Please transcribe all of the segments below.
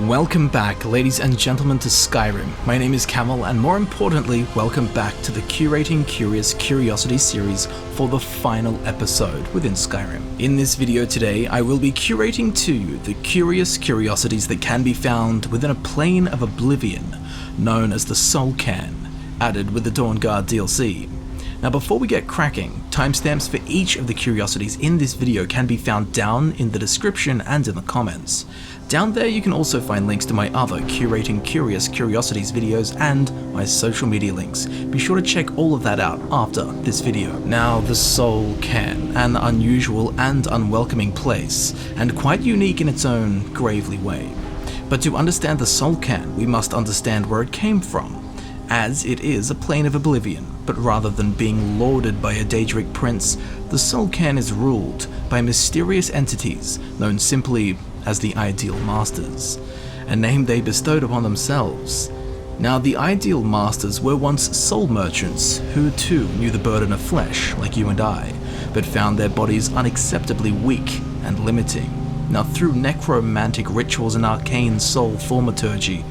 Welcome back, ladies and gentlemen, to Skyrim. My name is Camel, and more importantly, welcome back to the Curating Curiosities series for the final episode within Skyrim. In this video today, I will be curating to you the curious curiosities that can be found within a plane of oblivion, known as the Soul Cairn, added with the Dawnguard DLC. Now before we get cracking, timestamps for each of the curiosities in this video can be found down in the description and in the comments. Down there you can also find links to my other Curating Curiosities videos and my social media links. Be sure to check all of that out after this video. Now, the Soul Cairn, an unusual and unwelcoming place, and quite unique in its own gravely way. But to understand the Soul Cairn, we must understand where it came from, as it is a plane of oblivion. But rather than being lorded by a Daedric prince, the Soul Cairn is ruled by mysterious entities known simply as the Ideal Masters, a name they bestowed upon themselves. Now, the Ideal Masters were once soul merchants who too knew the burden of flesh, like you and I, but found their bodies unacceptably weak and limiting. Now, through necromantic rituals and arcane soul thaumaturgy,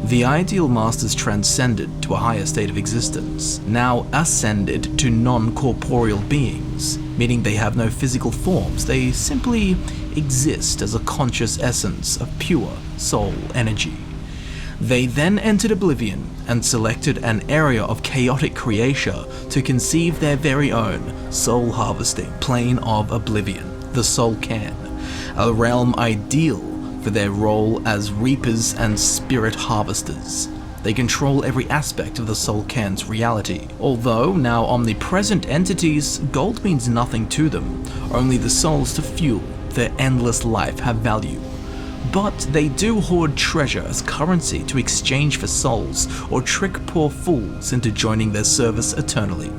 the Ideal Masters transcended to a higher state of existence, now ascended to non-corporeal beings, meaning they have no physical forms. They simply exist as a conscious essence of pure soul energy. They then entered Oblivion and selected an area of chaotic creatia to conceive their very own soul harvesting plane of Oblivion, the Soul Cairn, a realm ideal for their role as reapers and spirit harvesters. They control every aspect of the Soul Cairn's reality. Although now omnipresent entities, gold means nothing to them, only the souls to fuel their endless life have value. But they do hoard treasure as currency to exchange for souls or trick poor fools into joining their service eternally.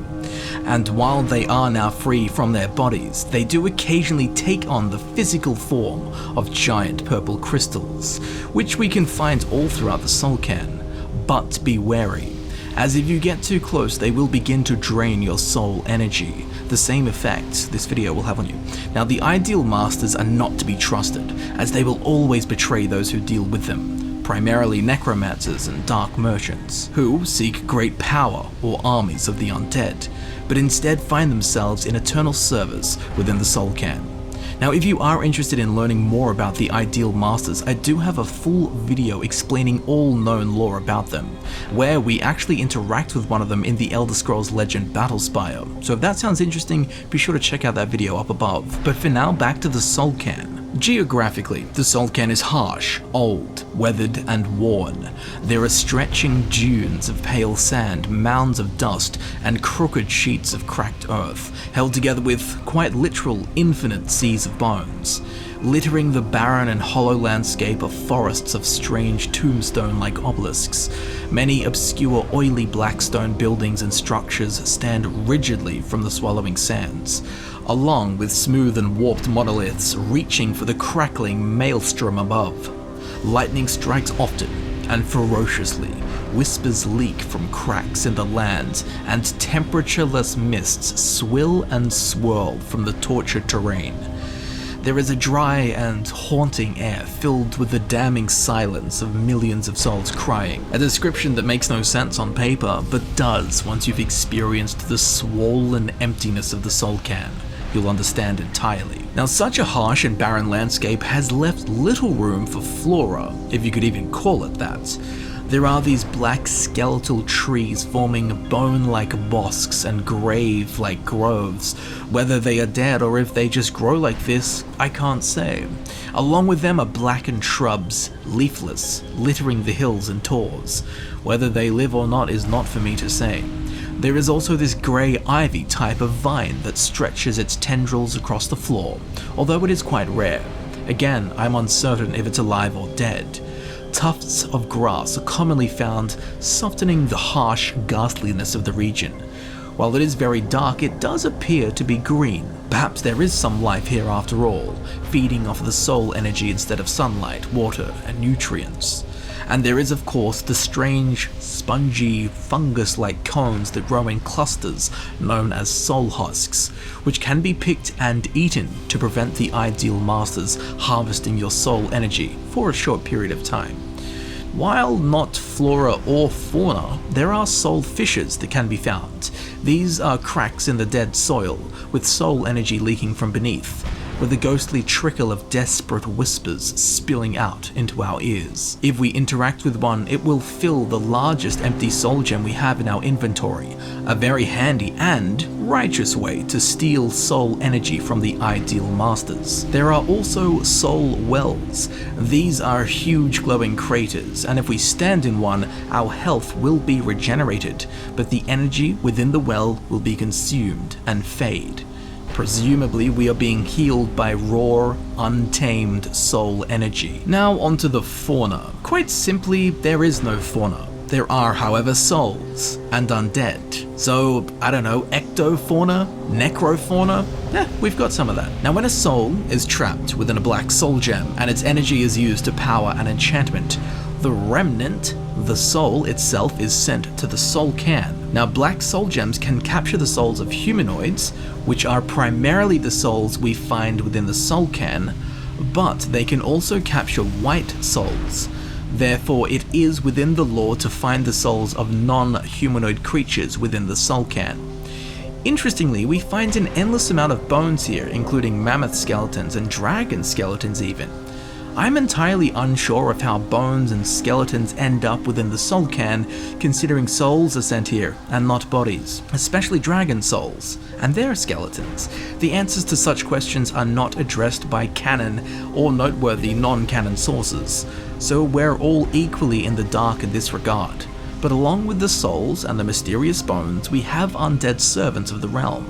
And while they are now free from their bodies, they do occasionally take on the physical form of giant purple crystals, which we can find all throughout the Soul Cairn. But be wary, as if you get too close they will begin to drain your soul energy, the same effect this video will have on you. Now, the Ideal Masters are not to be trusted, as they will always betray those who deal with them, primarily necromancers and dark merchants, who seek great power or armies of the undead, but instead find themselves in eternal service within the Soul Cairn. Now, if you are interested in learning more about the Ideal Masters, I do have a full video explaining all known lore about them, where we actually interact with one of them in the Elder Scrolls Legend Battle Spire. So if that sounds interesting, be sure to check out that video up above. But for now, back to the Soul Cairn. Geographically, the Soul Cairn is harsh, old, weathered, and worn. There are stretching dunes of pale sand, mounds of dust, and crooked sheets of cracked earth, held together with, quite literal, infinite seas of bones, littering the barren and hollow landscape of forests of strange tombstone-like obelisks. Many obscure oily black stone buildings and structures stand rigidly from the swallowing sands, along with smooth and warped monoliths reaching for the crackling maelstrom above. Lightning strikes often and ferociously, whispers leak from cracks in the land, and temperatureless mists swill and swirl from the tortured terrain. There is a dry and haunting air filled with the damning silence of millions of souls crying, a description that makes no sense on paper, but does once you've experienced the swollen emptiness of the Soul Cairn. You'll understand entirely. Now, such a harsh and barren landscape has left little room for flora, if you could even call it that. There are these black skeletal trees forming bone-like bosks and grave-like groves. Whether they are dead or if they just grow like this, I can't say. Along with them are blackened shrubs, leafless, littering the hills and tors. Whether they live or not is not for me to say. There is also this grey ivy type of vine that stretches its tendrils across the floor, although it is quite rare. Again, I'm uncertain if it's alive or dead. Tufts of grass are commonly found, softening the harsh ghastliness of the region. While it is very dark, it does appear to be green. Perhaps there is some life here after all, feeding off the soul energy instead of sunlight, water, and nutrients. And there is, of course, the strange, spongy, fungus-like cones that grow in clusters known as soul husks, which can be picked and eaten to prevent the Ideal Masters harvesting your soul energy for a short period of time. While not flora or fauna, there are soul fissures that can be found. These are cracks in the dead soil, with soul energy leaking from beneath, with a ghostly trickle of desperate whispers spilling out into our ears. If we interact with one, it will fill the largest empty soul gem we have in our inventory, a very handy and righteous way to steal soul energy from the ideal masters. There are also soul wells. These are huge glowing craters, and if we stand in one, our health will be regenerated, but the energy within the well will be consumed and fade. Presumably, we are being healed by raw, untamed soul energy. Now onto the fauna. Quite simply, there is no fauna. There are, however, souls and undead. So, I don't know, ectofauna? Necrofauna? Yeah, we've got some of that. Now, when a soul is trapped within a black soul gem and its energy is used to power an enchantment, the remnant, the soul itself, is sent to the soul cairn. Now, black soul gems can capture the souls of humanoids, which are primarily the souls we find within the soul cairn, but they can also capture white souls. Therefore, it is within the lore to find the souls of non-humanoid creatures within the soul cairn. Interestingly, we find an endless amount of bones here, including mammoth skeletons and dragon skeletons even. I'm entirely unsure of how bones and skeletons end up within the soul cairn, considering souls are sent here and not bodies, especially dragon souls and their skeletons. The answers to such questions are not addressed by canon or noteworthy non-canon sources, so we're all equally in the dark in this regard. But along with the souls and the mysterious bones, we have undead servants of the realm,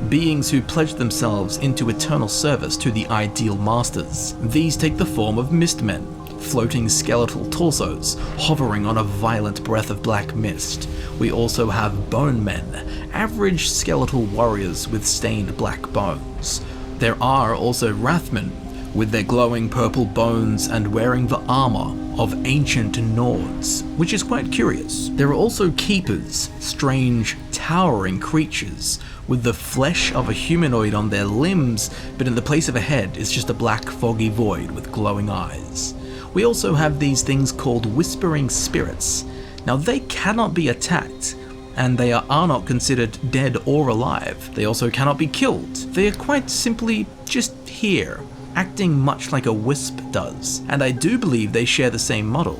beings who pledge themselves into eternal service to the ideal masters. These take the form of mistmen, floating skeletal torsos, hovering on a violent breath of black mist. We also have bonemen, average skeletal warriors with stained black bones. There are also wrathmen, with their glowing purple bones and wearing the armor of ancient Nords, which is quite curious. There are also keepers, strange, towering creatures, with the flesh of a humanoid on their limbs, but in the place of a head is just a black foggy void with glowing eyes. We also have these things called whispering spirits. Now, they cannot be attacked, and they are not considered dead or alive. They also cannot be killed. They are quite simply just here, acting much like a wisp does, and I do believe they share the same model.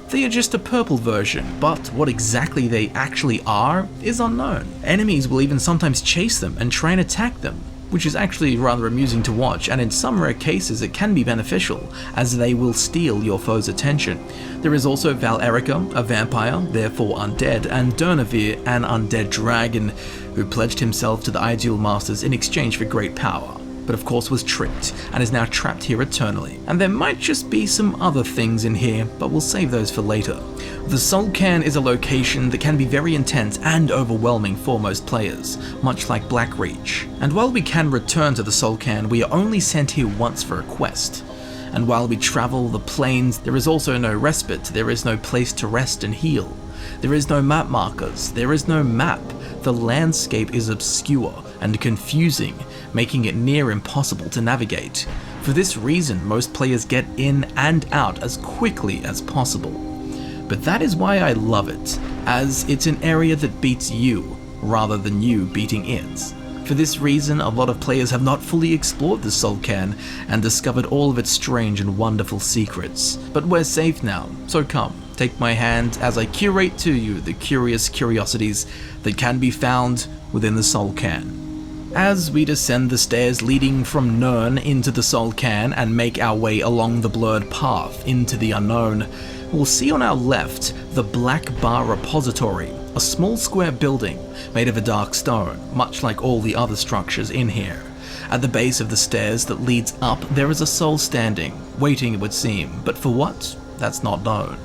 They are just a purple version, but what exactly they actually are is unknown. Enemies will even sometimes chase them and try and attack them, which is actually rather amusing to watch, and in some rare cases it can be beneficial, as they will steal your foe's attention. There is also Valerica, a vampire, therefore undead, and Durnavir, an undead dragon, who pledged himself to the ideal masters in exchange for great power, but of course was tricked and is now trapped here eternally. And there might just be some other things in here, but we'll save those for later. The Soul Cairn is a location that can be very intense and overwhelming for most players, much like Blackreach. And while we can return to the Soul Cairn, we are only sent here once for a quest. And while we travel the plains, there is also no respite, there is no place to rest and heal. There is no map markers, there is no map. The landscape is obscure and confusing, making it near impossible to navigate. For this reason, most players get in and out as quickly as possible. But that is why I love it, as it's an area that beats you, rather than you beating it. For this reason, a lot of players have not fully explored the Soul Cairn and discovered all of its strange and wonderful secrets. But we're safe now, so come, take my hand as I curate to you the curious curiosities that can be found within the Soul Cairn. As we descend the stairs leading from Nirn into the Soul Cairn and make our way along the blurred path into the unknown, we'll see on our left the Black Bar Repository, a small square building made of a dark stone, much like all the other structures in here. At the base of the stairs that leads up, there is a soul standing, waiting it would seem, but for what? That's not known.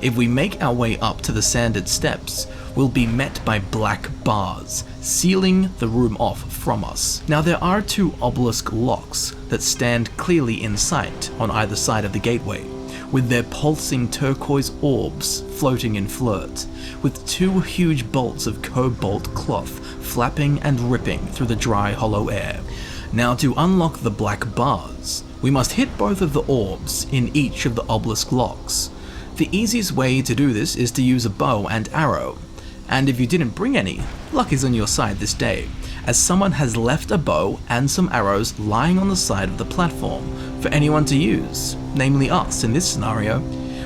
If we make our way up to the sanded steps, we'll be met by black bars, sealing the room off from us. Now, there are two obelisk locks that stand clearly in sight on either side of the gateway, with their pulsing turquoise orbs floating in flirt, with two huge bolts of cobalt cloth flapping and ripping through the dry, hollow air. Now, to unlock the black bars, we must hit both of the orbs in each of the obelisk locks. The easiest way to do this is to use a bow and arrow, and if you didn't bring any, luck is on your side this day, as someone has left a bow and some arrows lying on the side of the platform for anyone to use, namely us in this scenario.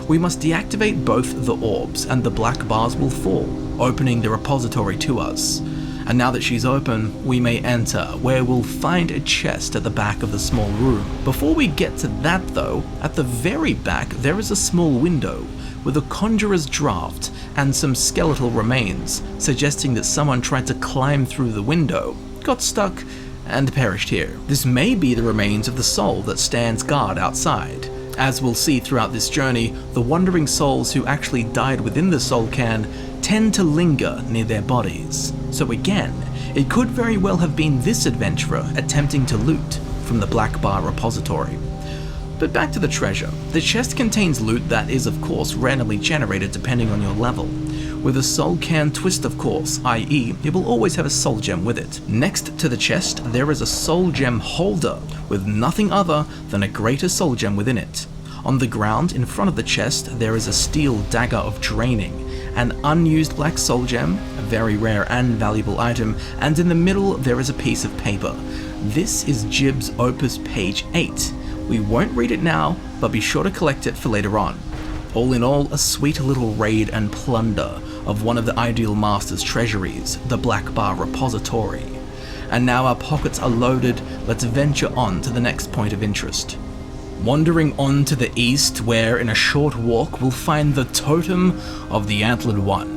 We must deactivate both the orbs and the black bars will fall, opening the repository to us. And now that she's open, we may enter, where we'll find a chest at the back of the small room. Before we get to that though, at the very back there is a small window with a conjurer's draft and some skeletal remains, suggesting that someone tried to climb through the window, got stuck, and perished here. This may be the remains of the soul that stands guard outside. As we'll see throughout this journey, the wandering souls who actually died within the soul cairn tend to linger near their bodies. So again, it could very well have been this adventurer attempting to loot from the Black Bar repository. But back to the treasure. The chest contains loot that is of course randomly generated depending on your level, with a soul cairn twist of course, i.e. it will always have a soul gem with it. Next to the chest there is a soul gem holder with nothing other than a greater soul gem within it. On the ground in front of the chest there is a steel dagger of draining, an unused black soul gem, a very rare and valuable item, and in the middle there is a piece of paper. This is Jiub's Opus page 8. We won't read it now, but be sure to collect it for later on. All in all, a sweet little raid and plunder of one of the Ideal Master's treasuries, the Black Bar repository. And now our pockets are loaded, let's venture on to the next point of interest. Wandering on to the east, where in a short walk we'll find the Totem of the Antlered One.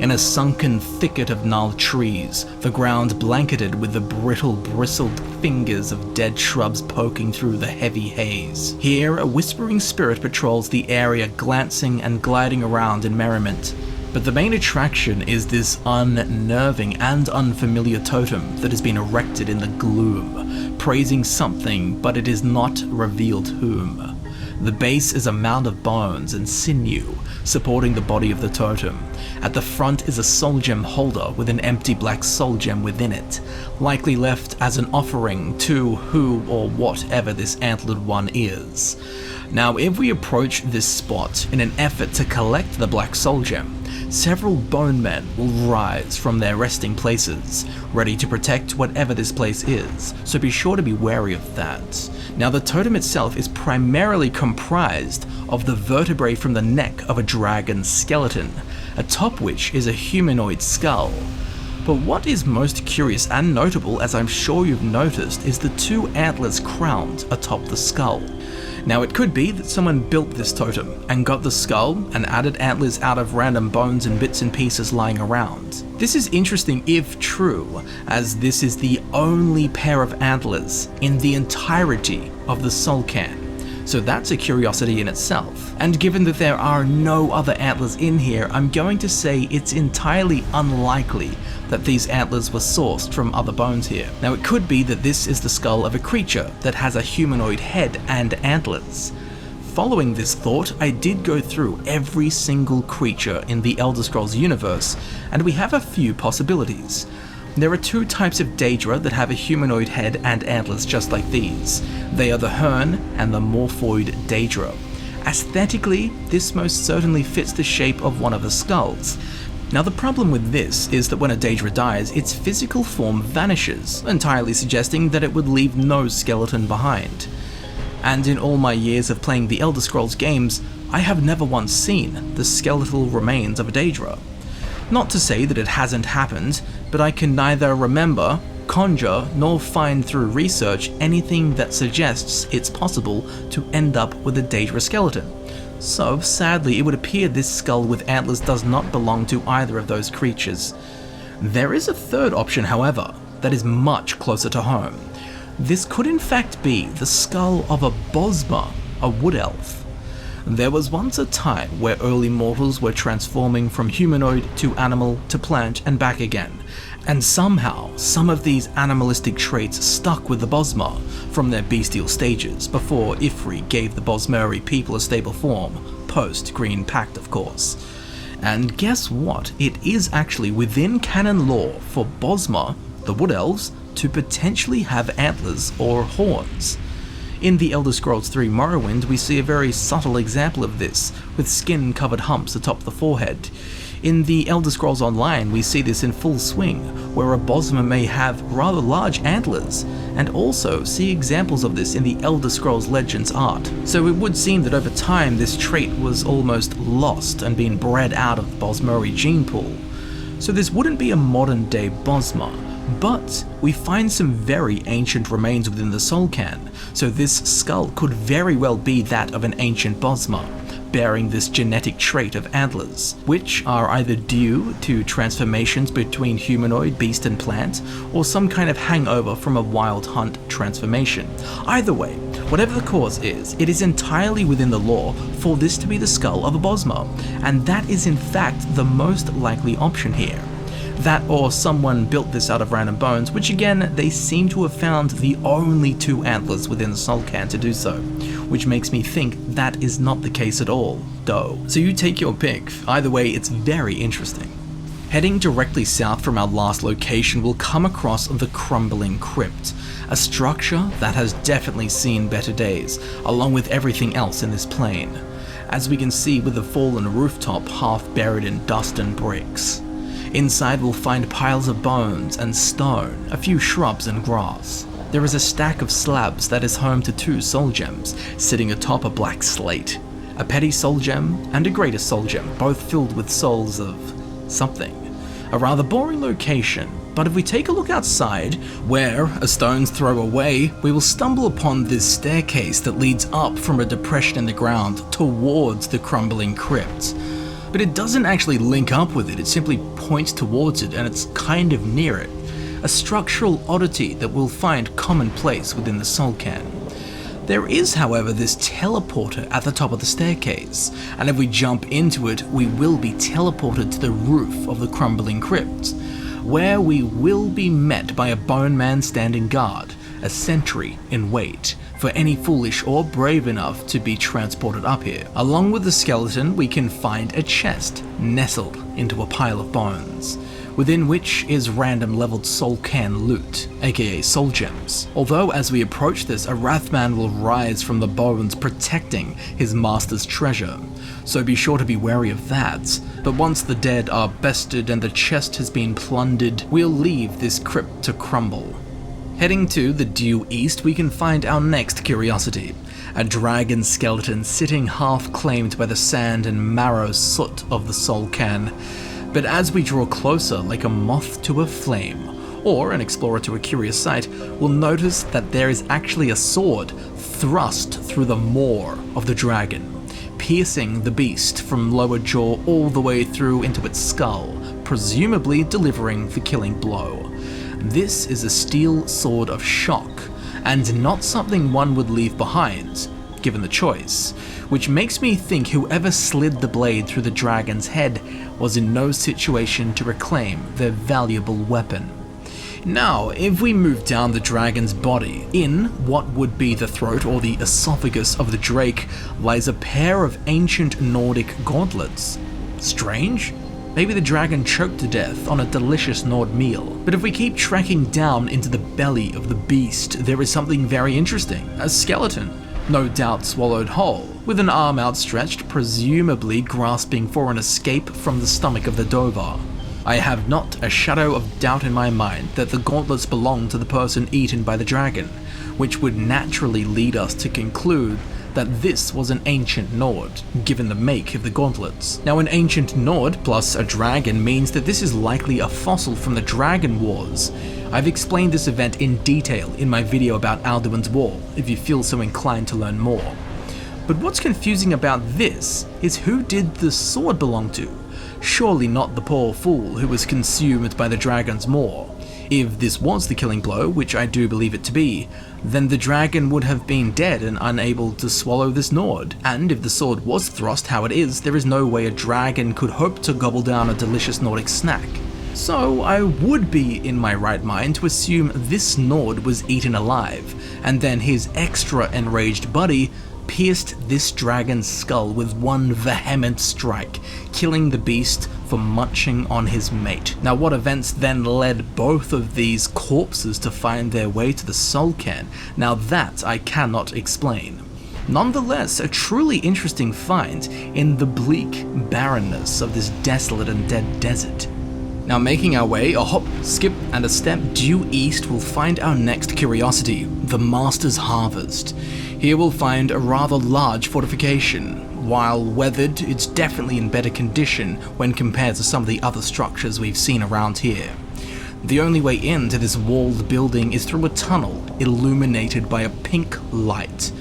In a sunken thicket of gnarled trees, the ground blanketed with the brittle, bristled fingers of dead shrubs poking through the heavy haze. Here, a whispering spirit patrols the area, glancing and gliding around in merriment. But the main attraction is this unnerving and unfamiliar totem that has been erected in the gloom, praising something, but it is not revealed whom. The base is a mound of bones and sinew, supporting the body of the totem. At the front is a soul gem holder with an empty black soul gem within it, likely left as an offering to who or whatever this Antlered One is. Now, if we approach this spot in an effort to collect the black soul gem, several Bonemen will rise from their resting places, ready to protect whatever this place is, so be sure to be wary of that. Now, the totem itself is primarily comprised of the vertebrae from the neck of a dragon skeleton, atop which is a humanoid skull. But what is most curious and notable, as I'm sure you've noticed, is the two antlers crowned atop the skull. Now, it could be that someone built this totem and got the skull and added antlers out of random bones and bits and pieces lying around. This is interesting if true, as this is the only pair of antlers in the entirety of the soul cairn. So that's a curiosity in itself. And given that there are no other antlers in here, I'm going to say it's entirely unlikely that these antlers were sourced from other bones here. Now, it could be that this is the skull of a creature that has a humanoid head and antlers. Following this thought, I did go through every single creature in the Elder Scrolls universe, and we have a few possibilities. There are two types of Daedra that have a humanoid head and antlers just like these. They are the Hern and the Morphoid Daedra. Aesthetically, this most certainly fits the shape of one of the skulls. Now, the problem with this is that when a Daedra dies, its physical form vanishes, entirely suggesting that it would leave no skeleton behind. And in all my years of playing the Elder Scrolls games, I have never once seen the skeletal remains of a Daedra. Not to say that it hasn't happened, but I can neither remember, conjure, nor find through research anything that suggests it's possible to end up with a Daedra skeleton. So, sadly, it would appear this skull with antlers does not belong to either of those creatures. There is a third option, however, that is much closer to home. This could in fact be the skull of a Bosma, a wood elf. There was once a time where early mortals were transforming from humanoid to animal to plant and back again, and somehow some of these animalistic traits stuck with the Bosma from their bestial stages before Ifri gave the Bosmeri people a stable form, post Green Pact of course. And guess what? It is actually within canon lore for Bosma, the Wood Elves, to potentially have antlers or horns. In the Elder Scrolls 3 Morrowind, we see a very subtle example of this, with skin-covered humps atop the forehead. In the Elder Scrolls Online, we see this in full swing, where a Bosmer may have rather large antlers, and also see examples of this in the Elder Scrolls Legends art. So it would seem that over time this trait was almost lost and been bred out of the Bosmeri gene pool. So this wouldn't be a modern day Bosmer, but we find some very ancient remains within the Soul Cairn, so this skull could very well be that of an ancient Bosmer, bearing this genetic trait of antlers, which are either due to transformations between humanoid, beast and plant, or some kind of hangover from a wild hunt transformation. Either way, whatever the cause is, it is entirely within the lore for this to be the skull of a Bosmer, and that is in fact the most likely option here. That or someone built this out of random bones, which again, they seem to have found the only 2 antlers within the Soul Cairn to do so, which makes me think that is not the case at all, though. So you take your pick, either way it's very interesting. Heading directly south from our last location, we'll come across the Crumbling Crypt, a structure that has definitely seen better days, along with everything else in this plane, as we can see with the fallen rooftop half buried in dust and bricks. Inside we'll find piles of bones and stone, a few shrubs and grass. There is a stack of slabs that is home to 2 soul gems, sitting atop a black slate. A petty soul gem and a greater soul gem, both filled with souls of something. A rather boring location, but if we take a look outside, where, a stone's throw away, we will stumble upon this staircase that leads up from a depression in the ground towards the Crumbling Crypt. But it doesn't actually link up with it simply points towards it and it's kind of near it. A structural oddity that we'll find commonplace within the Soul Cairn. There is, however, this teleporter at the top of the staircase, and if we jump into it, we will be teleported to the roof of the Crumbling Crypt, where we will be met by a Boneman standing guard, a sentry in wait, for any foolish or brave enough to be transported up here. Along with the skeleton, we can find a chest nestled into a pile of bones, within which is random leveled Soul Cairn loot, aka soul gems. Although as we approach this, a Wrathman will rise from the bones protecting his master's treasure, so be sure to be wary of that. But once the dead are bested and the chest has been plundered, we'll leave this crypt to crumble. Heading to the due east, we can find our next curiosity, a dragon skeleton sitting half claimed by the sand and marrow soot of the Soul Cairn. But as we draw closer, like a moth to a flame, or an explorer to a curious sight, we'll notice that there is actually a sword thrust through the maw of the dragon, piercing the beast from lower jaw all the way through into its skull, presumably delivering the killing blow. This is a steel sword of shock, and not something one would leave behind, given the choice, which makes me think whoever slid the blade through the dragon's head was in no situation to reclaim their valuable weapon. Now, if we move down the dragon's body, in what would be the throat or the esophagus of the drake lies a pair of ancient Nordic gauntlets. Strange? Maybe the dragon choked to death on a delicious Nord meal. But if we keep tracking down into the belly of the beast, there is something very interesting. A skeleton, no doubt swallowed whole, with an arm outstretched, presumably grasping for an escape from the stomach of the Dovar. I have not a shadow of doubt in my mind that the gauntlets belong to the person eaten by the dragon, which would naturally lead us to conclude that this was an ancient Nord, given the make of the gauntlets. Now, an ancient Nord plus a dragon means that this is likely a fossil from the Dragon Wars. I've explained this event in detail in my video about Alduin's War, if you feel so inclined to learn more. But what's confusing about this is who did the sword belong to? Surely not the poor fool who was consumed by the dragon's maw. If this was the killing blow, which I do believe it to be, then the dragon would have been dead and unable to swallow this Nord. And if the sword was thrust how it is, there is no way a dragon could hope to gobble down a delicious Nordic snack. So I would be in my right mind to assume this Nord was eaten alive, and then his extra enraged buddy pierced this dragon's skull with one vehement strike, killing the beast for munching on his mate. Now, what events then led both of these corpses to find their way to the soul cairn? Now that I cannot explain. Nonetheless, a truly interesting find in the bleak barrenness of this desolate and dead desert. Now, making our way a hop, skip, and a step due east, we'll find our next curiosity, the Master's Harvest. Here we'll find a rather large fortification. While weathered, it's definitely in better condition when compared to some of the other structures we've seen around here. The only way into this walled building is through a tunnel illuminated by a pink light.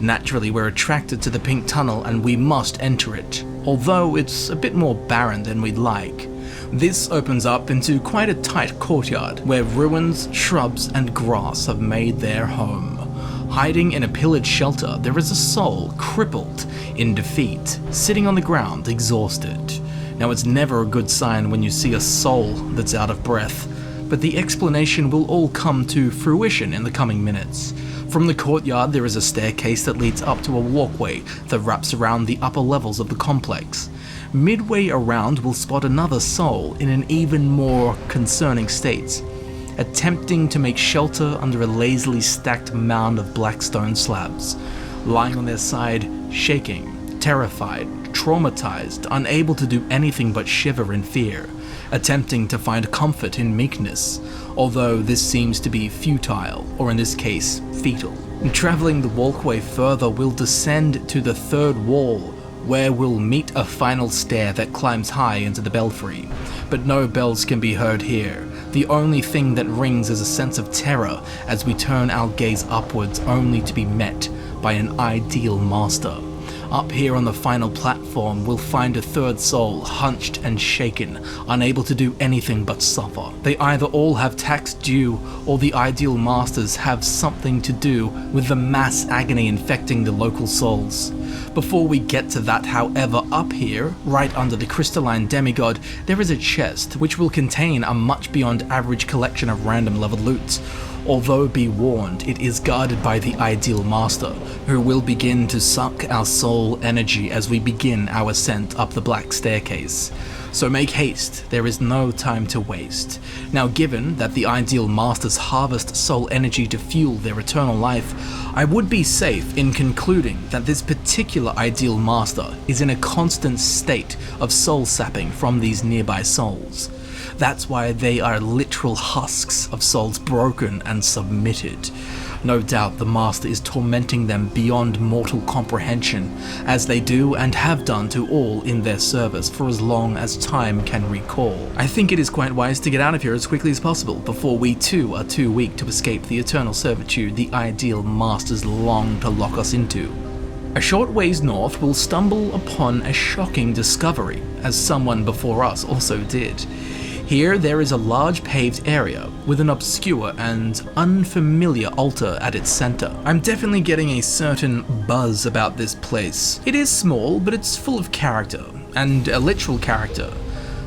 Naturally, we're attracted to the pink tunnel and we must enter it, although it's a bit more barren than we'd like. This opens up into quite a tight courtyard where ruins, shrubs, and grass have made their home. Hiding in a pillared shelter, there is a soul crippled in defeat, sitting on the ground, exhausted. Now, it's never a good sign when you see a soul that's out of breath, but the explanation will all come to fruition in the coming minutes. From the courtyard, there is a staircase that leads up to a walkway that wraps around the upper levels of the complex. Midway around, we'll spot another soul in an even more concerning state, attempting to make shelter under a lazily stacked mound of black stone slabs, lying on their side, shaking, terrified, traumatized, unable to do anything but shiver in fear, attempting to find comfort in meekness, although this seems to be futile, or in this case, fetal. Traveling the walkway further, we'll descend to the third wall, where we'll meet a final stair that climbs high into the belfry. But no bells can be heard here. The only thing that rings is a sense of terror as we turn our gaze upwards, only to be met by an ideal master. Up here on the final platform, we'll find a third soul, hunched and shaken, unable to do anything but suffer. They either all have tax due, or the ideal masters have something to do with the mass agony infecting the local souls. Before we get to that, however, up here, right under the crystalline demigod, there is a chest which will contain a much beyond average collection of random level loot. Although be warned, it is guarded by the ideal master, who will begin to suck our soul energy as we begin our ascent up the black staircase. So make haste, there is no time to waste. Now, given that the ideal masters harvest soul energy to fuel their eternal life, I would be safe in concluding that this particular ideal master is in a constant state of soul sapping from these nearby souls. That's why they are literal husks of souls broken and submitted. No doubt the master is tormenting them beyond mortal comprehension, as they do and have done to all in their service for as long as time can recall. I think it is quite wise to get out of here as quickly as possible before we too are too weak to escape the eternal servitude the ideal masters long to lock us into. A short ways north, we'll stumble upon a shocking discovery, as someone before us also did. Here there is a large paved area with an obscure and unfamiliar altar at its center. I'm definitely getting a certain buzz about this place. It is small, but it's full of character, and a literal character.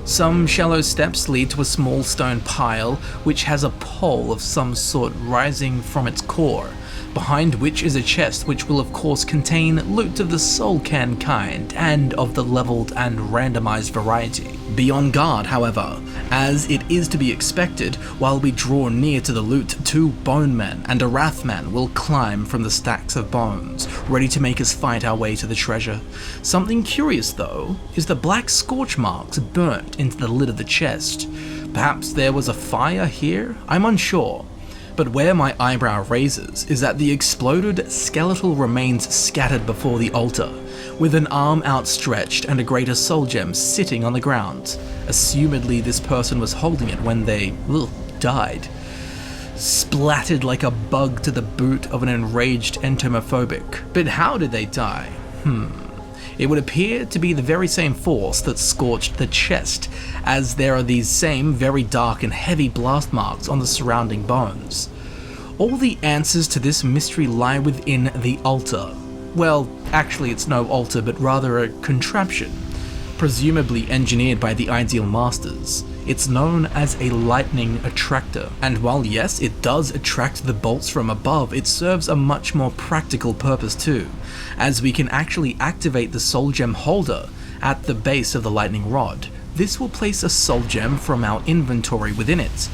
Some shallow steps lead to a small stone pile which has a pole of some sort rising from its core, behind which is a chest which will of course contain loot of the soul cairn kind and of the leveled and randomized variety. Be on guard, however, as it is to be expected, while we draw near to the loot, two Bonemen and a Wrathman will climb from the stacks of bones, ready to make us fight our way to the treasure. Something curious though, is the black scorch marks burnt into the lid of the chest. Perhaps there was a fire here? I'm unsure. But where my eyebrow raises is that the exploded skeletal remains scattered before the altar, with an arm outstretched and a greater soul gem sitting on the ground. Assumedly this person was holding it when they died. Splattered like a bug to the boot of an enraged entomophobic. But how did they die? It would appear to be the very same force that scorched the chest, as there are these same very dark and heavy blast marks on the surrounding bones. All the answers to this mystery lie within the altar. Well, actually it's no altar but rather a contraption. presumably engineered by the Ideal Masters. It's known as a lightning attractor, and while yes, it does attract the bolts from above, it serves a much more practical purpose too, as we can actually activate the soul gem holder at the base of the lightning rod. This will place a soul gem from our inventory within it.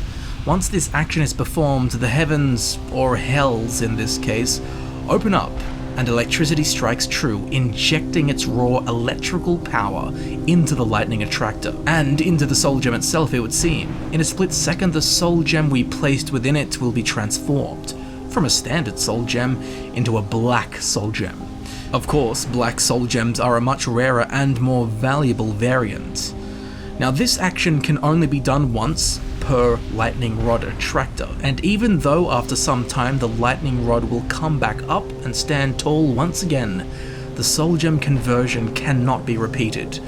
Once this action is performed, the heavens, or hells in this case, open up, and electricity strikes true, injecting its raw electrical power into the lightning attractor, and into the soul gem itself, it would seem. In a split second, the soul gem we placed within it will be transformed from a standard soul gem into a black soul gem. Of course, black soul gems are a much rarer and more valuable variant. Now this action can only be done once per lightning rod attractor, and even though after some time the lightning rod will come back up and stand tall once again, the soul gem conversion cannot be repeated.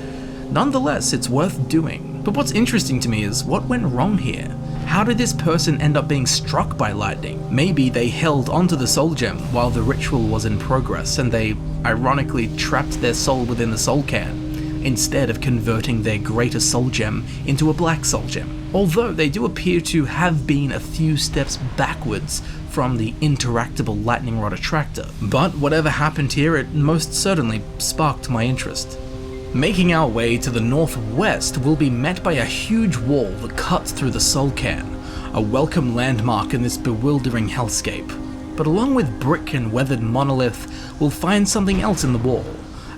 Nonetheless, it's worth doing. But what's interesting to me is what went wrong here? How did this person end up being struck by lightning? Maybe they held onto the soul gem while the ritual was in progress, and they ironically trapped their soul within the soul cairn, instead of converting their greater soul gem into a black soul gem. Although they do appear to have been a few steps backwards from the interactable lightning rod attractor. But whatever happened here, it most certainly sparked my interest. Making our way to the northwest, we'll be met by a huge wall that cuts through the soul cairn, a welcome landmark in this bewildering hellscape. But along with brick and weathered monolith, we'll find something else in the wall.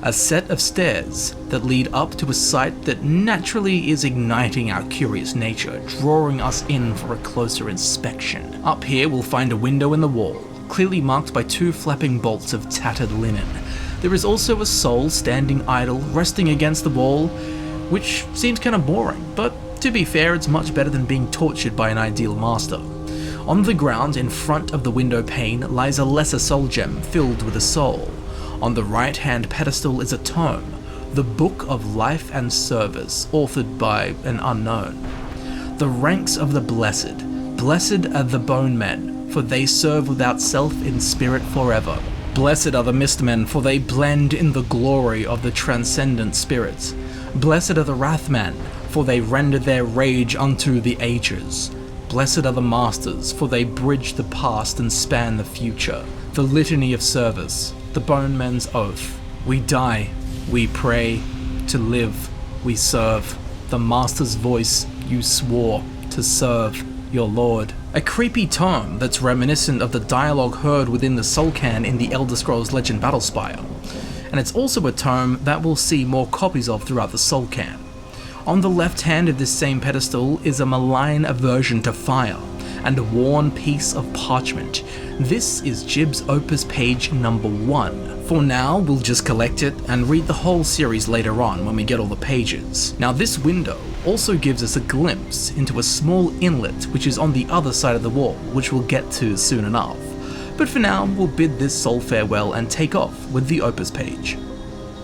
A set of stairs that lead up to a site that naturally is igniting our curious nature, drawing us in for a closer inspection. Up here we'll find a window in the wall, clearly marked by two flapping bolts of tattered linen. There is also a soul standing idle, resting against the wall, which seems kind of boring, but to be fair, it's much better than being tortured by an Ideal Master. On the ground in front of the window pane lies a lesser soul gem filled with a soul. On the right-hand pedestal is a tome, the Book of Life and Service, authored by an unknown. The ranks of the blessed. Blessed are the Bonemen, for they serve without self in spirit forever. Blessed are the Mistmen, for they blend in the glory of the transcendent spirits. Blessed are the Wrathman, for they render their rage unto the ages. Blessed are the Masters, for they bridge the past and span the future. The Litany of Service. The Boneman's Oath. We die, we pray, to live, we serve. The Master's voice, you swore, to serve your Lord. A creepy tome that's reminiscent of the dialogue heard within the soul cairn in the Elder Scrolls Legend Battle Spire. And it's also a tome that we'll see more copies of throughout the soul cairn. On the left hand of this same pedestal is a malign aversion to fire, and a worn piece of parchment. This is Jiub's Opus page number 1. For now, we'll just collect it and read the whole series later on when we get all the pages. Now this window also gives us a glimpse into a small inlet which is on the other side of the wall, which we'll get to soon enough. But for now, we'll bid this soul farewell and take off with the Opus page.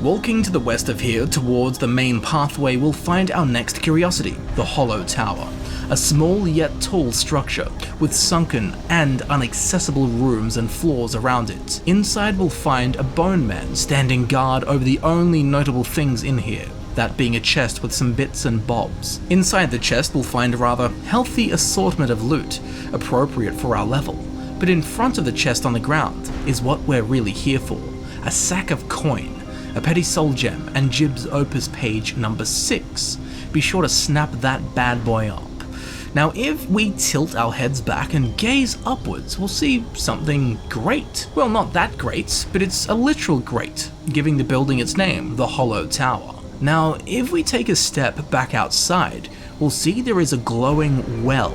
Walking to the west of here towards the main pathway, we'll find our next curiosity, the Hollow Tower. A small yet tall structure with sunken and inaccessible rooms and floors around it. Inside we'll find a Boneman standing guard over the only notable things in here, that being a chest with some bits and bobs. Inside the chest we'll find a rather healthy assortment of loot, appropriate for our level. But in front of the chest on the ground is what we're really here for, a sack of coin, a petty soul gem, and Jiub's Opus page number 6. Be sure to snap that bad boy up. Now if we tilt our heads back and gaze upwards, we'll see something great. Well, not that great, but it's a literal great, giving the building its name, the Hollow Tower. Now if we take a step back outside, we'll see there is a glowing well.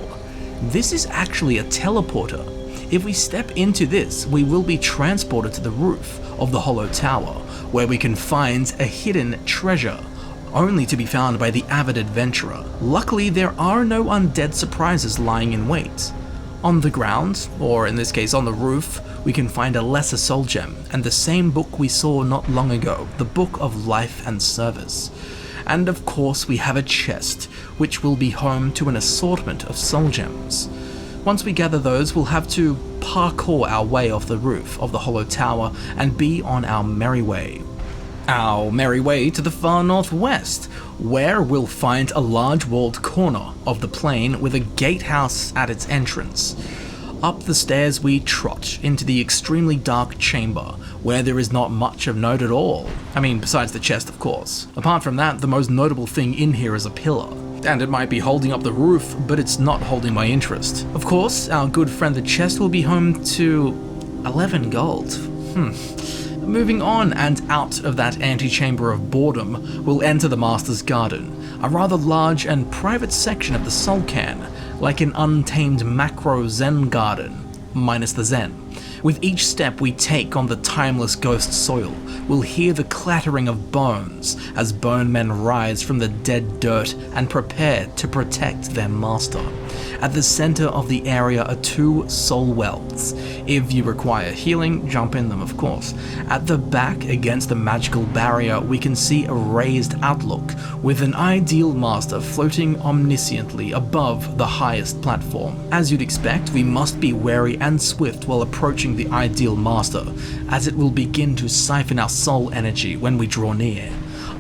This is actually a teleporter. If we step into this, we will be transported to the roof of the Hollow Tower, where we can find a hidden treasure, only to be found by the avid adventurer. Luckily, there are no undead surprises lying in wait. On the ground, or in this case on the roof, we can find a lesser soul gem, and the same book we saw not long ago, the Book of Life and Service. And of course we have a chest, which will be home to an assortment of soul gems. Once we gather those, we'll have to parkour our way off the roof of the Hollow Tower and be on our merry way. our merry way to the far northwest, where we'll find a large walled corner of the plain with a gatehouse at its entrance. Up the stairs we trot into the extremely dark chamber, where there is not much of note at all. I mean, besides the chest, of course. Apart from that, the most notable thing in here is a pillar. And it might be holding up the roof, but it's not holding my interest. Of course, our good friend the chest will be home to 11 gold. Moving on and out of that antechamber of boredom, we'll enter the Master's Garden, a rather large and private section of the Soul Cairn, like an untamed macro Zen garden, minus the Zen. With each step we take on the timeless ghost soil, we'll hear the clattering of bones as Bonemen rise from the dead dirt and prepare to protect their master. At the center of the area are 2 soul wells. If you require healing, jump in them, of course. At the back, against the magical barrier, we can see a raised outlook, with an ideal master floating omnisciently above the highest platform. As you'd expect, we must be wary and swift while approaching the ideal master, as it will begin to siphon our soul energy when we draw near.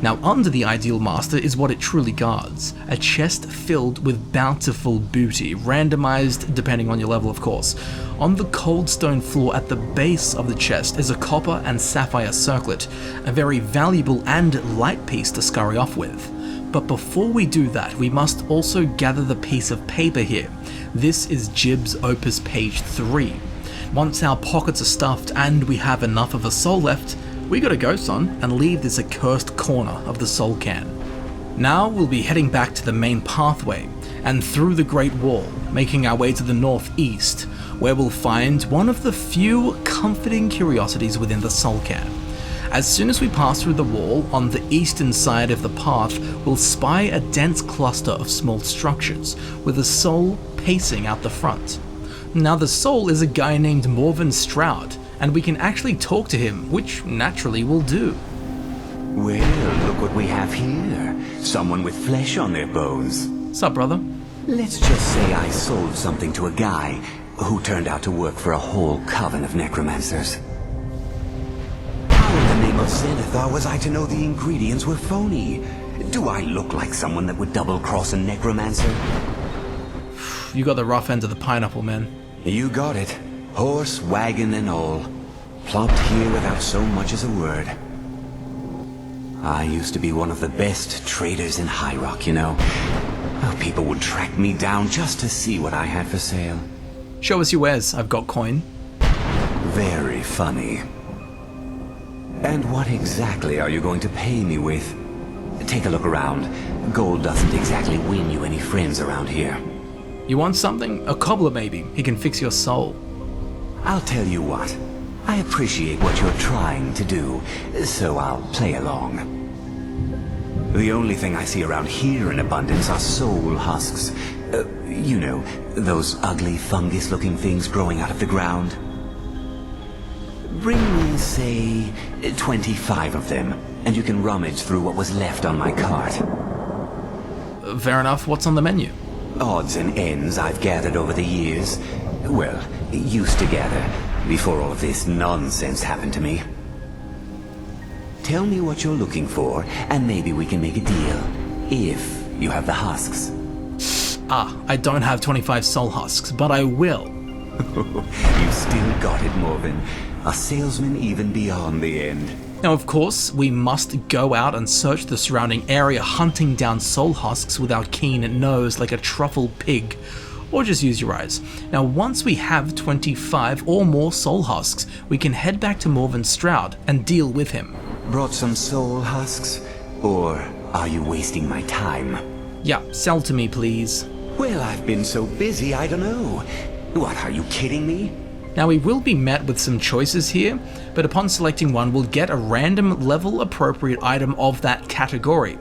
Now, under the ideal master is what it truly guards, a chest filled with bountiful booty, randomized depending on your level, of course. On the cold stone floor at the base of the chest is a copper and sapphire circlet, a very valuable and light piece to scurry off with. But before we do that, we must also gather the piece of paper here. This is Jiub's Opus page 3. Once our pockets are stuffed and we have enough of a soul left, we gotta go, son, and leave this accursed corner of the Soul Cairn. Now we'll be heading back to the main pathway, and through the Great Wall, making our way to the northeast, where we'll find one of the few comforting curiosities within the Soul Cairn. As soon as we pass through the wall, on the eastern side of the path, we'll spy a dense cluster of small structures, with a soul pacing out the front. Now the soul is a guy named Morvin straoud, and we can actually talk to him, which naturally we'll do. Well, look what we have here. Someone with flesh on their bones. Sup, brother? Let's just say I sold something to a guy who turned out to work for a whole coven of necromancers. How in the name of Zenithar was I to know the ingredients were phony? Do I look like someone that would double-cross a necromancer? You got the rough end of the pineapple, man. You got it. Horse, wagon, and all. Plopped here without so much as a word. I used to be one of the best traders in High Rock, you know. Well, people would track me down just to see what I had for sale. Show us your wares, I've got coin. Very funny. And what exactly are you going to pay me with? Take a look around. Gold doesn't exactly win you any friends around here. You want something? A cobbler maybe, he can fix your soul. I'll tell you what. I appreciate what you're trying to do, so I'll play along. The only thing I see around here in abundance are soul husks. You know, those ugly fungus-looking things growing out of the ground. Bring me, say, 25 of them, and you can rummage through what was left on my cart. Fair enough, what's on the menu? Odds and ends I've gathered over the years. Well, used to gather, before all of this nonsense happened to me. Tell me what you're looking for, and maybe we can make a deal. If you have the husks. I don't have 25 soul husks, but I will. You still got it, Morvin. A salesman even beyond the end. Now, of course, we must go out and search the surrounding area, hunting down soul husks with our keen nose like a truffle pig. Or just use your eyes. Now, once we have 25 or more soul husks, we can head back to Morvin straoud and deal with him. Brought some soul husks? Or are you wasting my time? Yeah, sell to me, please. Well, I've been so busy, I don't know. What, are you kidding me? Now, we will be met with some choices here, but upon selecting one, we'll get a random level-appropriate item of that category.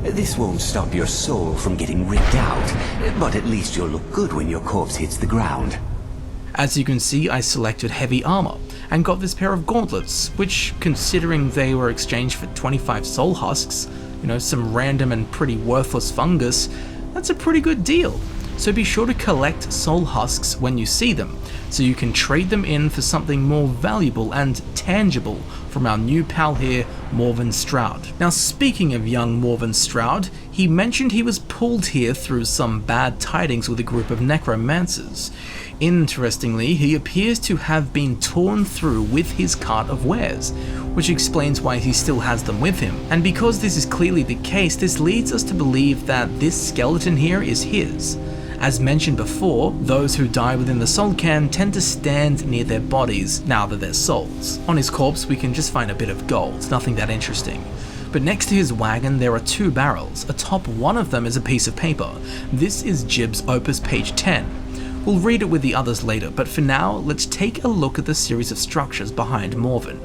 This won't stop your soul from getting ripped out, but at least you'll look good when your corpse hits the ground. As you can see, I selected heavy armor, and got this pair of gauntlets, which, considering they were exchanged for 25 soul husks, you know, some random and pretty worthless fungus, that's a pretty good deal. So be sure to collect soul husks when you see them, so you can trade them in for something more valuable and tangible from our new pal here, Morvin straoud. Now speaking of young Morvin straoud, he mentioned he was pulled here through some bad tidings with a group of necromancers. Interestingly, he appears to have been torn through with his cart of wares, which explains why he still has them with him. And because this is clearly the case, this leads us to believe that this skeleton here is his. As mentioned before, those who die within the soul cairn tend to stand near their bodies now that they're souls. On his corpse we can just find a bit of gold, nothing that interesting. But next to his wagon there are 2 barrels. Atop one of them is a piece of paper. This is Jiub's Opus page 10. We'll read it with the others later, but for now, let's take a look at the series of structures behind Morvin.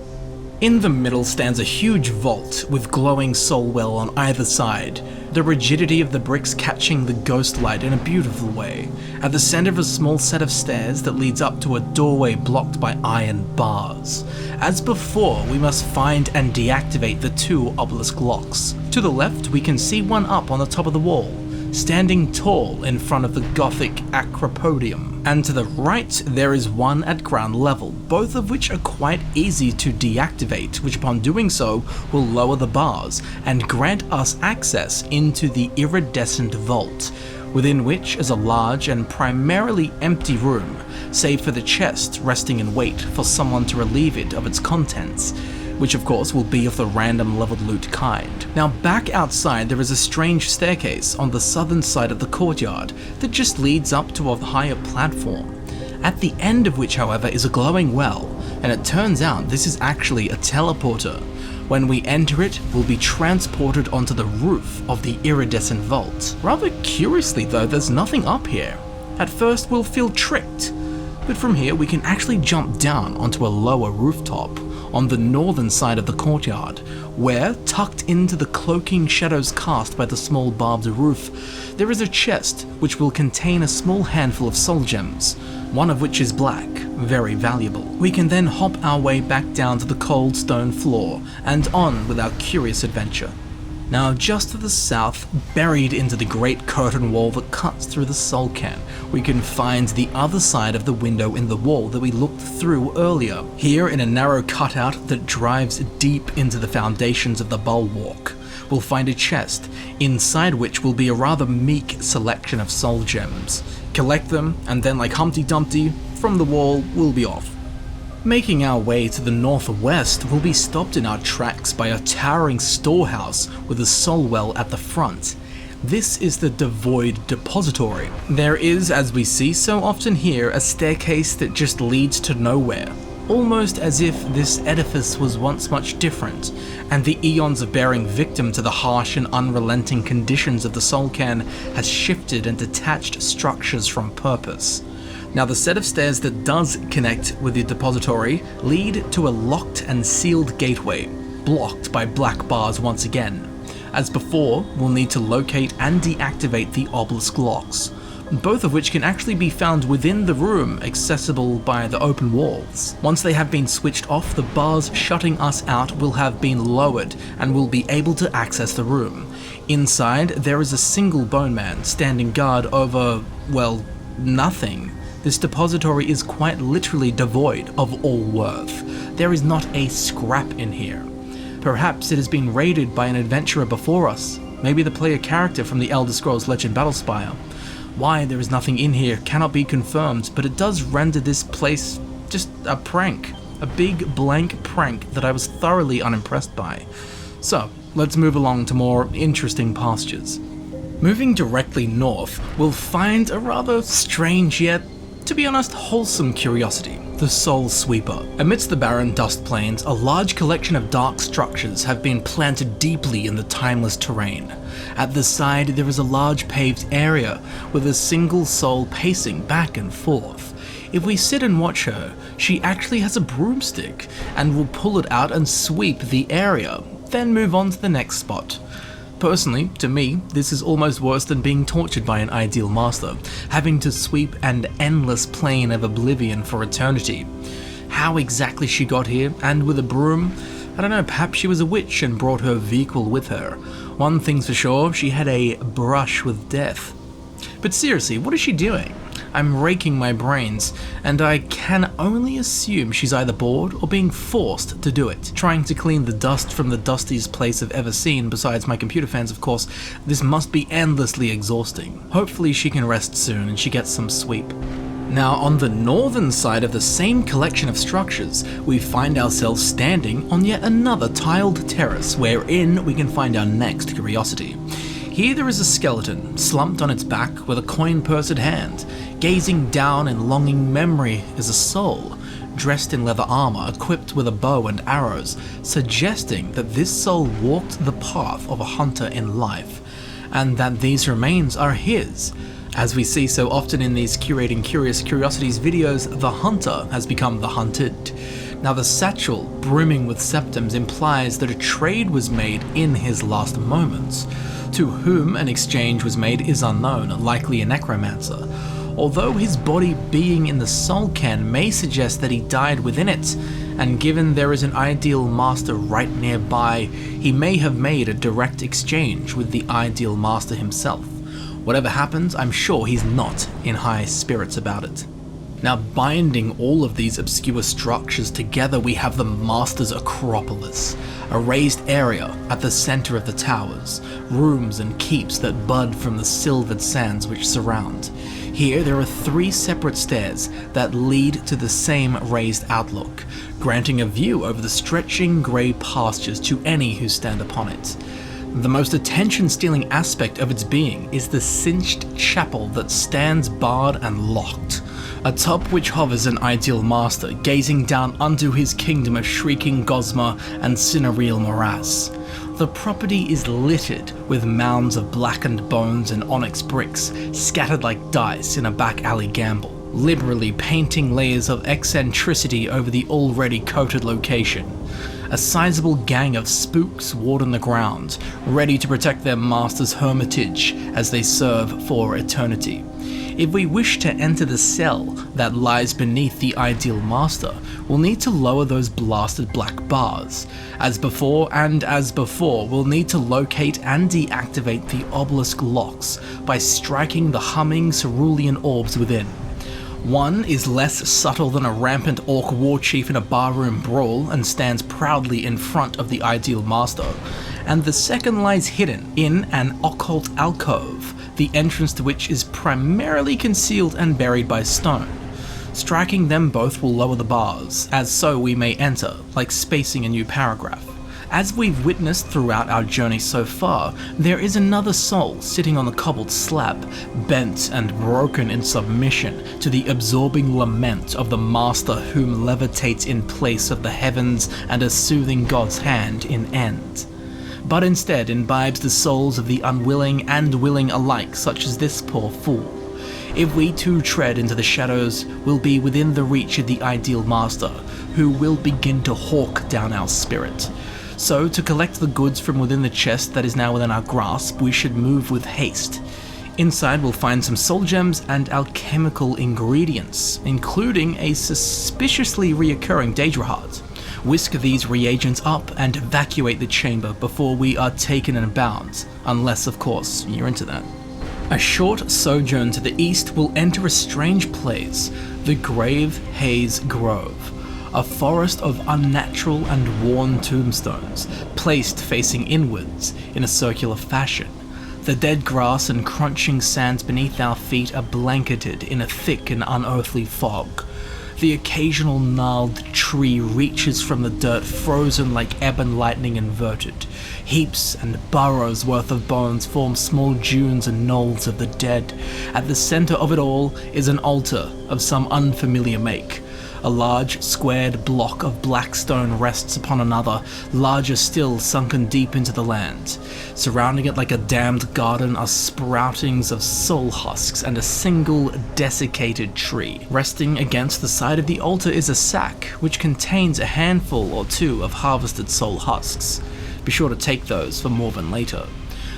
In the middle stands a huge vault with glowing soul well on either side, the rigidity of the bricks catching the ghost light in a beautiful way. At the center of a small set of stairs that leads up to a doorway blocked by iron bars. As before, we must find and deactivate the 2 obelisk locks. To the left, we can see one up on the top of the wall, standing tall in front of the Gothic Acropolis. And to the right, there is one at ground level, both of which are quite easy to deactivate, which upon doing so will lower the bars and grant us access into the Iridescent Vault, within which is a large and primarily empty room, save for the chest resting in wait for someone to relieve it of its contents, which of course will be of the random leveled loot kind. Now back outside there is a strange staircase on the southern side of the courtyard that just leads up to a higher platform, at the end of which however is a glowing well, and it turns out this is actually a teleporter. When we enter it, we'll be transported onto the roof of the Iridescent Vault. Rather curiously though, there's nothing up here. At first we'll feel tricked, but from here we can actually jump down onto a lower rooftop on the northern side of the courtyard, where, tucked into the cloaking shadows cast by the small barbed roof, there is a chest which will contain a small handful of soul gems, one of which is black, very valuable. We can then hop our way back down to the cold stone floor and on with our curious adventure. Now just to the south, buried into the great curtain wall that cuts through the soul cairn, we can find the other side of the window in the wall that we looked through earlier. Here in a narrow cutout that drives deep into the foundations of the bulwark, we'll find a chest, inside which will be a rather meek selection of soul gems. Collect them, and then like Humpty Dumpty, from the wall, we'll be off. Making our way to the northwest, we'll be stopped in our tracks by a towering storehouse with a soul well at the front. This is the Devoid Depository. There is, as we see so often here, a staircase that just leads to nowhere, almost as if this edifice was once much different, and the eons of bearing victim to the harsh and unrelenting conditions of the soul cairn has shifted and detached structures from purpose. Now the set of stairs that does connect with the depository lead to a locked and sealed gateway, blocked by black bars once again. As before, we'll need to locate and deactivate the obelisk locks, both of which can actually be found within the room, accessible by the open walls. Once they have been switched off, the bars shutting us out will have been lowered and we'll be able to access the room. Inside, there is a single Boneman standing guard over, well, nothing. This depository is quite literally devoid of all worth. There is not a scrap in here. Perhaps it has been raided by an adventurer before us, maybe the player character from the Elder Scrolls Legend Battle Spire. Why there is nothing in here cannot be confirmed, but it does render this place just a prank. A big blank prank that I was thoroughly unimpressed by. So, let's move along to more interesting pastures. Moving directly north, we'll find a rather strange yet, to be honest, wholesome curiosity, the Soul Sweeper. Amidst the barren dust plains, a large collection of dark structures have been planted deeply in the timeless terrain. At the side, there is a large paved area with a single soul pacing back and forth. If we sit and watch her, she actually has a broomstick and will pull it out and sweep the area, then move on to the next spot. Personally, to me, this is almost worse than being tortured by an ideal master, having to sweep an endless plane of oblivion for eternity. How exactly she got here, and with a broom, I don't know, perhaps she was a witch and brought her vehicle with her. One thing's for sure, she had a brush with death. But seriously, what is she doing? I'm raking my brains, and I can only assume she's either bored or being forced to do it. Trying to clean the dust from the dustiest place I've ever seen, besides my computer fans of course, this must be endlessly exhausting. Hopefully she can rest soon and she gets some sleep. Now, on the northern side of the same collection of structures, we find ourselves standing on yet another tiled terrace wherein we can find our next curiosity. Here there is a skeleton, slumped on its back with a coin purse at hand. Gazing down in longing memory is a soul, dressed in leather armor, equipped with a bow and arrows, suggesting that this soul walked the path of a hunter in life, and that these remains are his. As we see so often in these Curating Curiosities videos, the hunter has become the hunted. Now the satchel, brimming with septums, implies that a trade was made in his last moments. To whom an exchange was made is unknown, likely a necromancer, although his body being in the soul cairn may suggest that he died within it, and given there is an ideal master right nearby, he may have made a direct exchange with the ideal master himself. Whatever happens, I'm sure he's not in high spirits about it. Now, binding all of these obscure structures together, we have the Master's Acropolis, a raised area at the center of the towers, rooms and keeps that bud from the silvered sands which surround. Here there are 3 separate stairs that lead to the same raised outlook, granting a view over the stretching grey pastures to any who stand upon it. The most attention-stealing aspect of its being is the cinched chapel that stands barred and locked, atop which hovers an ideal master, gazing down unto his kingdom of shrieking gosma and cinereal morass. The property is littered with mounds of blackened bones and onyx bricks, scattered like dice in a back alley gamble, liberally painting layers of eccentricity over the already coated location. A sizable gang of spooks warden the ground, ready to protect their master's hermitage as they serve for eternity. If we wish to enter the cell that lies beneath the ideal master, we'll need to lower those blasted black bars. As before, we'll need to locate and deactivate the obelisk locks by striking the humming cerulean orbs within. One is less subtle than a rampant orc war chief in a barroom brawl and stands proudly in front of the ideal master, and the second lies hidden in an occult alcove, the entrance to which is primarily concealed and buried by stone. Striking them both will lower the bars, as so we may enter, like spacing a new paragraph. As we've witnessed throughout our journey so far, there is another soul sitting on the cobbled slab, bent and broken in submission to the absorbing lament of the master whom levitates in place of the heavens and a soothing god's hand in end, but instead imbibes the souls of the unwilling and willing alike, such as this poor fool. If we too tread into the shadows, we'll be within the reach of the ideal master, who will begin to hawk down our spirit. So, to collect the goods from within the chest that is now within our grasp, we should move with haste. Inside we'll find some soul gems and alchemical ingredients, including a suspiciously reoccurring Daedra heart. Whisk these reagents up and evacuate the chamber before we are taken and bound, unless of course you're into that. A short sojourn to the east will enter a strange place, the Grave Haze Grove. A forest of unnatural and worn tombstones, placed facing inwards in a circular fashion. The dead grass and crunching sands beneath our feet are blanketed in a thick and unearthly fog. The occasional gnarled tree reaches from the dirt, frozen like ebon lightning inverted. Heaps and burrows worth of bones form small dunes and knolls of the dead. At the center of it all is an altar of some unfamiliar make. A large, squared block of black stone rests upon another, larger still, sunken deep into the land. Surrounding it like a dammed garden are sproutings of soul husks and a single desiccated tree. Resting against the side of the altar is a sack, which contains a handful or two of harvested soul husks. Be sure to take those for Morvin later.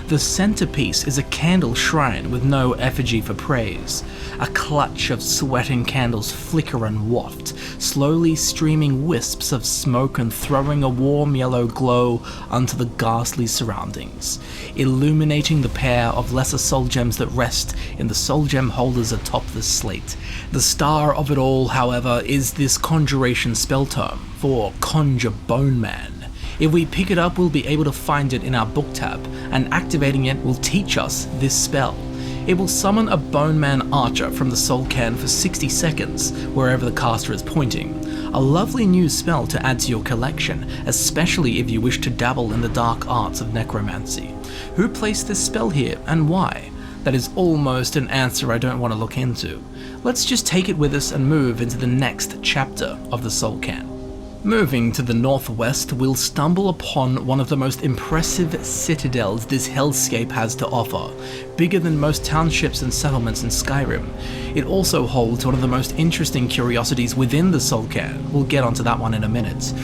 The centerpiece is a candle shrine with no effigy for praise. A clutch of sweating candles flicker and waft, slowly streaming wisps of smoke and throwing a warm yellow glow onto the ghastly surroundings, illuminating the pair of lesser soul gems that rest in the soul gem holders atop the slate. The star of it all, however, is this conjuration spell tome for Conjure Boneman. If we pick it up, we'll be able to find it in our book tab, and activating it will teach us this spell. It will summon a Boneman archer from the soul cairn for 60 seconds, wherever the caster is pointing. A lovely new spell to add to your collection, especially if you wish to dabble in the dark arts of necromancy. Who placed this spell here, and why? That is almost an answer I don't want to look into. Let's just take it with us and move into the next chapter of the soul cairn. Moving to the northwest, we'll stumble upon one of the most impressive citadels this hellscape has to offer, bigger than most townships and settlements in Skyrim. It also holds one of the most interesting curiosities within the soul cairn. We'll get onto that one in a minute.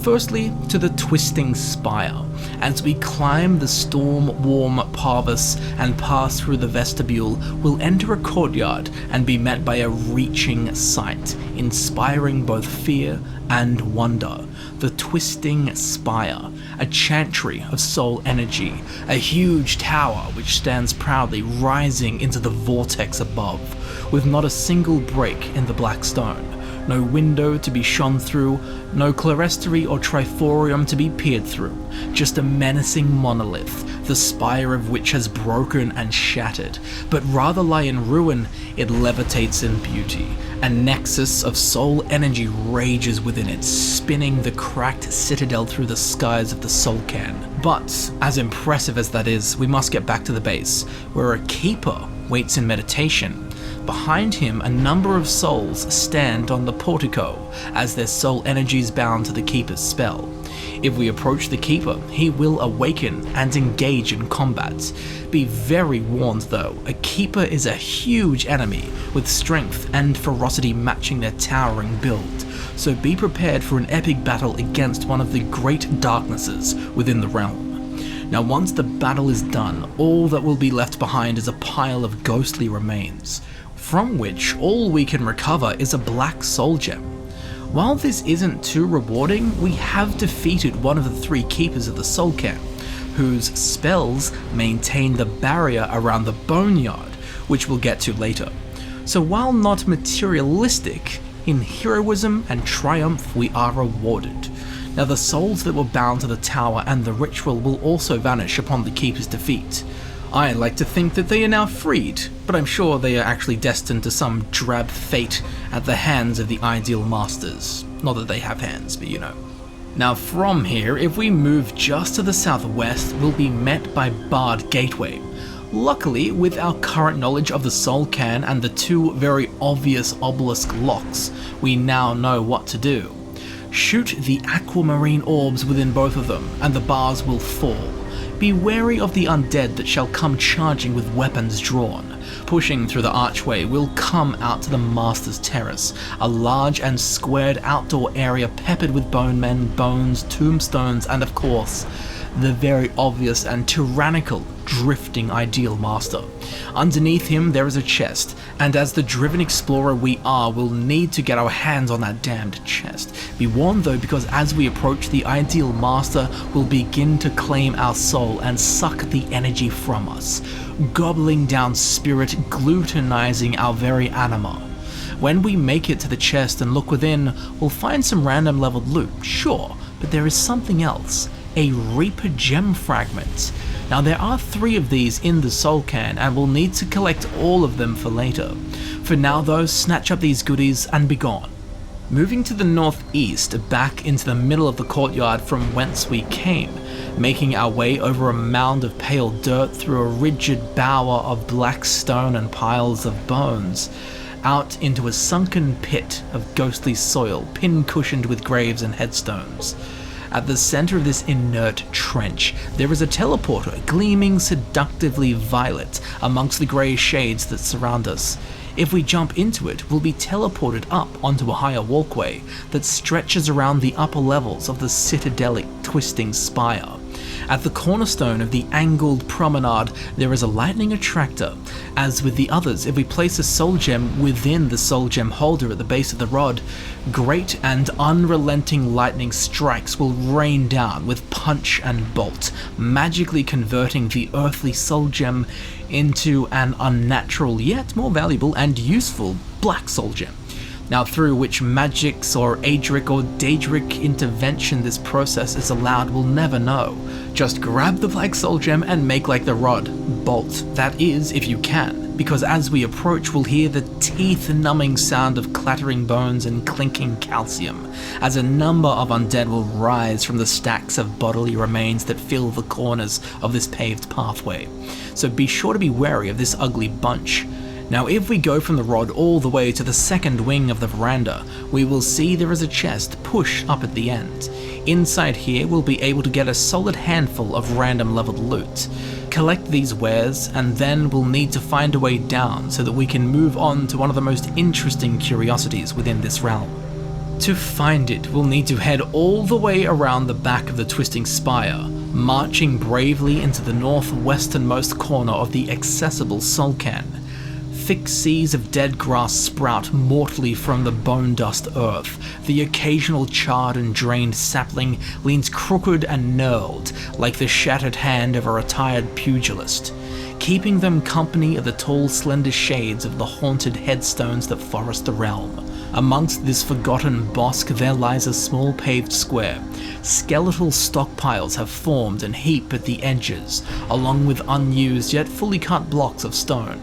Firstly, to the Twisting Spire. As we climb the storm-warm parvis and pass through the vestibule, we'll enter a courtyard and be met by a reaching sight, inspiring both fear and wonder. The Twisting Spire, a chantry of soul energy, a huge tower which stands proudly rising into the vortex above, with not a single break in the black stone. No window to be shone through, no clerestory or triforium to be peered through, just a menacing monolith, the spire of which has broken and shattered, but rather lie in ruin, it levitates in beauty. A nexus of soul energy rages within it, spinning the cracked citadel through the skies of the soul cairn. But, as impressive as that is, we must get back to the base, where a keeper waits in meditation. Behind him, a number of souls stand on the portico, as their soul energies bound to the Keeper's spell. If we approach the Keeper, he will awaken and engage in combat. Be very warned though, a Keeper is a huge enemy, with strength and ferocity matching their towering build, so be prepared for an epic battle against one of the great darknesses within the realm. Now once the battle is done, all that will be left behind is a pile of ghostly remains, from which all we can recover is a black soul gem. While this isn't too rewarding, we have defeated one of the three keepers of the soul cairn, whose spells maintain the barrier around the boneyard, which we'll get to later. So while not materialistic, in heroism and triumph we are rewarded. Now the souls that were bound to the tower and the ritual will also vanish upon the keeper's defeat. I like to think that they are now freed, but I'm sure they are actually destined to some drab fate at the hands of the ideal masters. Not that they have hands, but you know. Now from here, if we move just to the southwest, we'll be met by Barred Gateway. Luckily, with our current knowledge of the soul cairn and the two very obvious obelisk locks, we now know what to do. Shoot the aquamarine orbs within both of them, and the bars will fall. Be wary of the undead that shall come charging with weapons drawn. Pushing through the archway, we'll come out to the Master's Terrace, a large and squared outdoor area peppered with bonemen, bones, tombstones, and of course, the very obvious and tyrannical drifting Ideal Master. Underneath him there is a chest, and as the driven explorer we are, we'll need to get our hands on that damned chest. Be warned though, because as we approach, the Ideal Master will begin to claim our soul and suck the energy from us, gobbling down spirit, glutenizing our very anima. When we make it to the chest and look within, we'll find some random leveled loot, sure, but there is something else. A Reaper gem fragment. Now there are 3 of these in the soul cairn, and we'll need to collect all of them for later. For now though, snatch up these goodies and be gone. Moving to the northeast, back into the middle of the courtyard from whence we came, making our way over a mound of pale dirt through a rigid bower of black stone and piles of bones, out into a sunken pit of ghostly soil, pin-cushioned with graves and headstones. At the center of this inert trench, there is a teleporter gleaming seductively violet amongst the grey shades that surround us. If we jump into it, we'll be teleported up onto a higher walkway that stretches around the upper levels of the citadelic Twisting Spire. At the cornerstone of the angled promenade, there is a lightning attractor. As with the others, if we place a soul gem within the soul gem holder at the base of the rod, great and unrelenting lightning strikes will rain down with punch and bolt, magically converting the earthly soul gem into an unnatural yet more valuable and useful black soul gem. Now, through which magics or Adric or Daedric intervention this process is allowed, we'll never know. Just grab the black soul gem and make like the rod. Bolt. That is, if you can, because as we approach we'll hear the teeth-numbing sound of clattering bones and clinking calcium, as a number of undead will rise from the stacks of bodily remains that fill the corners of this paved pathway. So be sure to be wary of this ugly bunch. Now, if we go from the rod all the way to the second wing of the veranda, we will see there is a chest pushed up at the end. Inside here, we'll be able to get a solid handful of random leveled loot. Collect these wares, and then we'll need to find a way down so that we can move on to one of the most interesting curiosities within this realm. To find it, we'll need to head all the way around the back of the Twisting Spire, marching bravely into the northwesternmost corner of the accessible soul cairn. Thick seas of dead grass sprout mortally from the bone dust earth. The occasional charred and drained sapling leans crooked and knurled like the shattered hand of a retired pugilist. Keeping them company are the tall, slender shades of the haunted headstones that forest the realm. Amongst this forgotten bosque there lies a small paved square. Skeletal stockpiles have formed and heap at the edges, along with unused yet fully cut blocks of stone.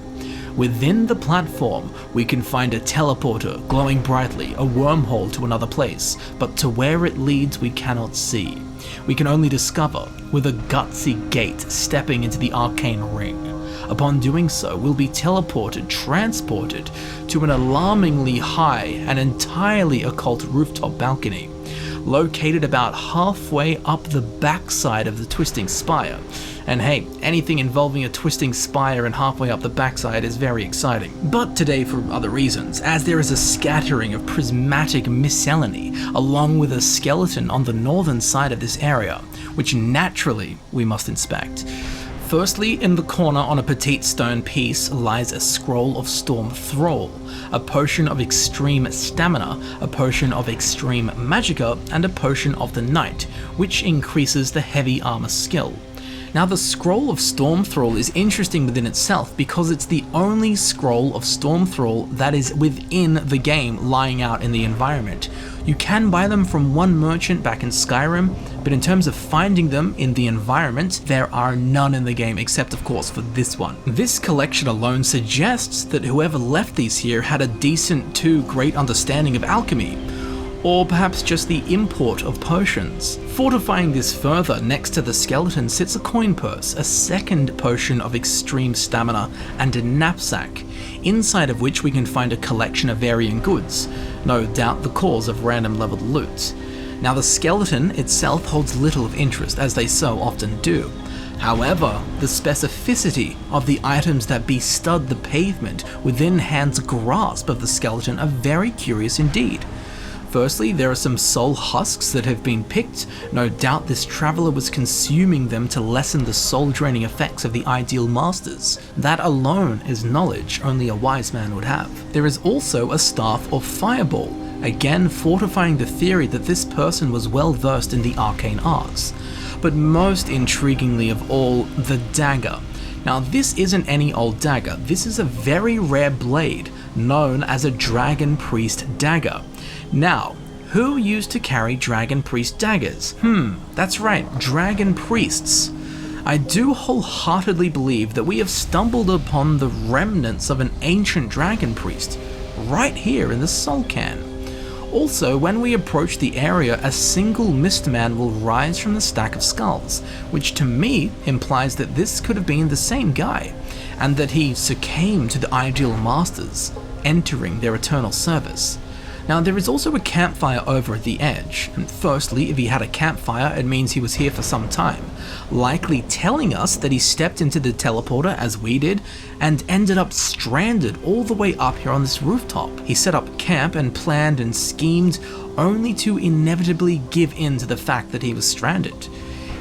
Within the platform, we can find a teleporter glowing brightly, a wormhole to another place, but to where it leads we cannot see. We can only discover with a gutsy gate stepping into the arcane ring. Upon doing so, we'll be transported to an alarmingly high and entirely occult rooftop balcony, located about halfway up the backside of the Twisting Spire. And hey, anything involving a Twisting Spire and halfway up the backside is very exciting. But today for other reasons, as there is a scattering of prismatic miscellany along with a skeleton on the northern side of this area, which naturally we must inspect. Firstly, in the corner on a petite stone piece lies a scroll of Storm Thrall, a potion of extreme stamina, a potion of extreme magicka, and a potion of the night, which increases the heavy armor skill. Now, the scroll of Storm Thrall is interesting within itself because it's the only scroll of Storm Thrall that is within the game lying out in the environment. You can buy them from one merchant back in Skyrim, but in terms of finding them in the environment, there are none in the game except of course for this one. This collection alone suggests that whoever left these here had a decent to great understanding of alchemy, or perhaps just the import of potions. Fortifying this further, next to the skeleton sits a coin purse, a second potion of extreme stamina, and a knapsack, inside of which we can find a collection of varying goods, no doubt the cause of random leveled loot. Now, the skeleton itself holds little of interest, as they so often do. However, the specificity of the items that bestud the pavement within hand's grasp of the skeleton are very curious indeed. Firstly, there are some soul husks that have been picked. No doubt this traveller was consuming them to lessen the soul-draining effects of the ideal masters. That alone is knowledge only a wise man would have. There is also a staff of fireball, again fortifying the theory that this person was well versed in the arcane arts. But most intriguingly of all, the dagger. Now, this isn't any old dagger. This is a very rare blade known as a Dragon Priest dagger. Now, who used to carry Dragon Priest daggers? That's right, Dragon Priests. I do wholeheartedly believe that we have stumbled upon the remnants of an ancient Dragon Priest right here in the Soul Cairn. Also, when we approach the area, a single Mistman will rise from the stack of skulls, which to me implies that this could have been the same guy, and that he succumbed to the ideal masters, entering their eternal service. Now, there is also a campfire over at the edge, and firstly, if he had a campfire, it means he was here for some time, likely telling us that he stepped into the teleporter as we did, and ended up stranded all the way up here on this rooftop. He set up camp and planned and schemed, only to inevitably give in to the fact that he was stranded.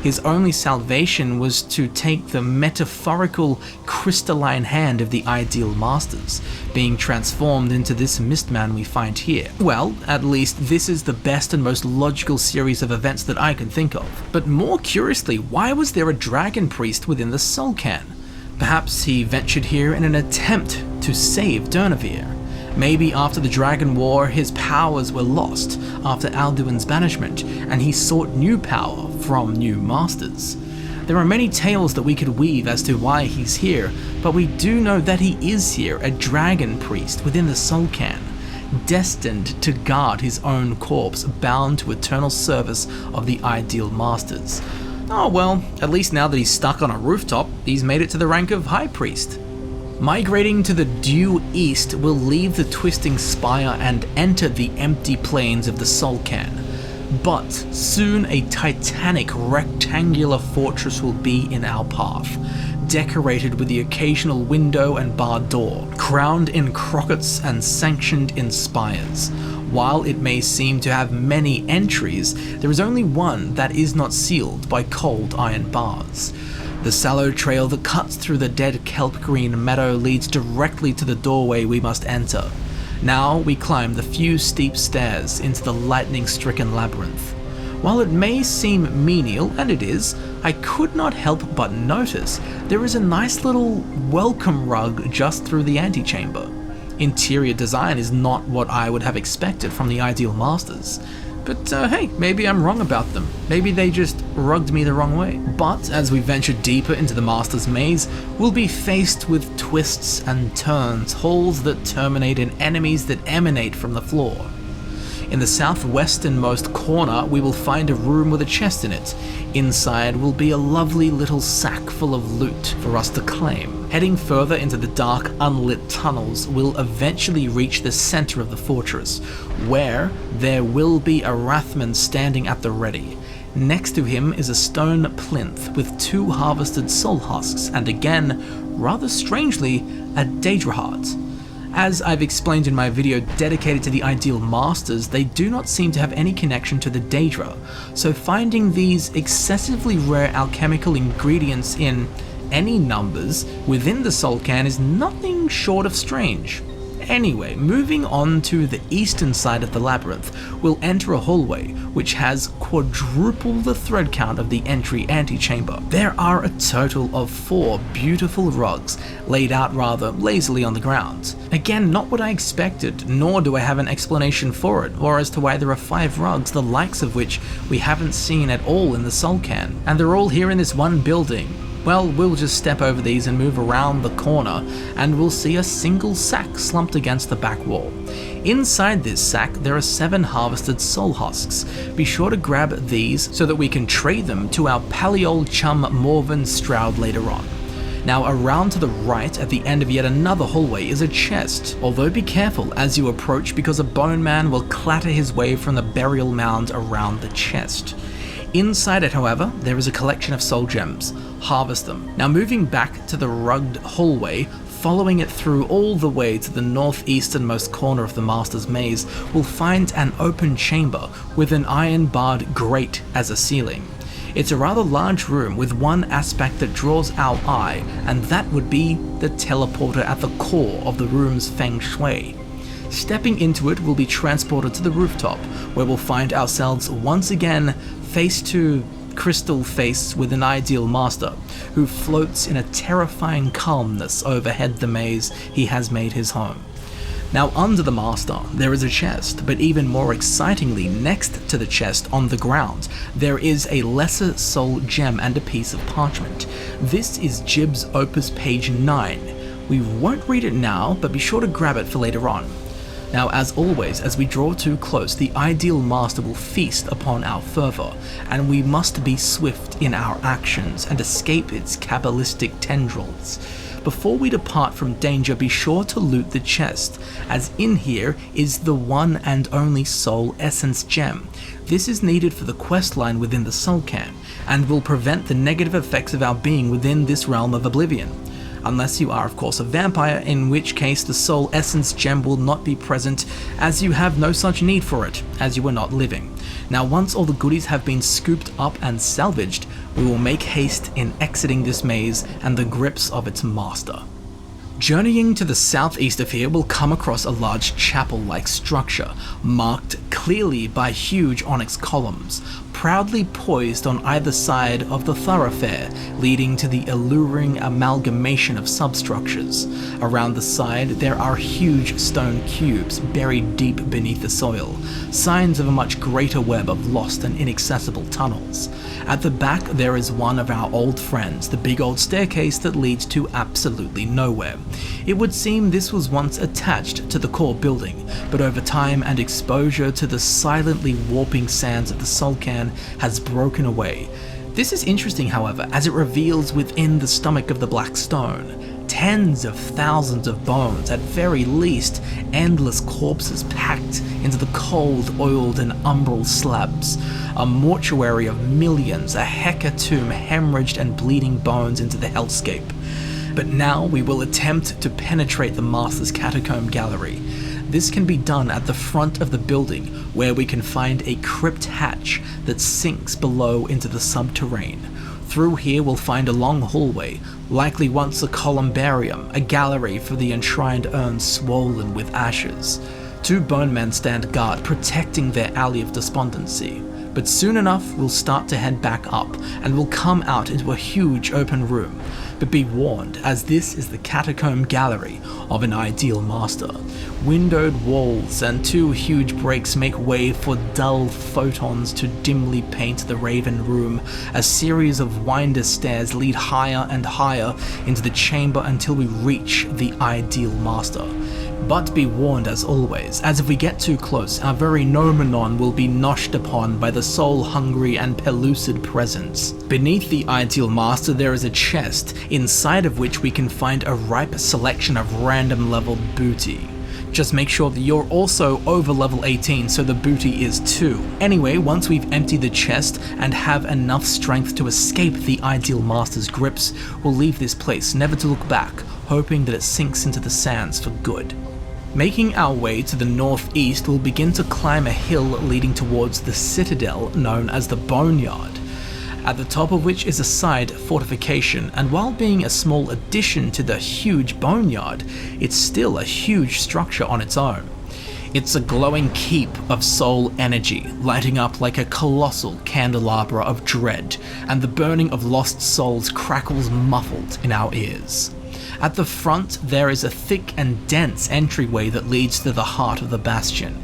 His only salvation was to take the metaphorical crystalline hand of the ideal masters, being transformed into this Mistman we find here. Well, at least this is the best and most logical series of events that I can think of. But more curiously, why was there a dragon priest within the Soul Cairn? Perhaps he ventured here in an attempt to save Durnavir. Maybe after the Dragon War, his powers were lost after Alduin's banishment, and he sought new power from new masters. There are many tales that we could weave as to why he's here, but we do know that he is here, a dragon priest within the Soul Cairn, destined to guard his own corpse, bound to eternal service of the ideal masters. Oh well, at least now that he's stuck on a rooftop, he's made it to the rank of High Priest. Migrating to the due east will leave the twisting spire and enter the empty plains of the Soul Cairn. But soon a titanic rectangular fortress will be in our path, decorated with the occasional window and barred door, crowned in crockets and sanctioned in spires. While it may seem to have many entries, there is only one that is not sealed by cold iron bars. The sallow trail that cuts through the dead kelp green meadow leads directly to the doorway we must enter. Now we climb the few steep stairs into the lightning-stricken labyrinth. While it may seem menial, and it is, I could not help but notice there is a nice little welcome rug just through the antechamber. Interior design is not what I would have expected from the ideal masters. But hey, maybe I'm wrong about them. Maybe they just rugged me the wrong way. But as we venture deeper into the Master's Maze, we'll be faced with twists and turns, holes that terminate in enemies that emanate from the floor. In the southwesternmost corner, we will find a room with a chest in it. Inside will be a lovely little sack full of loot for us to claim. Heading further into the dark, unlit tunnels, we'll eventually reach the center of the fortress, where there will be a Rathman standing at the ready. Next to him is a stone plinth with 2 harvested soul husks, and again, rather strangely, a Daedra heart. As I've explained in my video dedicated to the ideal masters, they do not seem to have any connection to the Daedra, so finding these excessively rare alchemical ingredients in any numbers within the Soul Cairn is nothing short of strange. Anyway, moving on to the eastern side of the labyrinth, we'll enter a hallway which has quadruple the thread count of the entry antechamber. There are a total of 4 beautiful rugs laid out rather lazily on the ground. Again, not what I expected, nor do I have an explanation for it, or as to why there are 5 rugs, the likes of which we haven't seen at all in the Soul Cairn, and they're all here in this one building. Well, we'll just step over these and move around the corner, and we'll see a single sack slumped against the back wall. Inside this sack, there are 7 harvested soul husks. Be sure to grab these so that we can trade them to our pally old chum Morvin straoud later on. Now, around to the right at the end of yet another hallway is a chest, although be careful as you approach because a Boneman will clatter his way from the burial mound around the chest. Inside it, however, there is a collection of soul gems. Harvest them. Now, moving back to the rugged hallway, following it through all the way to the northeasternmost corner of the Master's Maze, we'll find an open chamber with an iron-barred grate as a ceiling. It's a rather large room with one aspect that draws our eye, and that would be the teleporter at the core of the room's feng shui. Stepping into it, we'll be transported to the rooftop, where we'll find ourselves once again face to crystal face with an ideal master, who floats in a terrifying calmness overhead the maze he has made his home. Now, under the master, there is a chest, but even more excitingly, next to the chest on the ground, there is a lesser soul gem and a piece of parchment. This is Jiub's Opus page 9. We won't read it now, but be sure to grab it for later on. Now, as always, as we draw too close, the ideal master will feast upon our fervor, and we must be swift in our actions and escape its cabalistic tendrils. Before we depart from danger, be sure to loot the chest, as in here is the one and only soul essence gem. This is needed for the questline within the Soul Cairn, and will prevent the negative effects of our being within this realm of oblivion. Unless you are, of course, a vampire, in which case the soul essence gem will not be present, as you have no such need for it, as you are not living. Now, once all the goodies have been scooped up and salvaged, we will make haste in exiting this maze and the grips of its master. Journeying to the southeast of here, we'll come across a large chapel-like structure, marked clearly by huge onyx columns, proudly poised on either side of the thoroughfare, leading to the alluring amalgamation of substructures. Around the side, there are huge stone cubes buried deep beneath the soil, signs of a much greater web of lost and inaccessible tunnels. At the back, there is one of our old friends, the big old staircase that leads to absolutely nowhere. It would seem this was once attached to the core building, but over time and exposure to the silently warping sands of the Soul Cairn has broken away. This is interesting, however, as it reveals within the stomach of the black stone tens of thousands of bones, at very least endless corpses packed into the cold, oiled and umbral slabs. A mortuary of millions, a hecatomb hemorrhaged and bleeding bones into the hellscape. But now we will attempt to penetrate the Master's Catacomb gallery. This can be done at the front of the building, where we can find a crypt hatch that sinks below into the subterrane. Through here we'll find a long hallway, likely once a columbarium, a gallery for the enshrined urns swollen with ashes. 2 Bonemen stand guard, protecting their alley of despondency. But soon enough we'll start to head back up, and we'll come out into a huge open room. But be warned, as this is the Catacomb gallery of an ideal master. Windowed walls and 2 huge breaks make way for dull photons to dimly paint the Raven Room. A series of winder stairs lead higher and higher into the chamber until we reach the ideal master. But be warned as always, as if we get too close, our very nomenon will be noshed upon by the soul-hungry and pellucid presence. Beneath the ideal master there is a chest, inside of which we can find a ripe selection of random leveled booty. Just make sure that you're also over level 18 so the booty is too. Anyway, once we've emptied the chest and have enough strength to escape the ideal master's grips, we'll leave this place, never to look back, hoping that it sinks into the sands for good. Making our way to the northeast, we'll begin to climb a hill leading towards the citadel known as the Boneyard, at the top of which is a side fortification, and while being a small addition to the huge Boneyard, it's still a huge structure on its own. It's a glowing keep of soul energy, lighting up like a colossal candelabra of dread, and the burning of lost souls crackles muffled in our ears. At the front, there is a thick and dense entryway that leads to the heart of the bastion.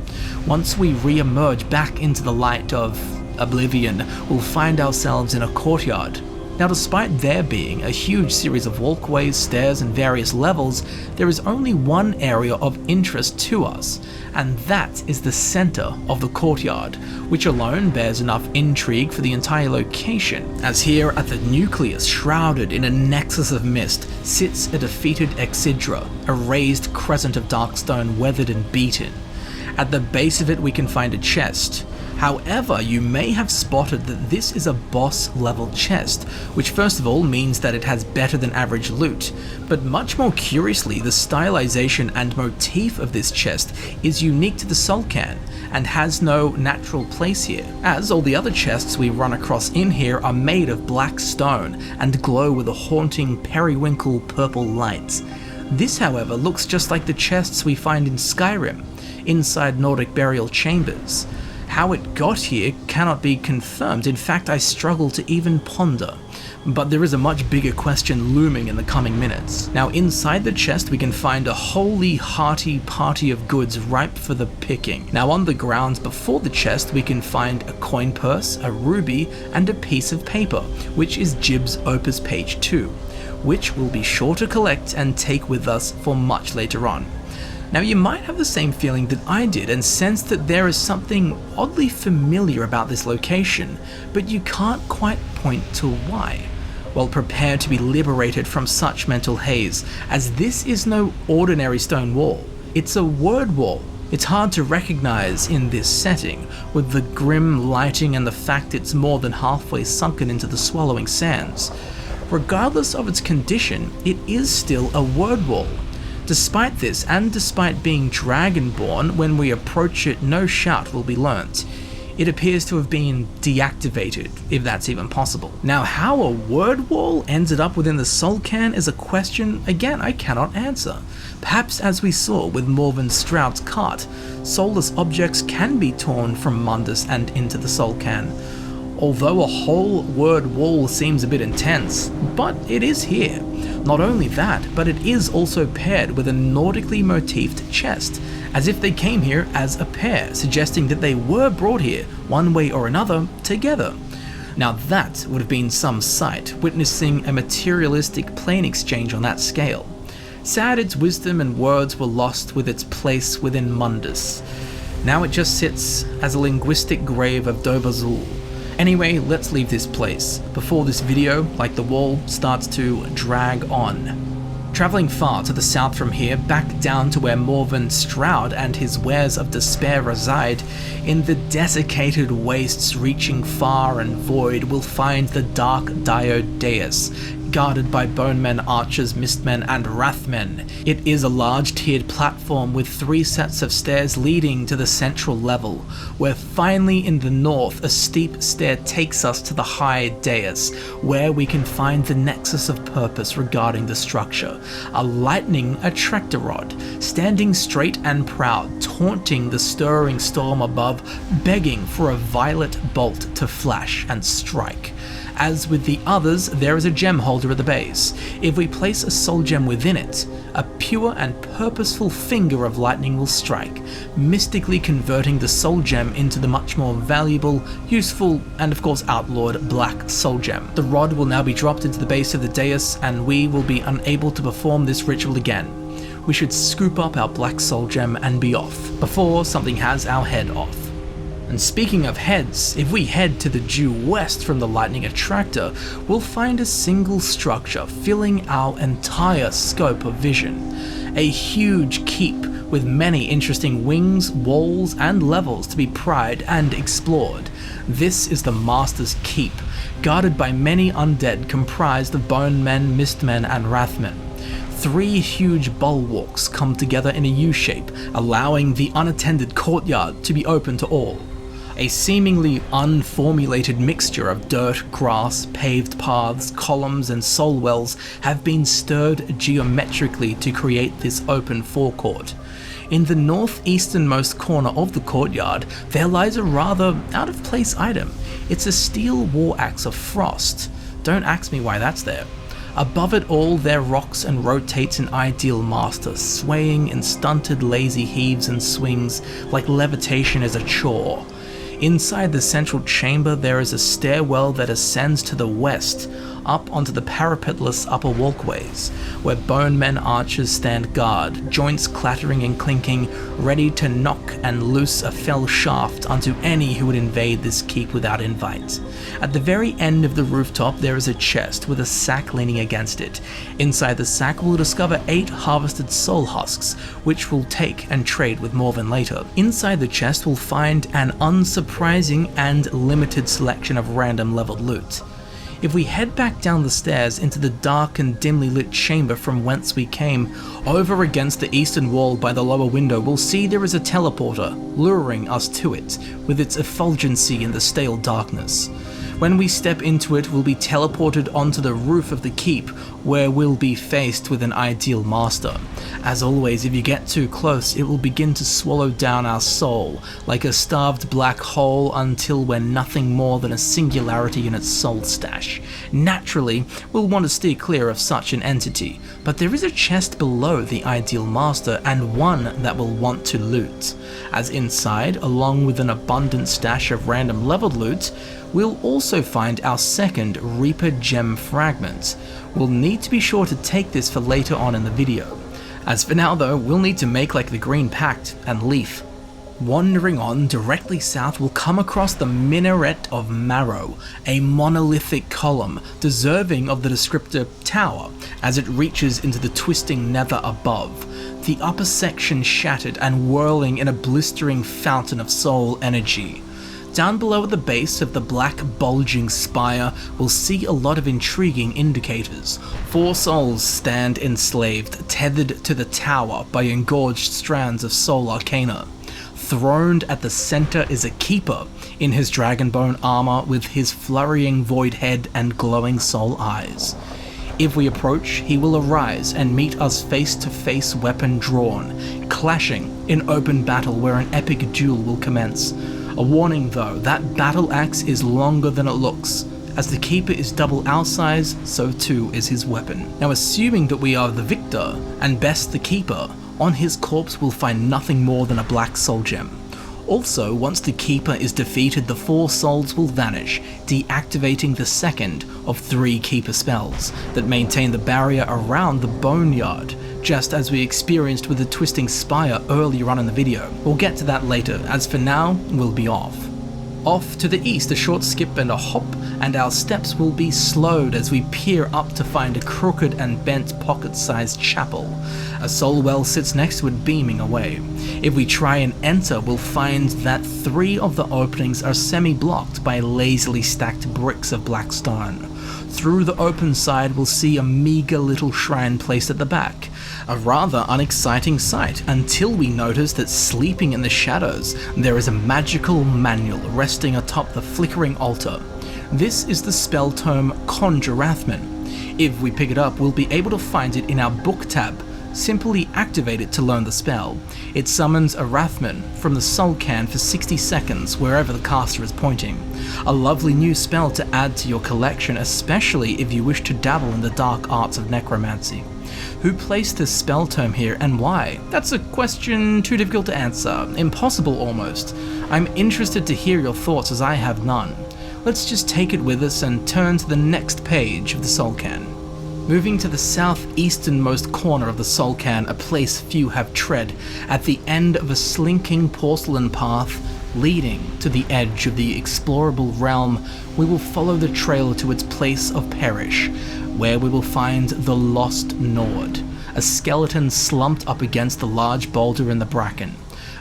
Once we re-emerge back into the light of oblivion, we'll find ourselves in a courtyard. Now, despite there being a huge series of walkways, stairs, and various levels, there is only one area of interest to us, and that is the center of the courtyard, which alone bears enough intrigue for the entire location, as here at the nucleus, shrouded in a nexus of mist, sits a defeated Exidra, a raised crescent of dark stone weathered and beaten. At the base of it we can find a chest. However, you may have spotted that this is a boss level chest, which first of all means that it has better than average loot, but much more curiously, the stylization and motif of this chest is unique to the Soul Cairn and has no natural place here, as all the other chests we run across in here are made of black stone and glow with a haunting periwinkle purple light. This, however, looks just like the chests we find in Skyrim, inside Nordic burial chambers. How it got here cannot be confirmed. In fact, I struggle to even ponder. But there is a much bigger question looming in the coming minutes. Now, inside the chest we can find a wholly hearty party of goods ripe for the picking. Now, on the ground before the chest we can find a coin purse, a ruby, and a piece of paper, which is Jiub's Opus page 2, which we'll be sure to collect and take with us for much later on. Now, you might have the same feeling that I did and sense that there is something oddly familiar about this location, but you can't quite point to why. Well, prepare to be liberated from such mental haze, as this is no ordinary stone wall. It's a word wall. It's hard to recognize in this setting, with the grim lighting and the fact it's more than halfway sunken into the swallowing sands. Regardless of its condition, it is still a word wall. Despite this, and despite being dragonborn, when we approach it no shout will be learnt. It appears to have been deactivated, if that's even possible. Now, how a word wall ended up within the soul cairn is a question, again, I cannot answer. Perhaps as we saw with Morvin's straoud's cart, soulless objects can be torn from Mundus and into the soul cairn. Although a whole word wall seems a bit intense, but it is here. Not only that, but it is also paired with a Nordically motifed chest, as if they came here as a pair, suggesting that they were brought here, one way or another, together. Now that would have been some sight, witnessing a materialistic plane exchange on that scale. Sad its wisdom and words were lost with its place within Mundus. Now it just sits as a linguistic grave of Dobazul. Anyway, let's leave this place, before this video, like the wall, starts to drag on. Travelling far to the south from here, back down to where Morvin straoud and his wares of despair reside, in the desiccated wastes reaching far and void, we'll find the dark diode dais, guarded by Bonemen, archers, mistmen, and wrathmen. It is a large tiered platform with 3 sets of stairs leading to the central level, where finally in the north a steep stair takes us to the high dais, where we can find the nexus of purpose regarding the structure, a lightning attractor rod, standing straight and proud, taunting the stirring storm above, begging for a violet bolt to flash and strike. As with the others, there is a gem holder at the base. If we place a soul gem within it, a pure and purposeful finger of lightning will strike, mystically converting the soul gem into the much more valuable, useful, and of course outlawed black soul gem. The rod will now be dropped into the base of the dais, and we will be unable to perform this ritual again. We should scoop up our black soul gem and be off, before something has our head off. And speaking of heads, if we head to the due west from the lightning attractor, we'll find a single structure filling our entire scope of vision. A huge keep with many interesting wings, walls, and levels to be pried and explored. This is the Master's Keep, guarded by many undead comprised of Bonemen, Mistmen, and Wrathmen. 3 huge bulwarks come together in a U-shape, allowing the unattended courtyard to be open to all. A seemingly unformulated mixture of dirt, grass, paved paths, columns, and soul wells have been stirred geometrically to create this open forecourt. In the northeasternmost corner of the courtyard, there lies a rather out-of-place item. It's a steel war axe of frost. Don't ask me why that's there. Above it all, there rocks and rotates an ideal master, swaying in stunted lazy heaves and swings like levitation is a chore. Inside the central chamber, there is a stairwell that ascends to the west, up onto the parapetless upper walkways, where Bonemen archers stand guard, joints clattering and clinking, ready to knock and loose a fell shaft onto any who would invade this keep without invite. At the very end of the rooftop, there is a chest with a sack leaning against it. Inside the sack, we'll discover 8 harvested soul husks, which we'll take and trade with Morvin later. Inside the chest, we'll find an unsurprising and limited selection of random leveled loot. If we head back down the stairs into the dark and dimly lit chamber from whence we came, over against the eastern wall by the lower window, we'll see there is a teleporter, luring us to it, with its effulgency in the stale darkness. When we step into it, we'll be teleported onto the roof of the keep, where we'll be faced with an ideal master. As always, if you get too close, it will begin to swallow down our soul, like a starved black hole, until we're nothing more than a singularity in its soul stash. Naturally, we'll want to steer clear of such an entity, but there is a chest below the ideal master, and one that we'll want to loot, as inside, along with an abundant stash of random leveled loot, we'll also find our second Reaper Gem fragment. We'll need to be sure to take this for later on in the video. As for now though, we'll need to make like the Green Pact and leave. Wandering on directly south, we'll come across the Minaret of Marrow, a monolithic column deserving of the descriptor tower as it reaches into the twisting nether above, the upper section shattered and whirling in a blistering fountain of soul energy. Down below at the base of the black bulging spire, we'll see a lot of intriguing indicators. 4 souls stand enslaved, tethered to the tower by engorged strands of soul arcana. Throned at the center is a keeper in his dragonbone armor with his flurrying void head and glowing soul eyes. If we approach, he will arise and meet us face to face, weapon drawn, clashing in open battle where an epic duel will commence. A warning though, that battle axe is longer than it looks. As the keeper is double our size, so too is his weapon. Now assuming that we are the victor, and best the keeper, on his corpse we'll find nothing more than a black soul gem. Also, once the keeper is defeated, the 4 souls will vanish, deactivating the second of 3 keeper spells that maintain the barrier around the boneyard, just as we experienced with the twisting spire earlier on in the video. We'll get to that later, as for now, we'll be off. Off to the east, a short skip and a hop, and our steps will be slowed as we peer up to find a crooked and bent pocket-sized chapel. A soul well sits next to it, beaming away. If we try and enter, we'll find that 3 of the openings are semi-blocked by lazily stacked bricks of black stone. Through the open side, we'll see a meager little shrine placed at the back. A rather unexciting sight, until we notice that sleeping in the shadows, there is a magical manual resting atop the flickering altar. This is the spell tome Conjure. If we pick it up, we'll be able to find it in our book tab. Simply activate it to learn the spell. It summons a Rathman from the soul can for 60 seconds wherever the caster is pointing. A lovely new spell to add to your collection, especially if you wish to dabble in the dark arts of necromancy. Who placed this spell tome here and why? That's a question too difficult to answer, impossible almost. I'm interested to hear your thoughts as I have none. Let's just take it with us and turn to the next page of the soul can. Moving to the southeasternmost corner of the soul can, a place few have tread, at the end of a slinking porcelain path leading to the edge of the explorable realm, we will follow the trail to its place of perish, where we will find the Lost Nord, a skeleton slumped up against the large boulder in the bracken.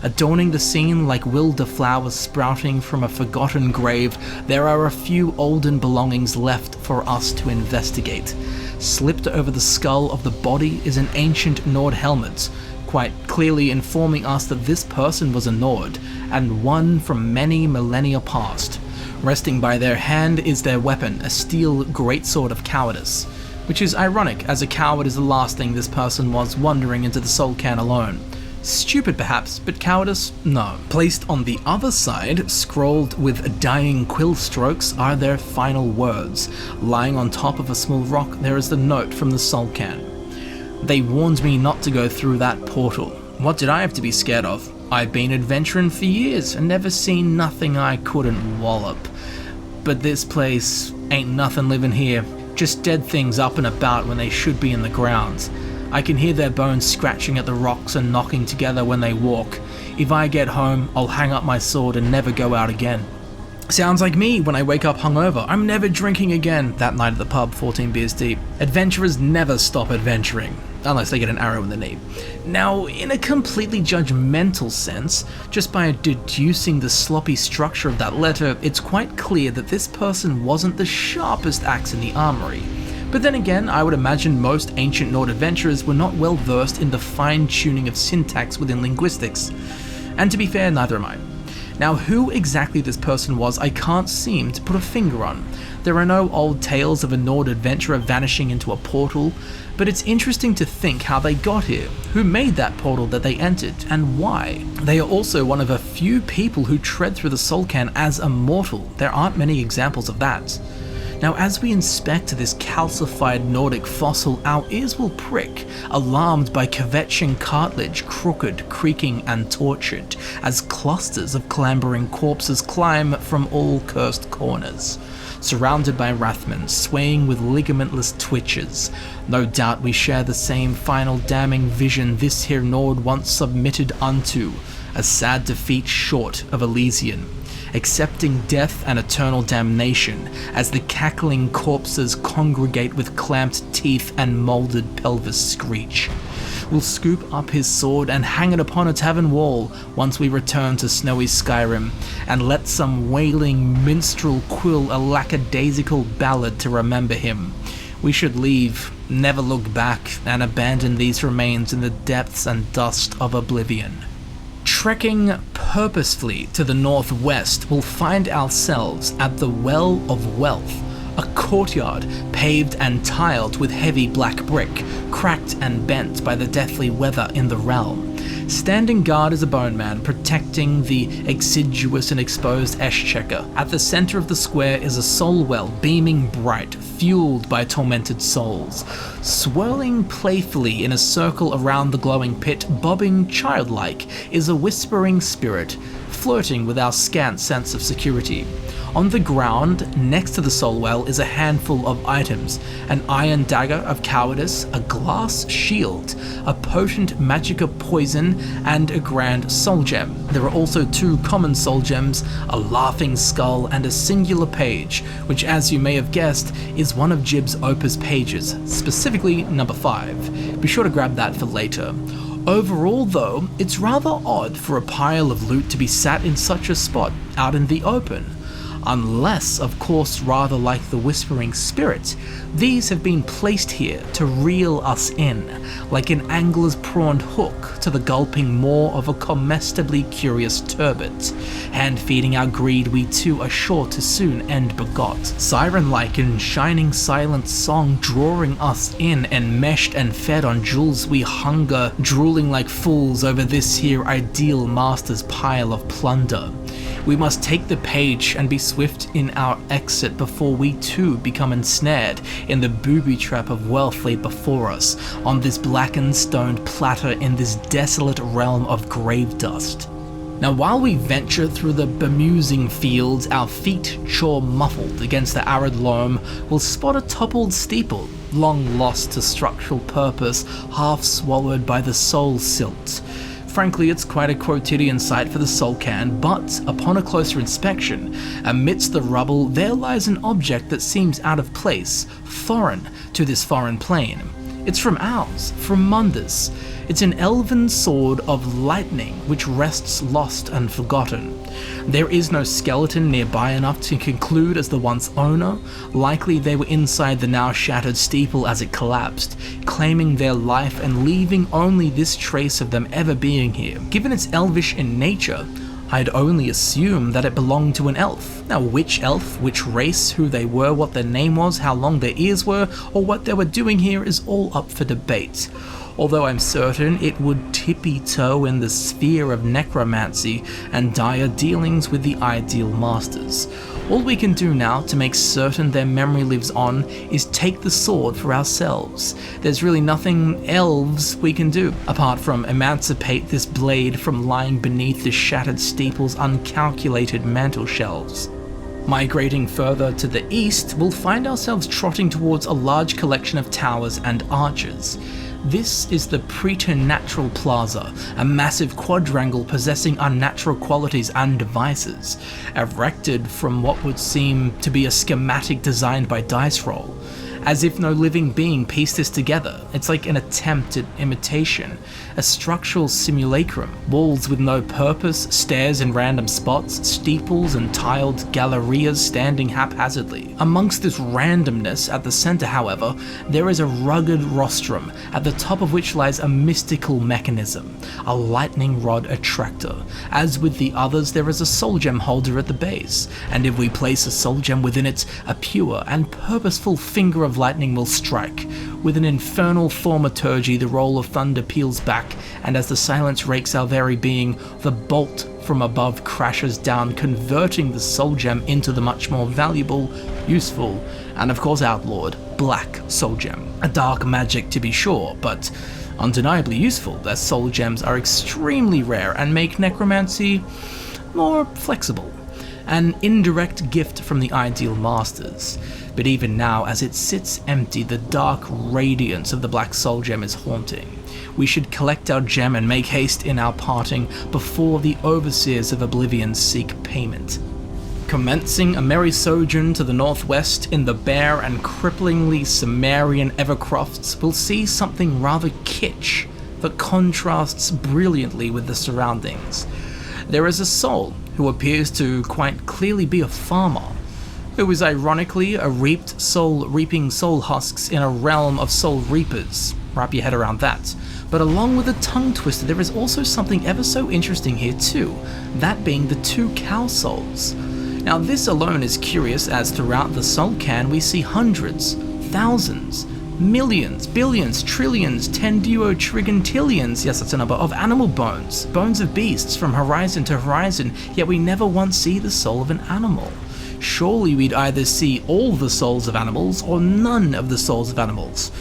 Adorning the scene like wilder flowers sprouting from a forgotten grave, there are a few olden belongings left for us to investigate. Slipped over the skull of the body is an ancient Nord helmet, quite clearly informing us that this person was a Nord, and one from many millennia past. Resting by their hand is their weapon, a steel greatsword of cowardice, which is ironic as a coward is the last thing this person was wandering into the soul can alone. Stupid perhaps, but cowardice? No. Placed on the other side, scrolled with dying quill strokes, are their final words. Lying on top of a small rock, there is the note from the soul can. They warned me not to go through that portal. What did I have to be scared of? I've been adventuring for years and never seen nothing I couldn't wallop. But this place ain't nothing living here. Just dead things up and about when they should be in the ground. I can hear their bones scratching at the rocks and knocking together when they walk. If I get home, I'll hang up my sword and never go out again. Sounds like me when I wake up hungover. I'm never drinking again. That night at the pub, 14 beers deep. Adventurers never stop adventuring, unless they get an arrow in the knee. Now, in a completely judgmental sense, just by deducing the sloppy structure of that letter, it's quite clear that this person wasn't the sharpest axe in the armory. But then again, I would imagine most ancient Nord adventurers were not well versed in the fine-tuning of syntax within linguistics. And to be fair, neither am I. Now, who exactly this person was, I can't seem to put a finger on. There are no old tales of a Nord adventurer vanishing into a portal, but it's interesting to think how they got here, who made that portal that they entered, and why. They are also one of a few people who tread through the soul can as a mortal. There aren't many examples of that. Now, as we inspect this calcified Nordic fossil, our ears will prick, alarmed by kvetching cartilage, crooked, creaking, and tortured, as clusters of clambering corpses climb from all cursed corners. Surrounded by Rathman, swaying with ligamentless twitches. No doubt we share the same final damning vision this here Nord once submitted unto, a sad defeat short of Elysian. Accepting death and eternal damnation as the cackling corpses congregate with clamped teeth and moulded pelvis screech. We'll scoop up his sword and hang it upon a tavern wall once we return to snowy Skyrim, and let some wailing minstrel quill a lackadaisical ballad to remember him. We should leave, never look back, and abandon these remains in the depths and dust of oblivion. Trekking purposefully to the northwest, we'll find ourselves at the Well of Wealth, a courtyard paved and tiled with heavy black brick, cracked and bent by the deathly weather in the realm. Standing guard is a Boneman protecting the exiguous and exposed Exchequer. At the center of the square is a soul well beaming bright, fueled by tormented souls. Swirling playfully in a circle around the glowing pit, bobbing childlike, is a whispering spirit, flirting with our scant sense of security. On the ground, next to the soul well, is a handful of items: an iron dagger of cowardice, a glass shield, a potent magicka poison, and a grand soul gem. There are also 2 common soul gems, a laughing skull, and a singular page, which, as you may have guessed, is one of Jiub's Opus pages, specifically number 5. Be sure to grab that for later. Overall though, it's rather odd for a pile of loot to be sat in such a spot, out in the open. Unless, of course, rather like the Whispering Spirit, these have been placed here to reel us in, like an angler's prawned hook to the gulping maw of a comestably curious turbot. Hand-feeding our greed, we too are sure to soon end begot. Siren-like in shining silent song, drawing us in, enmeshed and fed on jewels we hunger, drooling like fools over this here ideal master's pile of plunder. We must take the page and be swift in our exit before we too become ensnared in the booby trap of wealth laid before us on this blackened stoned platter in this desolate realm of grave dust. Now, while we venture through the bemusing fields, our feet chaw muffled against the arid loam, we'll spot a toppled steeple, long lost to structural purpose, half swallowed by the soul silt. Frankly, it's quite a quotidian sight for the soul can, but upon a closer inspection, amidst the rubble, there lies an object that seems out of place, foreign to this foreign plane. It's from Owls, from Mundus. It's an elven sword of lightning which rests lost and forgotten. There is no skeleton nearby enough to conclude as the once owner. Likely they were inside the now shattered steeple as it collapsed, claiming their life and leaving only this trace of them ever being here. Given its elvish in nature, I'd only assume that it belonged to an elf. Now, which elf, which race, who they were, what their name was, how long their ears were, or what they were doing here is all up for debate. Although I'm certain it would tippy-toe in the sphere of necromancy and dire dealings with the ideal masters. All we can do now to make certain their memory lives on is take the sword for ourselves. There's really nothing elves we can do, apart from emancipate this blade from lying beneath the shattered steeple's uncalculated mantle shelves. Migrating further to the east, we'll find ourselves trotting towards a large collection of towers and arches. This is the Pre-ternatural Plaza, a massive quadrangle possessing unnatural qualities and devices, erected from what would seem to be a schematic designed by Dice Roll. As if no living being pieced this together, it's like an attempt at imitation, a structural simulacrum, walls with no purpose, stairs in random spots, steeples and tiled gallerias standing haphazardly. Amongst this randomness at the center, however, there is a rugged rostrum, at the top of which lies a mystical mechanism, a lightning rod attractor. As with the others, there is a soul gem holder at the base, and if we place a soul gem within it, a pure and purposeful finger of lightning will strike. With an infernal thaumaturgy, the roll of thunder peals back, and as the silence rakes our very being, the bolt from above crashes down, converting the soul gem into the much more valuable, useful, and of course outlawed, black soul gem. A dark magic to be sure, but undeniably useful, as soul gems are extremely rare and make necromancy more flexible. An indirect gift from the ideal masters. But even now, as it sits empty, the dark radiance of the black soul gem is haunting. We should collect our gem and make haste in our parting before the overseers of oblivion seek payment. Commencing a merry sojourn to the northwest in the bare and cripplingly Sumerian Evercrofts, we'll see something rather kitsch that contrasts brilliantly with the surroundings. There is a soul who appears to quite clearly be a farmer, who is ironically a reaped soul reaping soul husks in a realm of soul reapers. Wrap your head around that. But along with the tongue twister, there is also something ever so interesting here too, that being the 2 cow souls. Now this alone is curious, as throughout the soul cairn we see hundreds, thousands, millions, billions, trillions, tenduo-trigantillions, yes that's a number, of animal bones, bones of beasts from horizon to horizon, yet we never once see the soul of an animal. Surely we'd either see all the souls of animals or none of the souls of animals.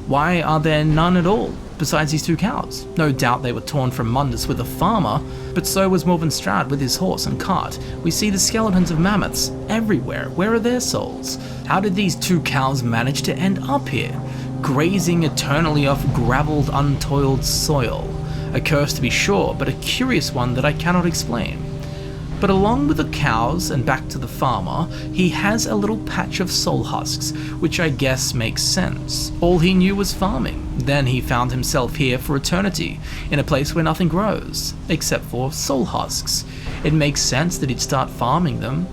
Why are there none at all, besides these 2 cows? No doubt they were torn from Mundus with a farmer, but so was Morvin Straoud with his horse and cart. We see the skeletons of mammoths everywhere. Where are their souls? How did these 2 cows manage to end up here, grazing eternally off gravelled, untoiled soil? A curse to be sure, but a curious one that I cannot explain. But along with the cows and back to the farmer, he has a little patch of soul husks, which I guess makes sense. All he knew was farming. Then he found himself here for eternity, in a place where nothing grows, except for soul husks. It makes sense that he'd start farming them.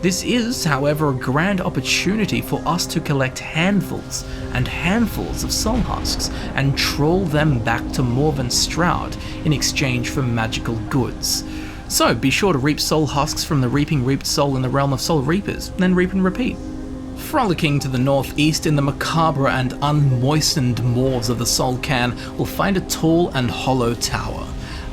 This is, however, a grand opportunity for us to collect handfuls and handfuls of soul husks and troll them back to Morvin Straoud in exchange for magical goods. So be sure to reap soul husks from the reaping reaped soul in the realm of soul reapers, then reap and repeat. Frolicking to the northeast in the macabre and unmoistened moors of the soul cairn, we'll find a tall and hollow tower.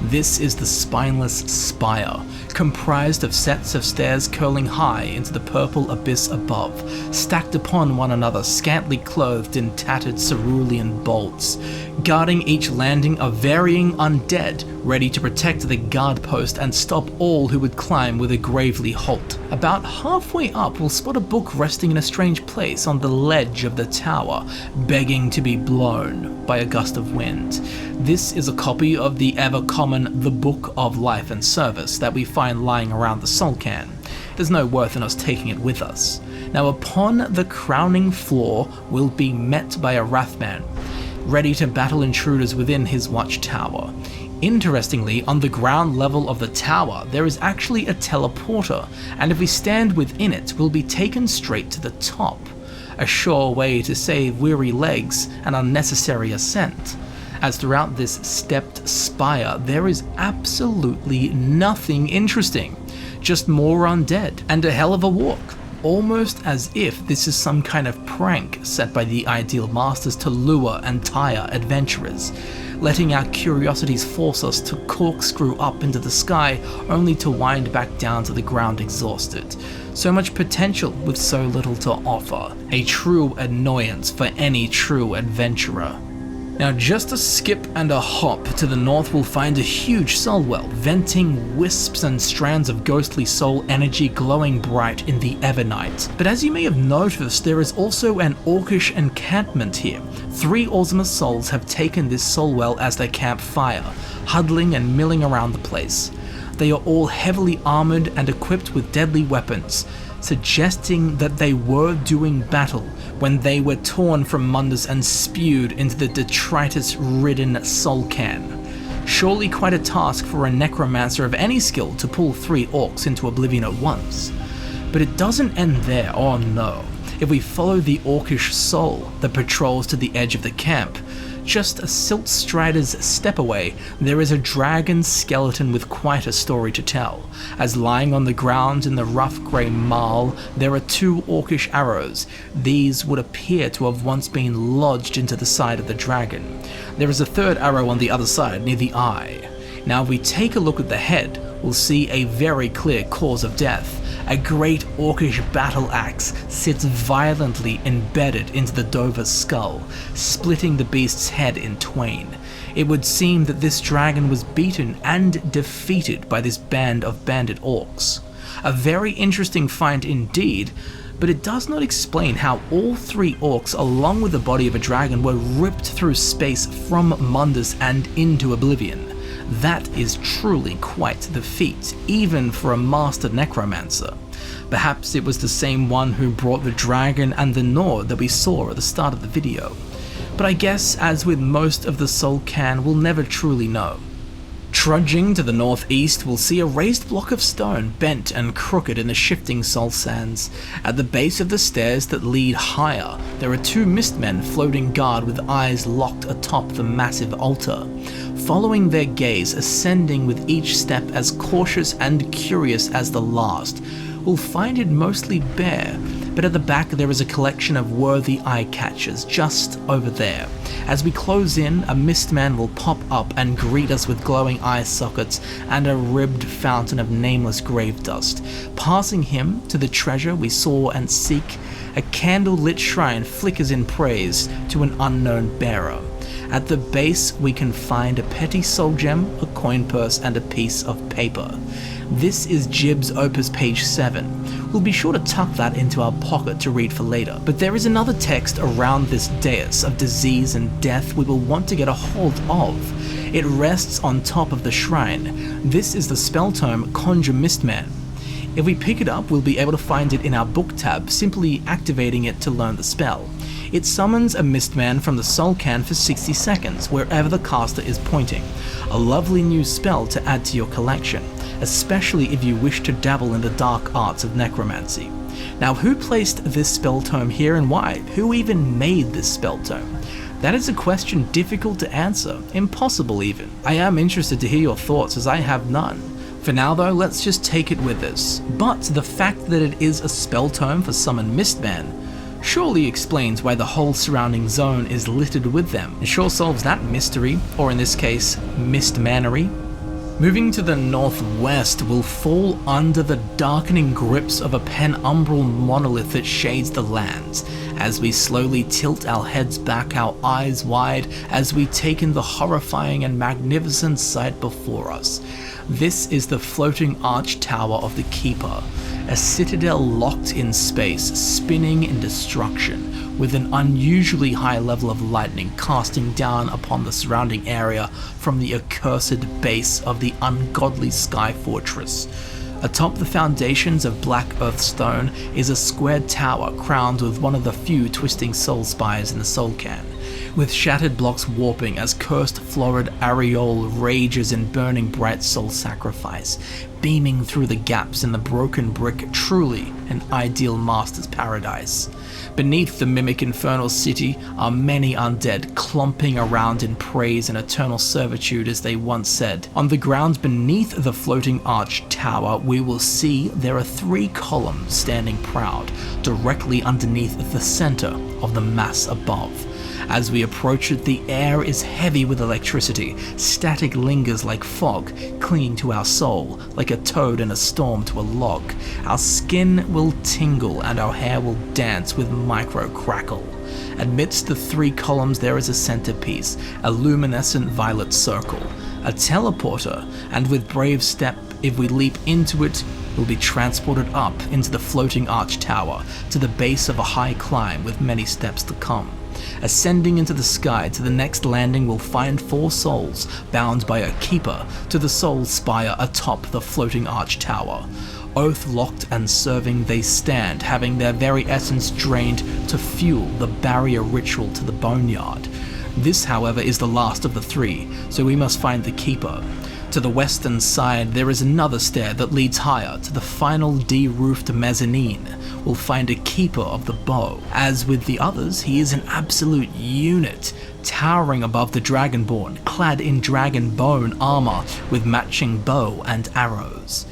This is the spineless Spire, comprised of sets of stairs curling high into the purple abyss above, stacked upon one another, scantily clothed in tattered cerulean bolts. Guarding each landing are varying undead, ready to protect the guard post and stop all who would climb with a gravely halt. About halfway up, we'll spot a book resting in a strange place on the ledge of the tower, begging to be blown by a gust of wind. This is a copy of the ever-common The Book of Life and Service that we find lying around the soul cairn. There's no worth in us taking it with us. Now upon the crowning floor, we'll be met by a Wrathman, ready to battle intruders within his watchtower. Interestingly, on the ground level of the tower, there is actually a teleporter, and if we stand within it, we'll be taken straight to the top. A sure way to save weary legs and unnecessary ascent, as throughout this stepped spire, there is absolutely nothing interesting. Just more undead, and a hell of a walk. Almost as if this is some kind of prank set by the Ideal Masters to lure and tire adventurers, letting our curiosities force us to corkscrew up into the sky only to wind back down to the ground exhausted. So much potential with so little to offer. A true annoyance for any true adventurer. Now just a skip and a hop to the north, we'll find a huge soul well, venting wisps and strands of ghostly soul energy glowing bright in the evernight. But as you may have noticed, there is also an orcish encampment here. 3 Orzimus souls have taken this soul well as their campfire, huddling and milling around the place. They are all heavily armored and equipped with deadly weapons, suggesting that they were doing battle when they were torn from Mundus and spewed into the detritus-ridden soul cairn. Surely quite a task for a necromancer of any skill to pull 3 orcs into oblivion at once. But it doesn't end there, oh no. If we follow the orcish soul that patrols to the edge of the camp, just a silt strider's step away, there is a dragon skeleton with quite a story to tell, as lying on the ground in the rough grey marl, there are 2 orcish arrows. These would appear to have once been lodged into the side of the dragon. There is a 3rd arrow on the other side, near the eye. Now if we take a look at the head, we'll see a very clear cause of death. A great orcish battle axe sits violently embedded into the Dover's skull, splitting the beast's head in twain. It would seem that this dragon was beaten and defeated by this band of bandit orcs. A very interesting find indeed, but it does not explain how all 3 orcs, along with the body of a dragon, were ripped through space from Mundus and into oblivion. That is truly quite the feat, even for a master necromancer. Perhaps it was the same one who brought the dragon and the Nord that we saw at the start of the video. But I guess, as with most of the soul cairn, we'll never truly know. Trudging to the northeast, we'll see a raised block of stone, bent and crooked in the shifting soul sands. At the base of the stairs that lead higher, there are two mistmen floating guard with eyes locked atop the massive altar. Following their gaze, ascending with each step as cautious and curious as the last, we'll find it mostly bare, but at the back there is a collection of worthy eye-catchers just over there. As we close in, a mistman will pop up and greet us with glowing eye sockets and a ribbed fountain of nameless grave dust. Passing him to the treasure we saw and seek, a candle-lit shrine flickers in praise to an unknown bearer. At the base we can find a petty soul gem, a coin purse and a piece of paper. This is Jiub's Opus page 7. We'll be sure to tuck that into our pocket to read for later. But there is another text around this dais of disease and death we will want to get a hold of. It rests on top of the shrine. This is the spell tome Conjure Mistman. If we pick it up, we'll be able to find it in our book tab, simply activating it to learn the spell. It summons a Mistman from the soul can for 60 seconds, wherever the caster is pointing. A lovely new spell to add to your collection, especially if you wish to dabble in the dark arts of necromancy. Now, who placed this spell tome here and why? Who even made this spell tome? That is a question difficult to answer, impossible even. I am interested to hear your thoughts, as I have none. For now though, let's just take it with us. But the fact that it is a spell tome for Summon Mistman surely explains why the whole surrounding zone is littered with them. It sure solves that mystery, or in this case, mistmanery. Moving to the northwest, we'll fall under the darkening grips of a penumbral monolith that shades the lands. As we slowly tilt our heads back, our eyes wide, as we take in the horrifying and magnificent sight before us. This is the floating arch tower of the Keeper, a citadel locked in space, spinning in destruction, with an unusually high level of lightning casting down upon the surrounding area from the accursed base of the ungodly Sky Fortress. Atop the foundations of black earth stone is a squared tower crowned with one of the few twisting soul spires in the soul can, with shattered blocks warping as cursed florid aureole rages in burning bright soul sacrifice, beaming through the gaps in the broken brick, truly an ideal master's paradise. Beneath the mimic infernal city are many undead clomping around in praise and eternal servitude, as they once said. On the ground beneath the floating arch tower, we will see there are 3 columns standing proud, directly underneath the center of the mass above. As we approach it, the air is heavy with electricity. Static lingers like fog, clinging to our soul, like a toad in a storm to a log. Our skin will tingle and our hair will dance with micro crackle. Amidst the 3 columns there is a centerpiece, a luminescent violet circle, a teleporter, and with brave step, if we leap into it, we'll be transported up into the floating arch tower, to the base of a high climb with many steps to come. Ascending into the sky to the next landing, we'll find 4 souls, bound by a keeper, to the soul spire atop the floating arch tower. Oath-locked and serving they stand, having their very essence drained to fuel the barrier ritual to the boneyard. This, however, is the last of the 3, so we must find the keeper. To the western side, there is another stair that leads higher to the final D-roofed mezzanine. We'll find a keeper of the bow. As with the others, he is an absolute unit, towering above the Dragonborn, clad in dragon bone armor with matching bow and arrows.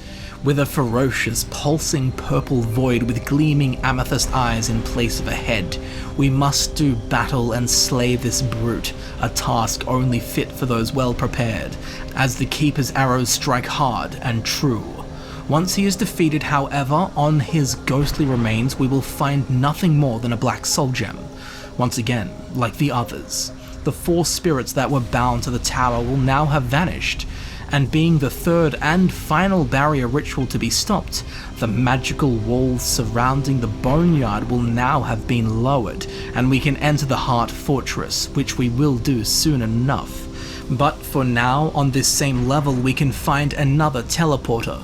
With a ferocious, pulsing purple void with gleaming amethyst eyes in place of a head, we must do battle and slay this brute, a task only fit for those well prepared, as the Keeper's arrows strike hard and true. Once he is defeated, however, on his ghostly remains we will find nothing more than a black soul gem. Once again, like the others, the 4 spirits that were bound to the tower will now have vanished, and being the 3rd and final barrier ritual to be stopped, the magical walls surrounding the boneyard will now have been lowered, and we can enter the Heart Fortress, which we will do soon enough. But for now, on this same level, we can find another teleporter.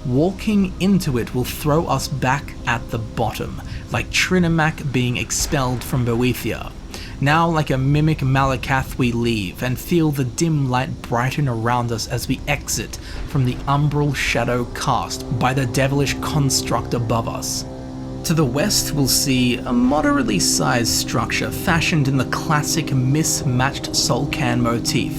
Walking into it will throw us back at the bottom, like Trinimac being expelled from Boethia. Now like a mimic Malakath we leave, and feel the dim light brighten around us as we exit from the umbral shadow cast by the devilish construct above us. To the west we'll see a moderately sized structure fashioned in the classic mismatched Solcan motif,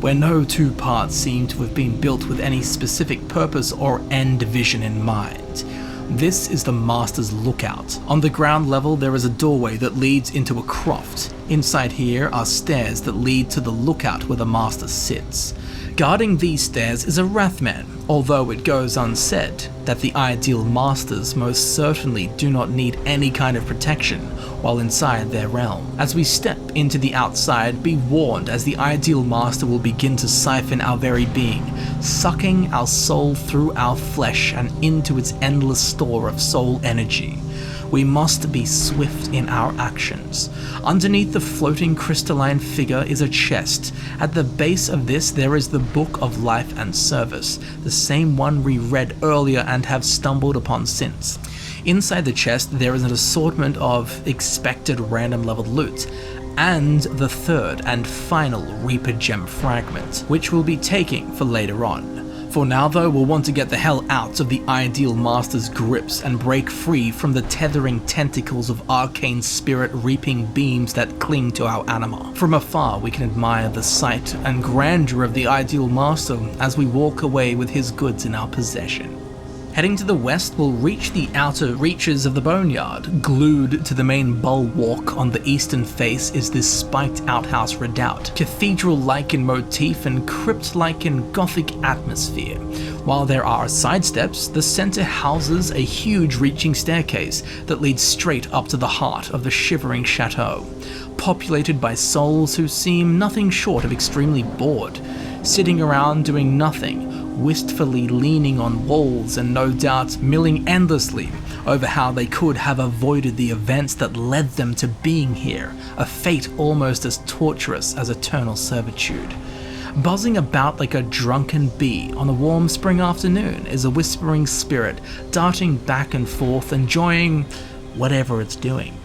where no two parts seem to have been built with any specific purpose or end vision in mind. This is the Master's Lookout. On the ground level there is a doorway that leads into a croft. Inside here are stairs that lead to the lookout where the Master sits. Guarding these stairs is a Wrathman, although it goes unsaid that the ideal Masters most certainly do not need any kind of protection while inside their realm. As we step into the outside, be warned, as the ideal Master will begin to siphon our very being, sucking our soul through our flesh and into its endless store of soul energy. We must be swift in our actions. Underneath the floating crystalline figure is a chest. At the base of this there is the Book of Life and Service, the same one we read earlier and have stumbled upon since. Inside the chest there is an assortment of expected random leveled loot, and the third and final Reaper Gem fragment, which we'll be taking for later on. For now though, we'll want to get the hell out of the ideal Master's grips and break free from the tethering tentacles of arcane spirit reaping beams that cling to our anima. From afar we can admire the sight and grandeur of the ideal Master as we walk away with his goods in our possession. Heading to the west, we'll reach the outer reaches of the boneyard. Glued to the main bulwark on the eastern face is this spiked outhouse redoubt, cathedral-like in motif and crypt-like in gothic atmosphere. While there are side steps, the center houses a huge reaching staircase that leads straight up to the heart of the shivering chateau, populated by souls who seem nothing short of extremely bored, sitting around doing nothing, wistfully leaning on walls and no doubt milling endlessly over how they could have avoided the events that led them to being here, a fate almost as torturous as eternal servitude. Buzzing about like a drunken bee on a warm spring afternoon is a whispering spirit darting back and forth, enjoying whatever it's doing.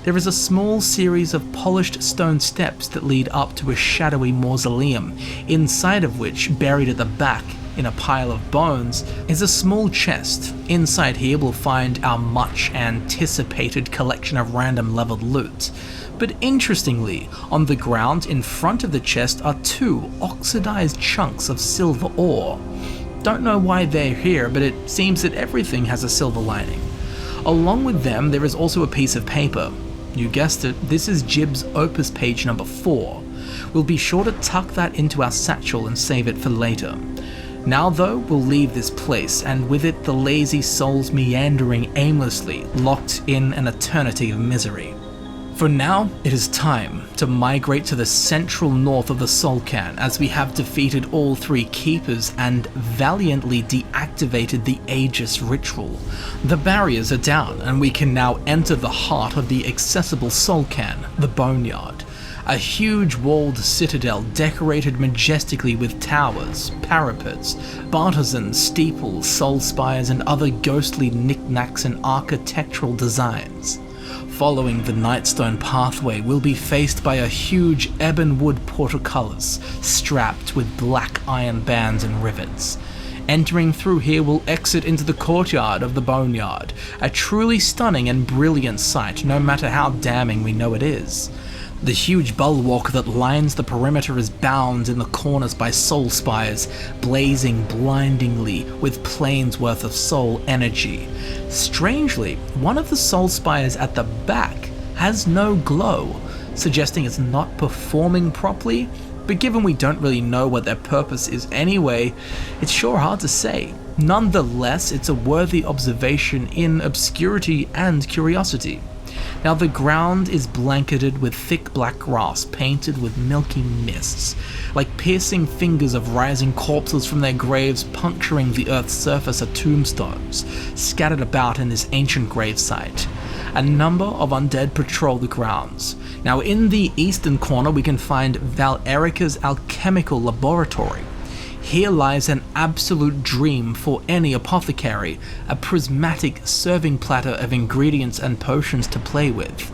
There is a small series of polished stone steps that lead up to a shadowy mausoleum, inside of which, buried at the back in a pile of bones, is a small chest. Inside here we'll find our much anticipated collection of random leveled loot. But interestingly, on the ground in front of the chest are two oxidized chunks of silver ore. Don't know why they're here, but it seems that everything has a silver lining. Along with them there is also a piece of paper. You guessed it, this is Jiub's Opus page number 4. We'll be sure to tuck that into our satchel and save it for later. Now though, we'll leave this place, and with it the lazy souls meandering aimlessly, locked in an eternity of misery. For now, it is time to migrate to the central north of the Solcan, as we have defeated all 3 keepers and valiantly deactivated the Aegis ritual. The barriers are down, and we can now enter the heart of the accessible Solcan, the Boneyard. A huge walled citadel decorated majestically with towers, parapets, bartizans, steeples, soul spires, and other ghostly knickknacks and architectural designs. Following the Nightstone pathway, we'll be faced by a huge ebonwood portcullis, strapped with black iron bands and rivets. Entering through here, we'll exit into the courtyard of the Boneyard, a truly stunning and brilliant sight, no matter how damning we know it is. The huge bulwark that lines the perimeter is bound in the corners by soul spires, blazing blindingly with planes worth of soul energy. Strangely, one of the soul spires at the back has no glow, suggesting it's not performing properly, but given we don't really know what their purpose is anyway, it's sure hard to say. Nonetheless, it's a worthy observation in obscurity and curiosity. Now the ground is blanketed with thick black grass painted with milky mists, like piercing fingers of rising corpses from their graves puncturing the earth's surface are tombstones, scattered about in this ancient gravesite. A number of undead patrol the grounds. Now in the eastern corner we can find Val Erica's alchemical laboratory. Here lies an absolute dream for any apothecary, a prismatic serving platter of ingredients and potions to play with.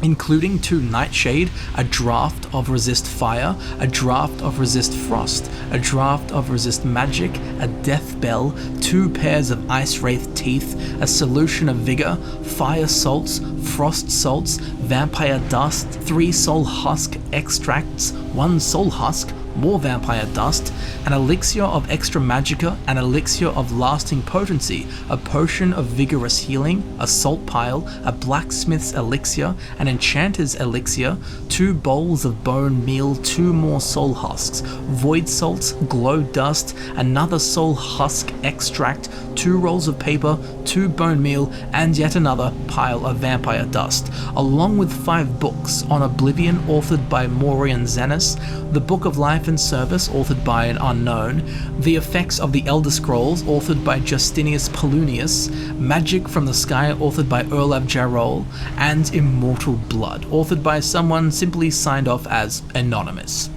including 2 Nightshade, a draft of Resist Fire, a draft of Resist Frost, a draft of Resist Magic, a Death Bell, 2 pairs of Ice Wraith Teeth, a solution of Vigor, Fire Salts, Frost Salts, Vampire Dust, 3 Soul Husk Extracts, 1 Soul Husk, more Vampire Dust, an Elixir of Extra Magicka, an Elixir of Lasting Potency, a Potion of Vigorous Healing, a Salt Pile, a Blacksmith's Elixir, an Enchanter's Elixir, 2 Bowls of Bone Meal, 2 more Soul Husks, Void Salts, Glow Dust, another Soul Husk Extract, 2 rolls of paper, 2 Bone Meal, and yet another pile of Vampire Dust, along with 5 books: On Oblivion, authored by Maurian Zenas, The Book of Life and Service, authored by an unknown, The Effects of the Elder Scrolls, authored by Justinius Polonius, Magic from the Sky, authored by Erlav Jarol, and Immortal Blood, authored by someone simply signed off as Anonymous.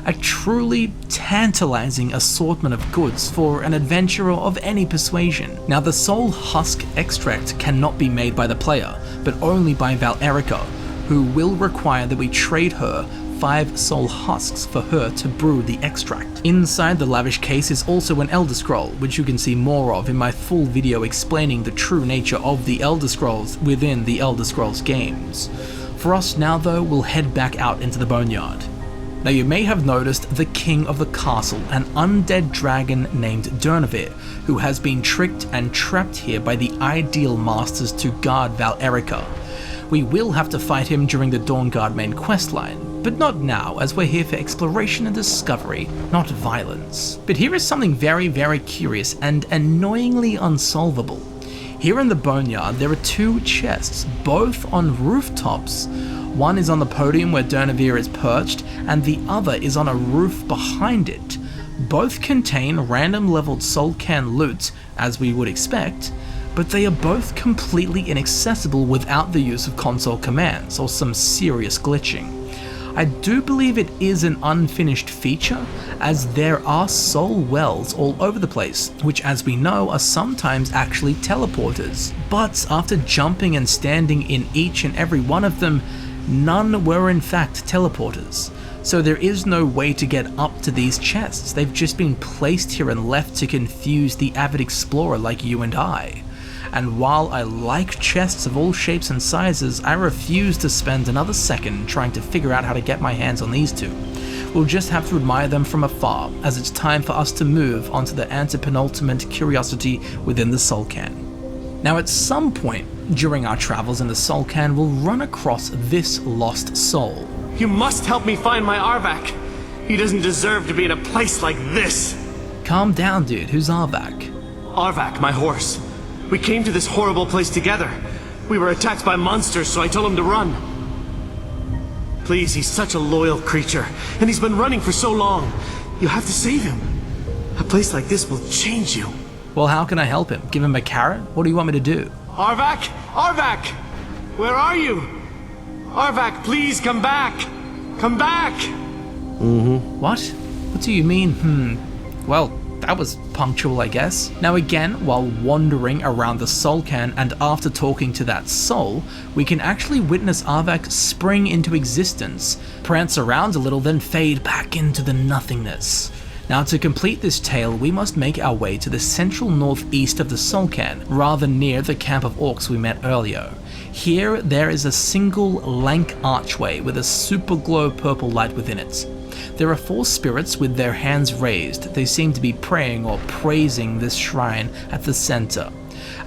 A truly tantalizing assortment of goods for an adventurer of any persuasion. Now, the Soul Husk Extract cannot be made by the player, but only by Valerica, who will require that we trade her 5 Soul Husks for her to brew the extract. Inside the lavish case is also an Elder Scroll, which you can see more of in my full video explaining the true nature of the Elder Scrolls within the Elder Scrolls games. For us now though, we'll head back out into the Boneyard. Now, you may have noticed the king of the castle, an undead dragon named Durnavir, who has been tricked and trapped here by the Ideal Masters to guard Valerica. We will have to fight him during the Dawnguard main questline, but not now, as we're here for exploration and discovery, not violence. But here is something very, very curious and annoyingly unsolvable. Here in the Boneyard, there are 2 chests, both on rooftops. One is on the podium where Durnavir is perched, and the other is on a roof behind it. Both contain random leveled soul can loot, as we would expect, but they are both completely inaccessible without the use of console commands or some serious glitching. I do believe it is an unfinished feature, as there are soul wells all over the place, which as we know are sometimes actually teleporters. But after jumping and standing in each and every one of them, none were in fact teleporters. So there is no way to get up to these chests. They've just been placed here and left to confuse the avid explorer like you and I. And while I like chests of all shapes and sizes, I refuse to spend another second trying to figure out how to get my hands on these 2. We'll just have to admire them from afar, as it's time for us to move onto the antepenultimate curiosity within the Soul Can. Now, at some point during our travels in the Soul Can, we'll run across this lost soul. You must help me find my Arvak. He doesn't deserve to be in a place like this. Calm down, dude. Who's Arvak? Arvak, my horse. We came to this horrible place together. We were attacked by monsters, so I told him to run. Please, he's such a loyal creature, and he's been running for so long. You have to save him. A place like this will change you. Well, how can I help him? Give him a carrot? What do you want me to do? Arvak! Arvak! Where are you? Arvak, please come back! Come back! What? What do you mean, Well, that was punctual, I guess. Now again, while wandering around the Soul Can and after talking to that soul, we can actually witness Arvak spring into existence, prance around a little, then fade back into the nothingness. Now, to complete this tale, we must make our way to the central northeast of the Soul Can, rather near the camp of orcs we met earlier. Here, there is a single lank archway with a super glow purple light within it. There are 4 spirits with their hands raised. They seem to be praying or praising this shrine at the center.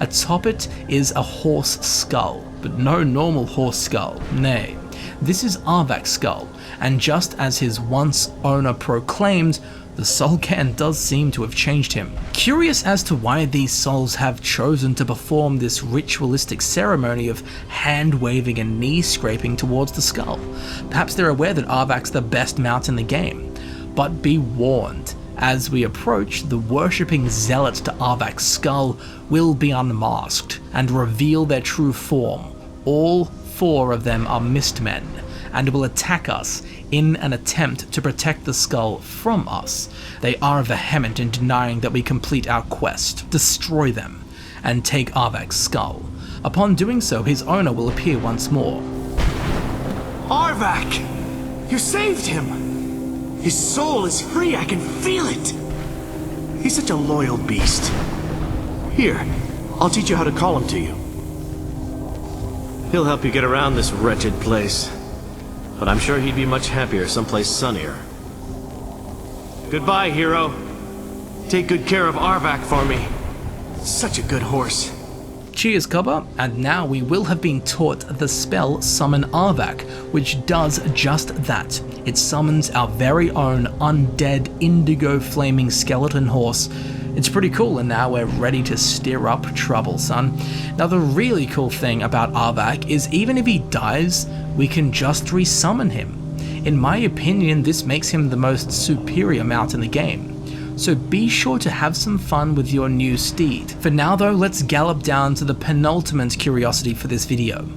Atop it is a horse skull, but no normal horse skull, nay. This is Arvak's skull, and just as his once owner proclaimed, the Soul Can does seem to have changed him. Curious as to why these souls have chosen to perform this ritualistic ceremony of hand-waving and knee-scraping towards the skull. Perhaps they're aware that Arvak's the best mount in the game. But be warned, as we approach, the worshipping zealot to Arvak's skull will be unmasked and reveal their true form. All 4 of them are Mistmen, and will attack us in an attempt to protect the skull from us. They are vehement in denying that we complete our quest, destroy them, and take Arvak's skull. Upon doing so, his owner will appear once more. Arvak! You saved him! His soul is free, I can feel it! He's such a loyal beast. Here, I'll teach you how to call him to you. He'll help you get around this wretched place. But I'm sure he'd be much happier someplace sunnier. Goodbye, hero. Take good care of Arvak for me. Such a good horse. Cheers, Cobber, and now we will have been taught the spell Summon Arvak, which does just that. It summons our very own undead indigo flaming skeleton horse. It's pretty cool, and now we're ready to stir up trouble, son. Now the really cool thing about Arvak is even if he dies, we can just resummon him. In my opinion, this makes him the most superior mount in the game. So be sure to have some fun with your new steed. For now though, let's gallop down to the penultimate curiosity for this video.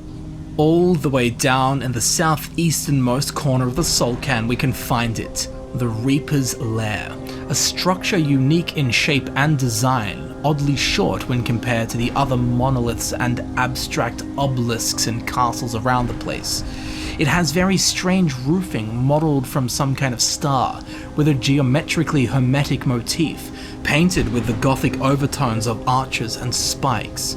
All the way down in the southeasternmost corner of the Soul Cairn we can find it, the Reaper's Lair. A structure unique in shape and design, oddly short when compared to the other monoliths and abstract obelisks and castles around the place. It has very strange roofing modelled from some kind of star, with a geometrically hermetic motif, painted with the gothic overtones of arches and spikes.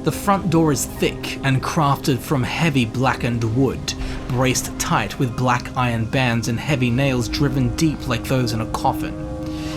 The front door is thick and crafted from heavy blackened wood, braced tight with black iron bands and heavy nails driven deep like those in a coffin.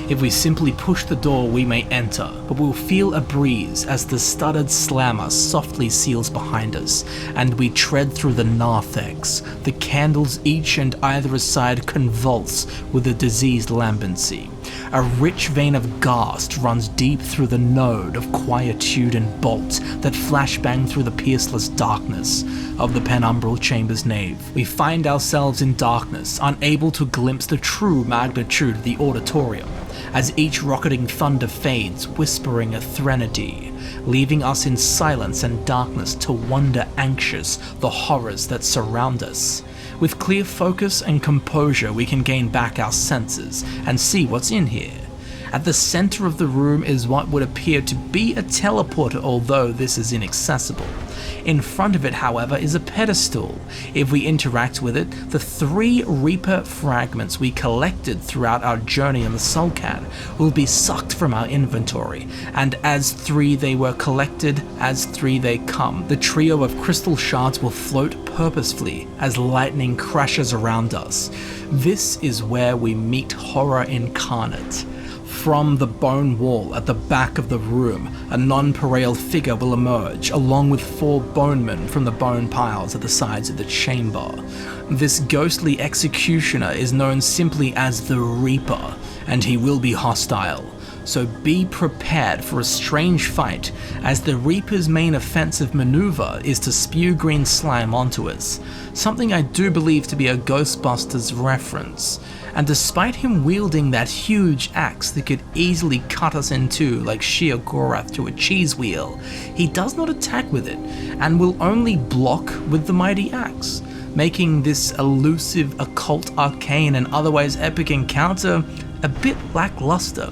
If we simply push the door, we may enter, but we'll feel a breeze as the studded slammer softly seals behind us, and we tread through the narthex. The candles each and either side convulse with a diseased lambency. A rich vein of ghast runs deep through the node of quietude and bolt that flashbang through the pierceless darkness of the penumbral chamber's nave. We find ourselves in darkness, unable to glimpse the true magnitude of the auditorium, as each rocketing thunder fades, whispering a threnody, leaving us in silence and darkness to wonder anxious the horrors that surround us. With clear focus and composure, we can gain back our senses and see what's in here. At the center of the room is what would appear to be a teleporter, although this is inaccessible. In front of it, however, is a pedestal. If we interact with it, the 3 Reaper fragments we collected throughout our journey in the Soul Cairn will be sucked from our inventory, and as 3 they were collected, as 3 they come. The trio of crystal shards will float purposefully as lightning crashes around us. This is where we meet horror incarnate. From the bone wall at the back of the room, a nonpareil figure will emerge, along with 4 bonemen from the bone piles at the sides of the chamber. This ghostly executioner is known simply as the Reaper, and he will be hostile. So be prepared for a strange fight, as the Reaper's main offensive maneuver is to spew green slime onto us, something I do believe to be a Ghostbusters reference. And despite him wielding that huge axe that could easily cut us in two like sheer Gorath to a cheese wheel, he does not attack with it, and will only block with the mighty axe, making this elusive, occult, arcane, and otherwise epic encounter a bit lackluster.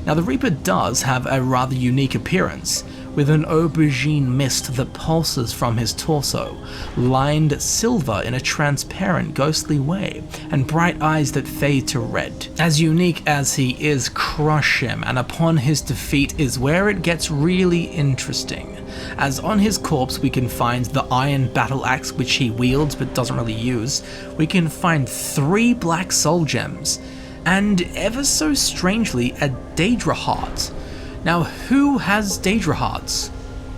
Now the Reaper does have a rather unique appearance, with an aubergine mist that pulses from his torso, lined silver in a transparent ghostly way, and bright eyes that fade to red. As unique as he is, crush him, and upon his defeat is where it gets really interesting, as on his corpse we can find the iron battle axe which he wields but doesn't really use. We can find 3 black soul gems, and ever so strangely a Daedra heart. Now, who has Daedra hearts?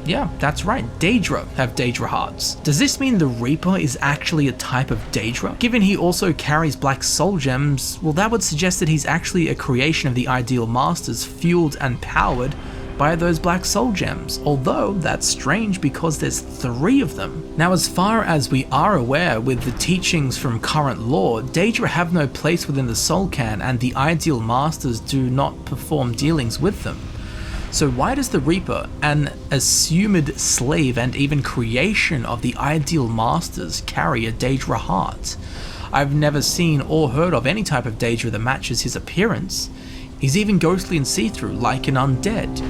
Yeah, that's right, Daedra have Daedra hearts. Does this mean the Reaper is actually a type of Daedra? Given he also carries black soul gems, well, that would suggest that he's actually a creation of the Ideal Masters, fueled and powered by those black soul gems, although that's strange because there's 3 of them. Now, as far as we are aware with the teachings from current lore, Daedra have no place within the Soul Cairn, and the Ideal Masters do not perform dealings with them. So why does the Reaper, an assumed slave and even creation of the Ideal Masters, carry a Daedra heart? I've never seen or heard of any type of Daedra that matches his appearance. He's even ghostly and see-through, like an undead.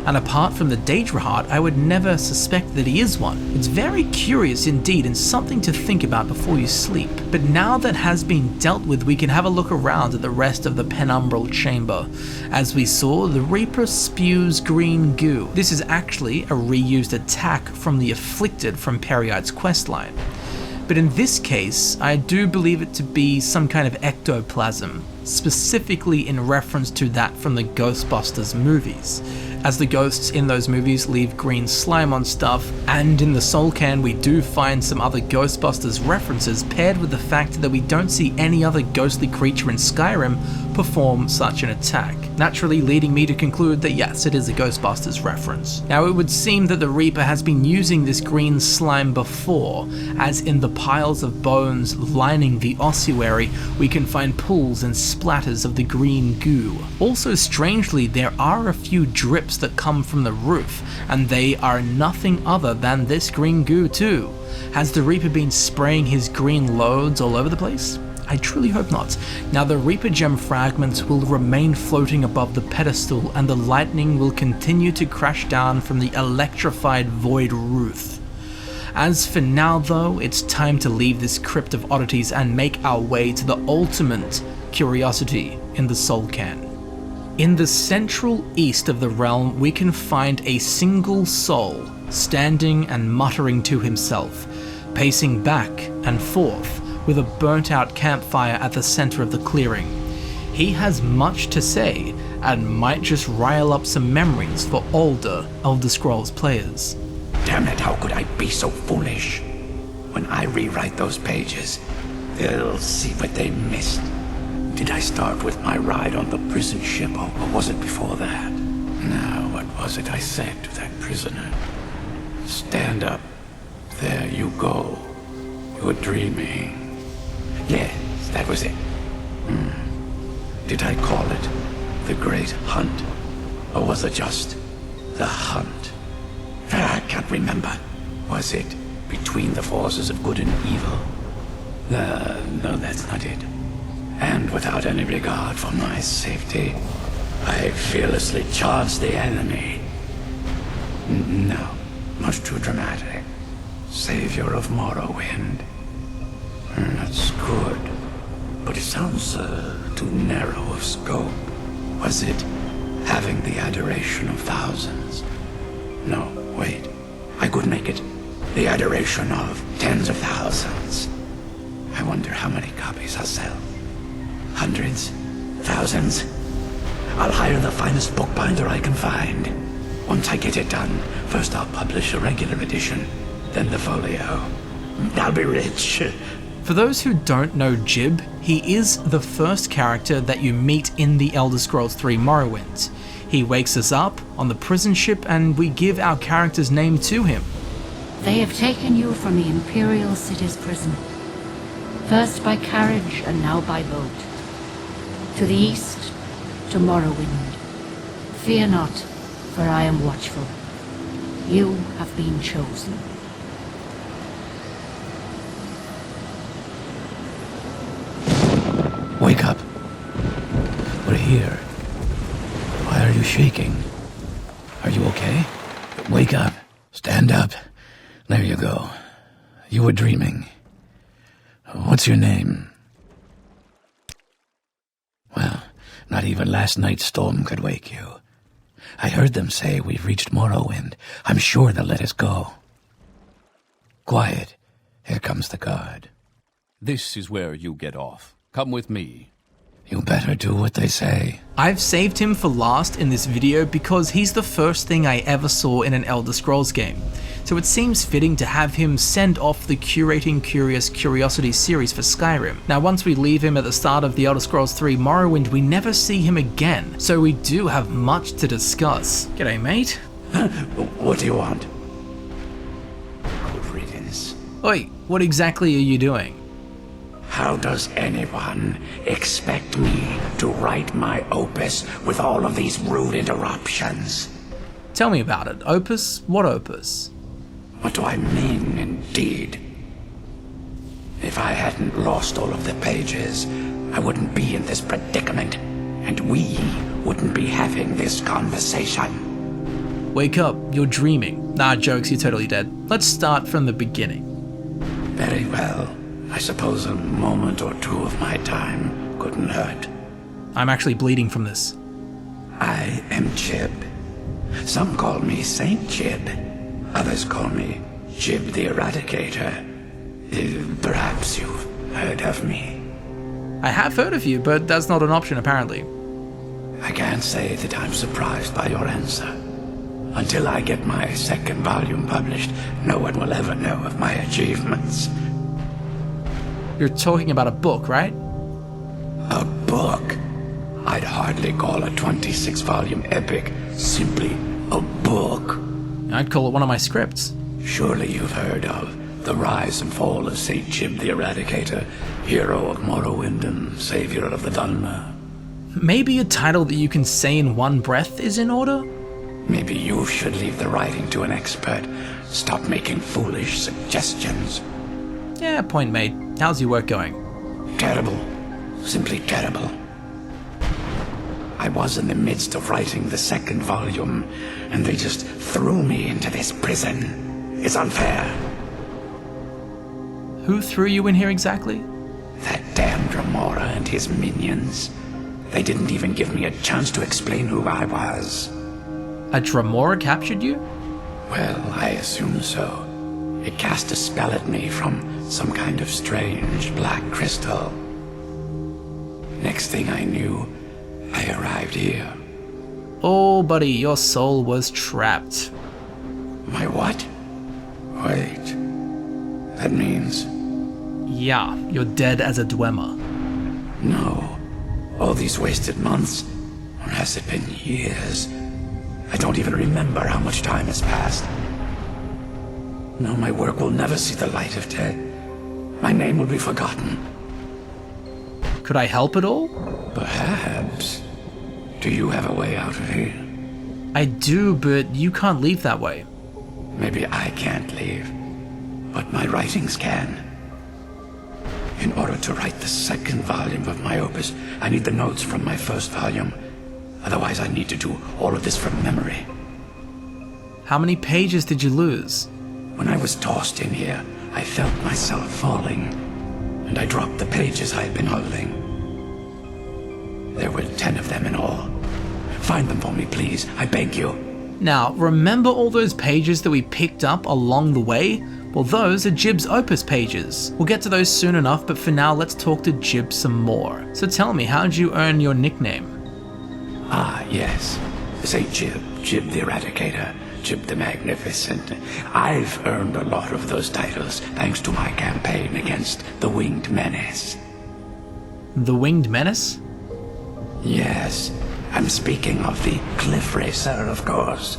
and apart from the Daedra heart, I would never suspect that he is one. It's very curious indeed and something to think about before you sleep. But now that has been dealt with, we can have a look around at the rest of the penumbral chamber. As we saw, the Reaper spews green goo. This is actually a reused attack from the Afflicted from Periite's questline. But in this case, I do believe it to be some kind of ectoplasm, specifically in reference to that from the Ghostbusters movies, as the ghosts in those movies leave green slime on stuff, and in the Soul Cairn we do find some other Ghostbusters references paired with the fact that we don't see any other ghostly creature in Skyrim perform such an attack, naturally leading me to conclude that yes, it is a Ghostbusters reference. Now it would seem that the Reaper has been using this green slime before, as in the piles of bones lining the ossuary we can find pools and splatters of the green goo. Also strangely, there are a few drips that come from the roof, and they are nothing other than this green goo too. Has the Reaper been spraying his green loads all over the place? I truly hope not. Now the Reaper gem fragments will remain floating above the pedestal and the lightning will continue to crash down from the electrified void roof. As for now though, it's time to leave this crypt of oddities and make our way to the ultimate curiosity in the Soul Cairn. In the central east of the realm, we can find a single soul standing and muttering to himself, pacing back and forth with a burnt-out campfire at the center of the clearing. He has much to say and might just rile up some memories for older Elder Scrolls players. Damn it, how could I be so foolish? When I rewrite those pages, they'll see what they missed. Did I start with my ride on the prison ship, or was it before that? Now, what was it I said to that prisoner? Stand up. There you go. You're dreaming. Yes, that was it. Did I call it the Great Hunt? Or was it just the Hunt? I can't remember. Was it between the forces of good and evil? No, that's not it. And without any regard for my safety, I fearlessly charged the enemy. No, much too dramatic. Savior of Morrowind. That's good, but it sounds too narrow of scope. Was it having the adoration of thousands? No, wait. I could make it the adoration of tens of thousands. I wonder how many copies I'll sell. Hundreds? Thousands? I'll hire the finest bookbinder I can find. Once I get it done, first I'll publish a regular edition, then the folio. I'll be rich. For those who don't know Jiub, he is the first character that you meet in the Elder Scrolls 3 Morrowind. He wakes us up on the prison ship and we give our character's name to him. They have taken you from the Imperial City's prison. First by carriage and now by boat. To the east, to Morrowind. Fear not, for I am watchful. You have been chosen. Wake up. We're here. Why are you shaking? Are you okay? Wake up. Stand up. There you go. You were dreaming. What's your name? Well, not even last night's storm could wake you. I heard them say we've reached Morrowind. I'm sure they'll let us go. Quiet. Here comes the guard. This is where you get off. Come with me. You better do what they say. I've saved him for last in this video because he's the first thing I ever saw in an Elder Scrolls game. So it seems fitting to have him send off the Curating Curiosities series for Skyrim. Now once we leave him at the start of the Elder Scrolls 3 Morrowind, we never see him again. So we do have much to discuss. G'day mate. What do you want? Good riddance. Oi, what exactly are you doing? How does anyone expect me to write my opus with all of these rude interruptions? Tell me about it. Opus? What opus? What do I mean, indeed? If I hadn't lost all of the pages, I wouldn't be in this predicament, and we wouldn't be having this conversation. Wake up, you're dreaming. Nah, jokes, you're totally dead. Let's start from the beginning. Very well. I suppose a moment or two of my time couldn't hurt. I'm actually bleeding from this. I am Jiub. Some call me Saint Jiub. Others call me Jiub the Eradicator. Perhaps you've heard of me. I have heard of you, but that's not an option apparently. I can't say that I'm surprised by your answer. Until I get my second volume published, no one will ever know of my achievements. You're talking about a book, right? A book? I'd hardly call a 26-volume epic simply a book. I'd call it one of my scripts. Surely you've heard of The Rise and Fall of Saint Jiub the Eradicator, hero of Morrowind and savior of the Dunmer. Maybe a title that you can say in one breath is in order? Maybe you should leave the writing to an expert. Stop making foolish suggestions. Yeah, point made. How's your work going? Terrible. Simply terrible. I was in the midst of writing the second volume, and they just threw me into this prison. It's unfair. Who threw you in here exactly? That damned Remora and his minions. They didn't even give me a chance to explain who I was. A Dremora captured you? Well, I assume so. It cast a spell at me from some kind of strange black crystal. Next thing I knew, I arrived here. Oh, buddy, your soul was trapped. My what? Wait. That means... Yeah, you're dead as a Dwemer. No. All these wasted months? Or has it been years? I don't even remember how much time has passed. No, my work will never see the light of day. My name will be forgotten. Could I help at all? Perhaps. Do you have a way out of here? I do, but you can't leave that way. Maybe I can't leave, but my writings can. In order to write the second volume of my opus, I need the notes from my first volume. Otherwise, I need to do all of this from memory. How many pages did you lose? When I was tossed in here, I felt myself falling, and I dropped the pages I had been holding. There were 10 of them in all. Find them for me, please. I beg you. Now, remember all those pages that we picked up along the way? Well, those are Jiub's Opus pages. We'll get to those soon enough, but for now, let's talk to Jiub some more. So tell me, how'd you earn your nickname? Ah, yes. Saint Jiub, Jiub the Eradicator, Jiub the Magnificent. I've earned a lot of those titles thanks to my campaign against the Winged Menace. The Winged Menace? Yes, I'm speaking of the Cliff Racer, of course.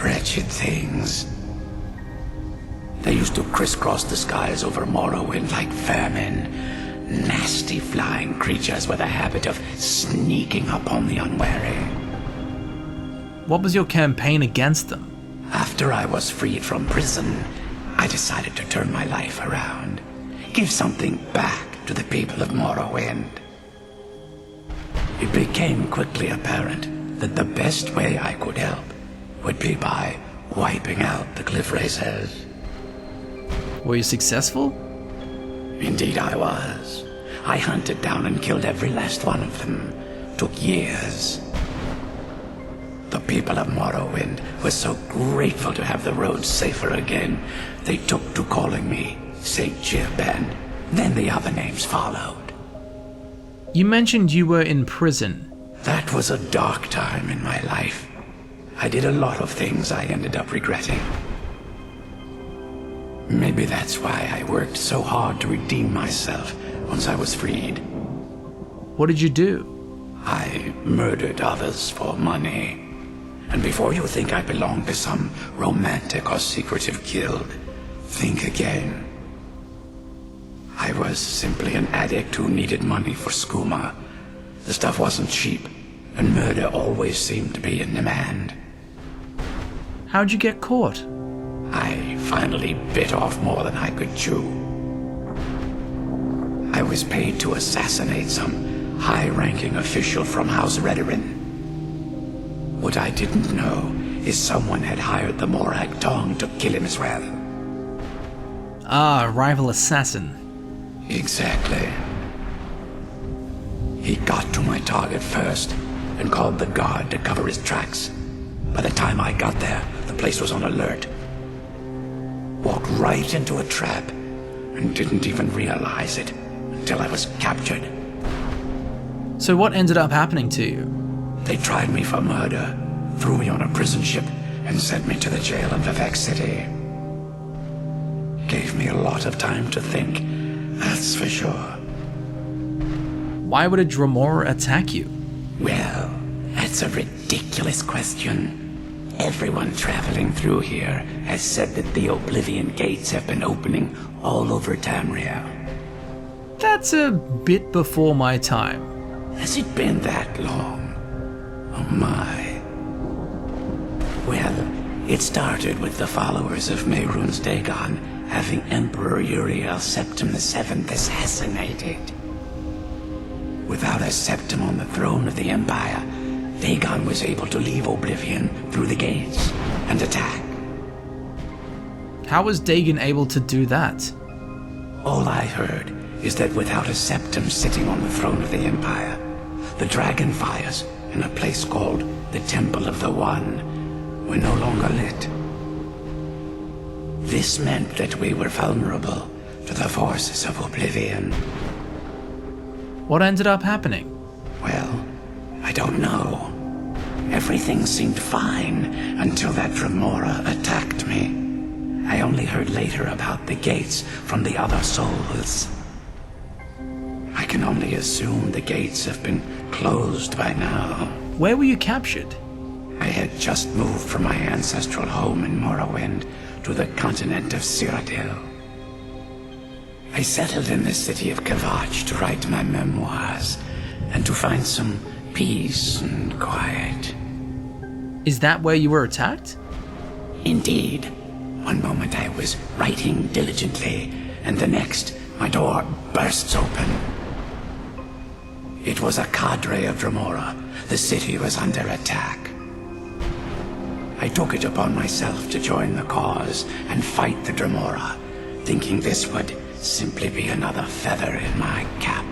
Wretched things. They used to crisscross the skies over Morrowind like vermin. Nasty flying creatures with a habit of sneaking up on the unwary. What was your campaign against them? After I was freed from prison, I decided to turn my life around. Give something back to the people of Morrowind. It became quickly apparent that the best way I could help would be by wiping out the Cliff Racers. Were you successful? Indeed I was. I hunted down and killed every last one of them. Took years. The people of Morrowind were so grateful to have the roads safer again, they took to calling me Saint Jiub, and then the other names followed. You mentioned you were in prison. That was a dark time in my life. I did a lot of things I ended up regretting. Maybe that's why I worked so hard to redeem myself once I was freed. What did you do? I murdered others for money. And before you think I belong to some romantic or secretive guild, think again. I was simply an addict who needed money for skooma. The stuff wasn't cheap, and murder always seemed to be in demand. How'd you get caught? I finally bit off more than I could chew. I was paid to assassinate some high-ranking official from House Redoran. What I didn't know is someone had hired the Morag Tong to kill him as well. Ah, rival assassin. Exactly. He got to my target first and called the guard to cover his tracks. By the time I got there, the place was on alert. Walked right into a trap and didn't even realize it until I was captured. So what ended up happening to you? They tried me for murder, threw me on a prison ship, and sent me to the jail in Vivek City. Gave me a lot of time to think, that's for sure. Why would a Dremora attack you? Well, that's a ridiculous question. Everyone traveling through here has said that the Oblivion Gates have been opening all over Tamriel. That's a bit before my time. Has it been that long? Oh my. Well, it started with the followers of Mehrunes Dagon having Emperor Uriel Septim VII assassinated. Without a Septim on the throne of the Empire, Dagon was able to leave Oblivion through the gates and attack. How was Dagon able to do that? All I heard is that without a Septim sitting on the throne of the Empire, the dragon fires in a place called the Temple of the One were no longer lit. This meant that we were vulnerable to the forces of Oblivion. What ended up happening? Well, I don't know. Everything seemed fine until that Dremora attacked me. I only heard later about the gates from the other souls. I can only assume the gates have been closed by now. Where were you captured? I had just moved from my ancestral home in Morrowind to the continent of Cyrodiil. I settled in the city of Kvatch to write my memoirs and to find some peace and quiet. Is that where you were attacked? Indeed. One moment I was writing diligently, and the next my door bursts open. It was a cadre of Dremora. The city was under attack. I took it upon myself to join the cause and fight the Dremora, thinking this would simply be another feather in my cap.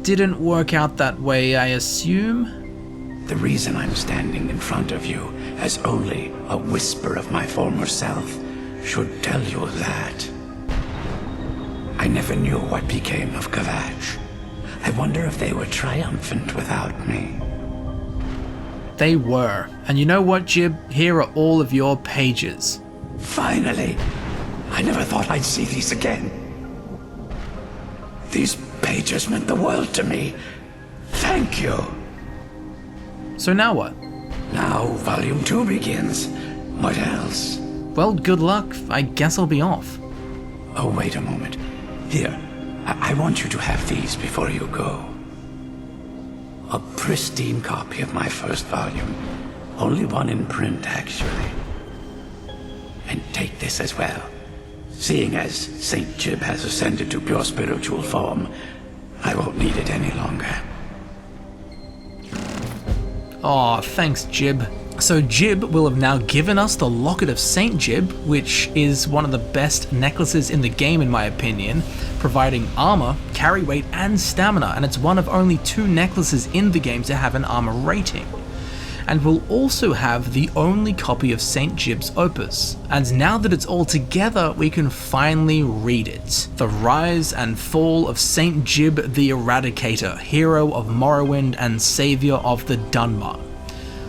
Didn't work out that way, I assume? The reason I'm standing in front of you as only a whisper of my former self should tell you that. I never knew what became of Kvatch. I wonder if they were triumphant without me. They were. And you know what, Jiub? Here are all of your pages. Finally! I never thought I'd see these again. These pages meant the world to me. Thank you. So now what? Now Volume 2 begins. What else? Well, good luck. I guess I'll be off. Oh, wait a moment. Here, I want you to have these before you go. A pristine copy of my first volume. Only one in print, actually. And take this as well. Seeing as St. Jiub has ascended to pure spiritual form, I won't need it any longer. Aw, thanks, Jiub. So Jiub will have now given us the Locket of St. Jiub, which is one of the best necklaces in the game in my opinion, providing armor, carry weight, and stamina, and it's one of only 2 necklaces in the game to have an armor rating. And we'll also have the only copy of St. Jiub's Opus, and now that it's all together, we can finally read it. The Rise and Fall of St. Jiub the Eradicator, hero of Morrowind and savior of the Dunmer.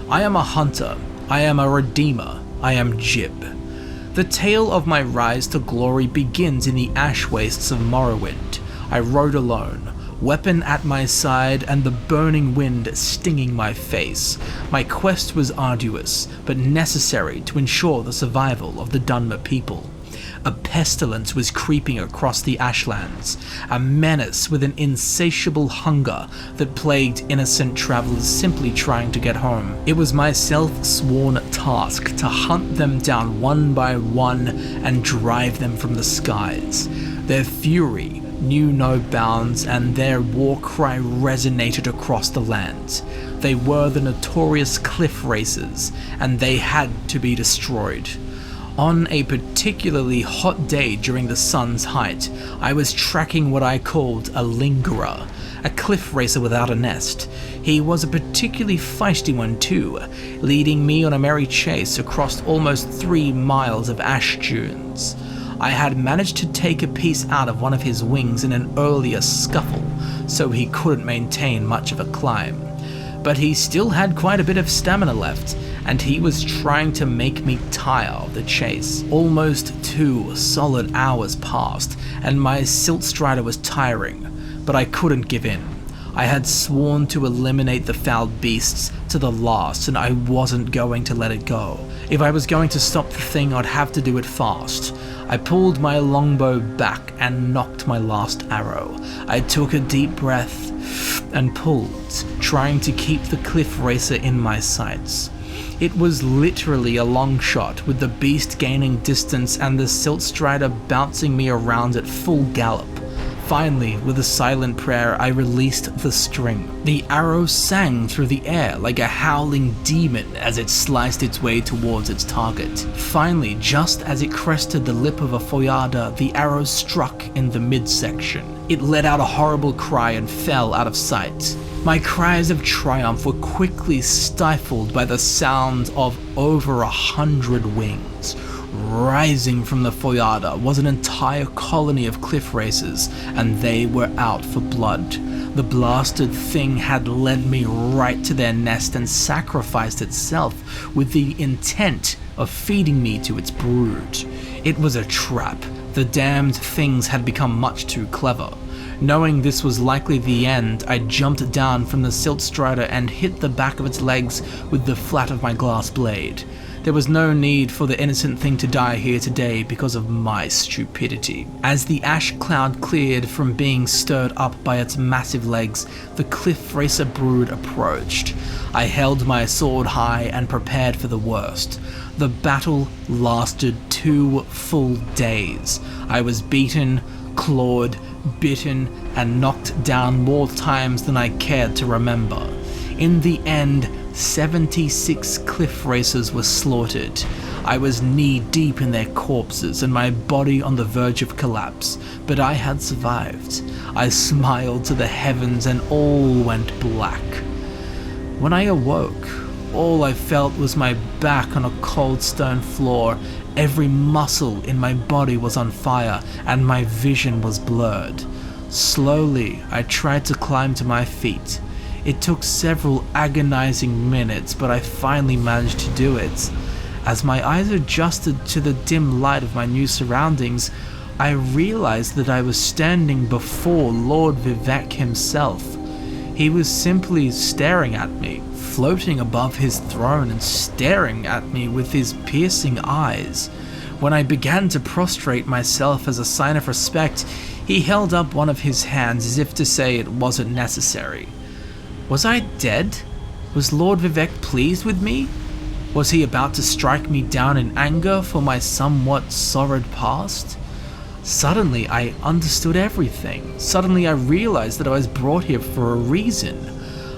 I am a hunter, I am a redeemer, I am Jiub. The tale of my rise to glory begins in the ash wastes of Morrowind. I rode alone, weapon at my side and the burning wind stinging my face. My quest was arduous, but necessary to ensure the survival of the Dunmer people. A pestilence was creeping across the Ashlands, a menace with an insatiable hunger that plagued innocent travelers simply trying to get home. It was my self-sworn task to hunt them down one by one and drive them from the skies. Their fury knew no bounds, and their war cry resonated across the land. They were the notorious cliff racers, and they had to be destroyed. On a particularly hot day during the sun's height, I was tracking what I called a lingerer, a cliff racer without a nest. He was a particularly feisty one too, leading me on a merry chase across almost 3 miles of ash dunes. I had managed to take a piece out of one of his wings in an earlier scuffle, so he couldn't maintain much of a climb. But he still had quite a bit of stamina left, and he was trying to make me tire of the chase. Almost 2 solid hours passed, and my silt strider was tiring, but I couldn't give in. I had sworn to eliminate the foul beasts to the last, and I wasn't going to let it go. If I was going to stop the thing, I'd have to do it fast. I pulled my longbow back and knocked my last arrow. I took a deep breath and pulled, trying to keep the cliff racer in my sights. It was literally a long shot, with the beast gaining distance and the silt strider bouncing me around at full gallop. Finally, with a silent prayer, I released the string. The arrow sang through the air like a howling demon as it sliced its way towards its target. Finally, just as it crested the lip of a foyada, the arrow struck in the midsection. It let out a horrible cry and fell out of sight. My cries of triumph were quickly stifled by the sound of over 100 wings. Rising from the foyada was an entire colony of cliff racers, and they were out for blood. The blasted thing had led me right to their nest and sacrificed itself with the intent of feeding me to its brood. It was a trap. The damned things had become much too clever. Knowing this was likely the end, I jumped down from the silt strider and hit the back of its legs with the flat of my glass blade. There was no need for the innocent thing to die here today because of my stupidity. As the ash cloud cleared from being stirred up by its massive legs, the cliff racer brood approached. I held my sword high and prepared for the worst. The battle lasted 2 full days. I was beaten, clawed, bitten, and knocked down more times than I cared to remember. In the end, 76 cliff racers were slaughtered. I was knee-deep in their corpses and my body on the verge of collapse, but I had survived. I smiled to the heavens and all went black. When I awoke, all I felt was my back on a cold stone floor. Every muscle in my body was on fire and my vision was blurred. Slowly, I tried to climb to my feet. It took several agonizing minutes, but I finally managed to do it. As my eyes adjusted to the dim light of my new surroundings, I realized that I was standing before Lord Vivek himself. He was simply staring at me, floating above his throne and staring at me with his piercing eyes. When I began to prostrate myself as a sign of respect, he held up one of his hands as if to say it wasn't necessary. Was I dead? Was Lord Vivek pleased with me? Was he about to strike me down in anger for my somewhat sordid past? Suddenly I understood everything. Suddenly I realized that I was brought here for a reason.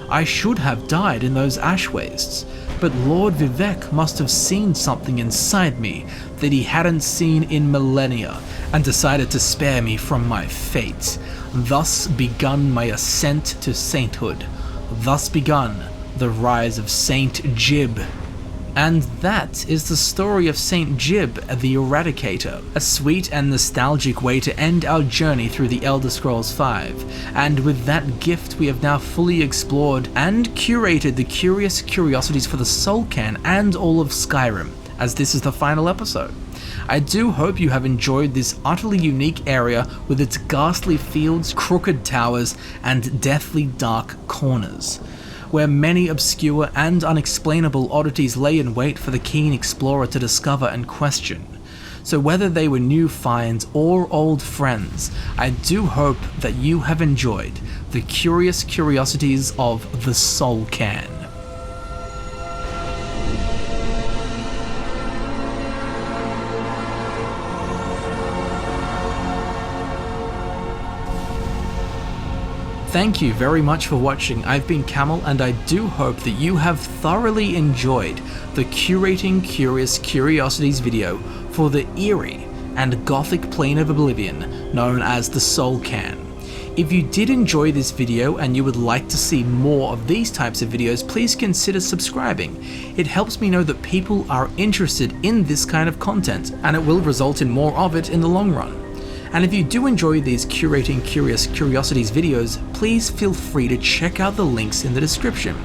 I should have died in those ash wastes, but Lord Vivek must have seen something inside me that he hadn't seen in millennia and decided to spare me from my fate. Thus begun my ascent to sainthood. Thus begun the rise of Saint Jiub. And that is the story of Saint Jiub the Eradicator, a sweet and nostalgic way to end our journey through the Elder Scrolls V. And with that gift we have now fully explored and curated the curious curiosities for the Soul Cairn and all of Skyrim, as this is the final episode. I do hope you have enjoyed this utterly unique area with its ghastly fields, crooked towers, and deathly dark corners, where many obscure and unexplainable oddities lay in wait for the keen explorer to discover and question. So whether they were new finds or old friends, I do hope that you have enjoyed the curious curiosities of the Soul Cairn. Thank you very much for watching. I've been Camel, and I do hope that you have thoroughly enjoyed the Curating Curiosities video for the eerie and gothic plane of oblivion known as the Soul Cairn. If you did enjoy this video and you would like to see more of these types of videos, please consider subscribing. It helps me know that people are interested in this kind of content, and it will result in more of it in the long run. And if you do enjoy these Curating Curiosities videos, please feel free to check out the links in the description.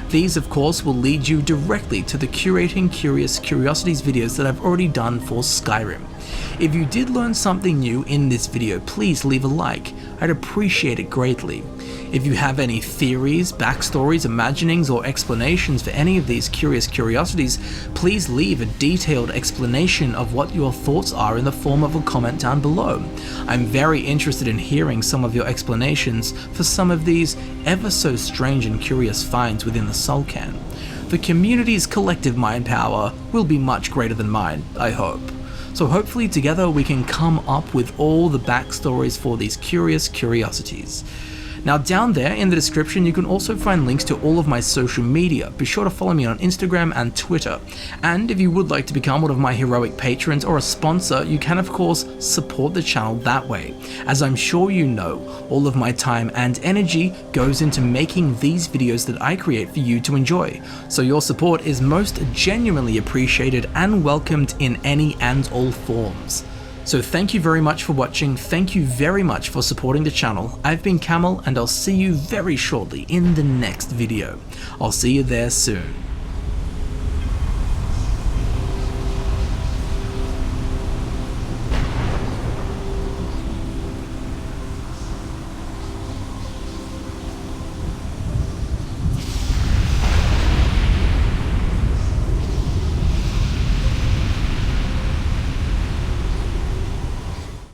These of course will lead you directly to the Curating Curiosities videos that I've already done for Skyrim. If you did learn something new in this video, please leave a like. I'd appreciate it greatly. If you have any theories, backstories, imaginings, or explanations for any of these curiosities, please leave a detailed explanation of what your thoughts are in the form of a comment down below. I'm very interested in hearing some of your explanations for some of these ever so strange and curious finds within the Soul Cairn. The community's collective mind power will be much greater than mine, I hope. So hopefully together we can come up with all the backstories for these curiosities. Now down there in the description you can also find links to all of my social media. Be sure to follow me on Instagram and Twitter. And if you would like to become one of my heroic patrons or a sponsor, you can of course support the channel that way. As I'm sure you know, all of my time and energy goes into making these videos that I create for you to enjoy. So your support is most genuinely appreciated and welcomed in any and all forms. So thank you very much for watching, thank you very much for supporting the channel. I've been Camel, and I'll see you very shortly in the next video. I'll see you there soon.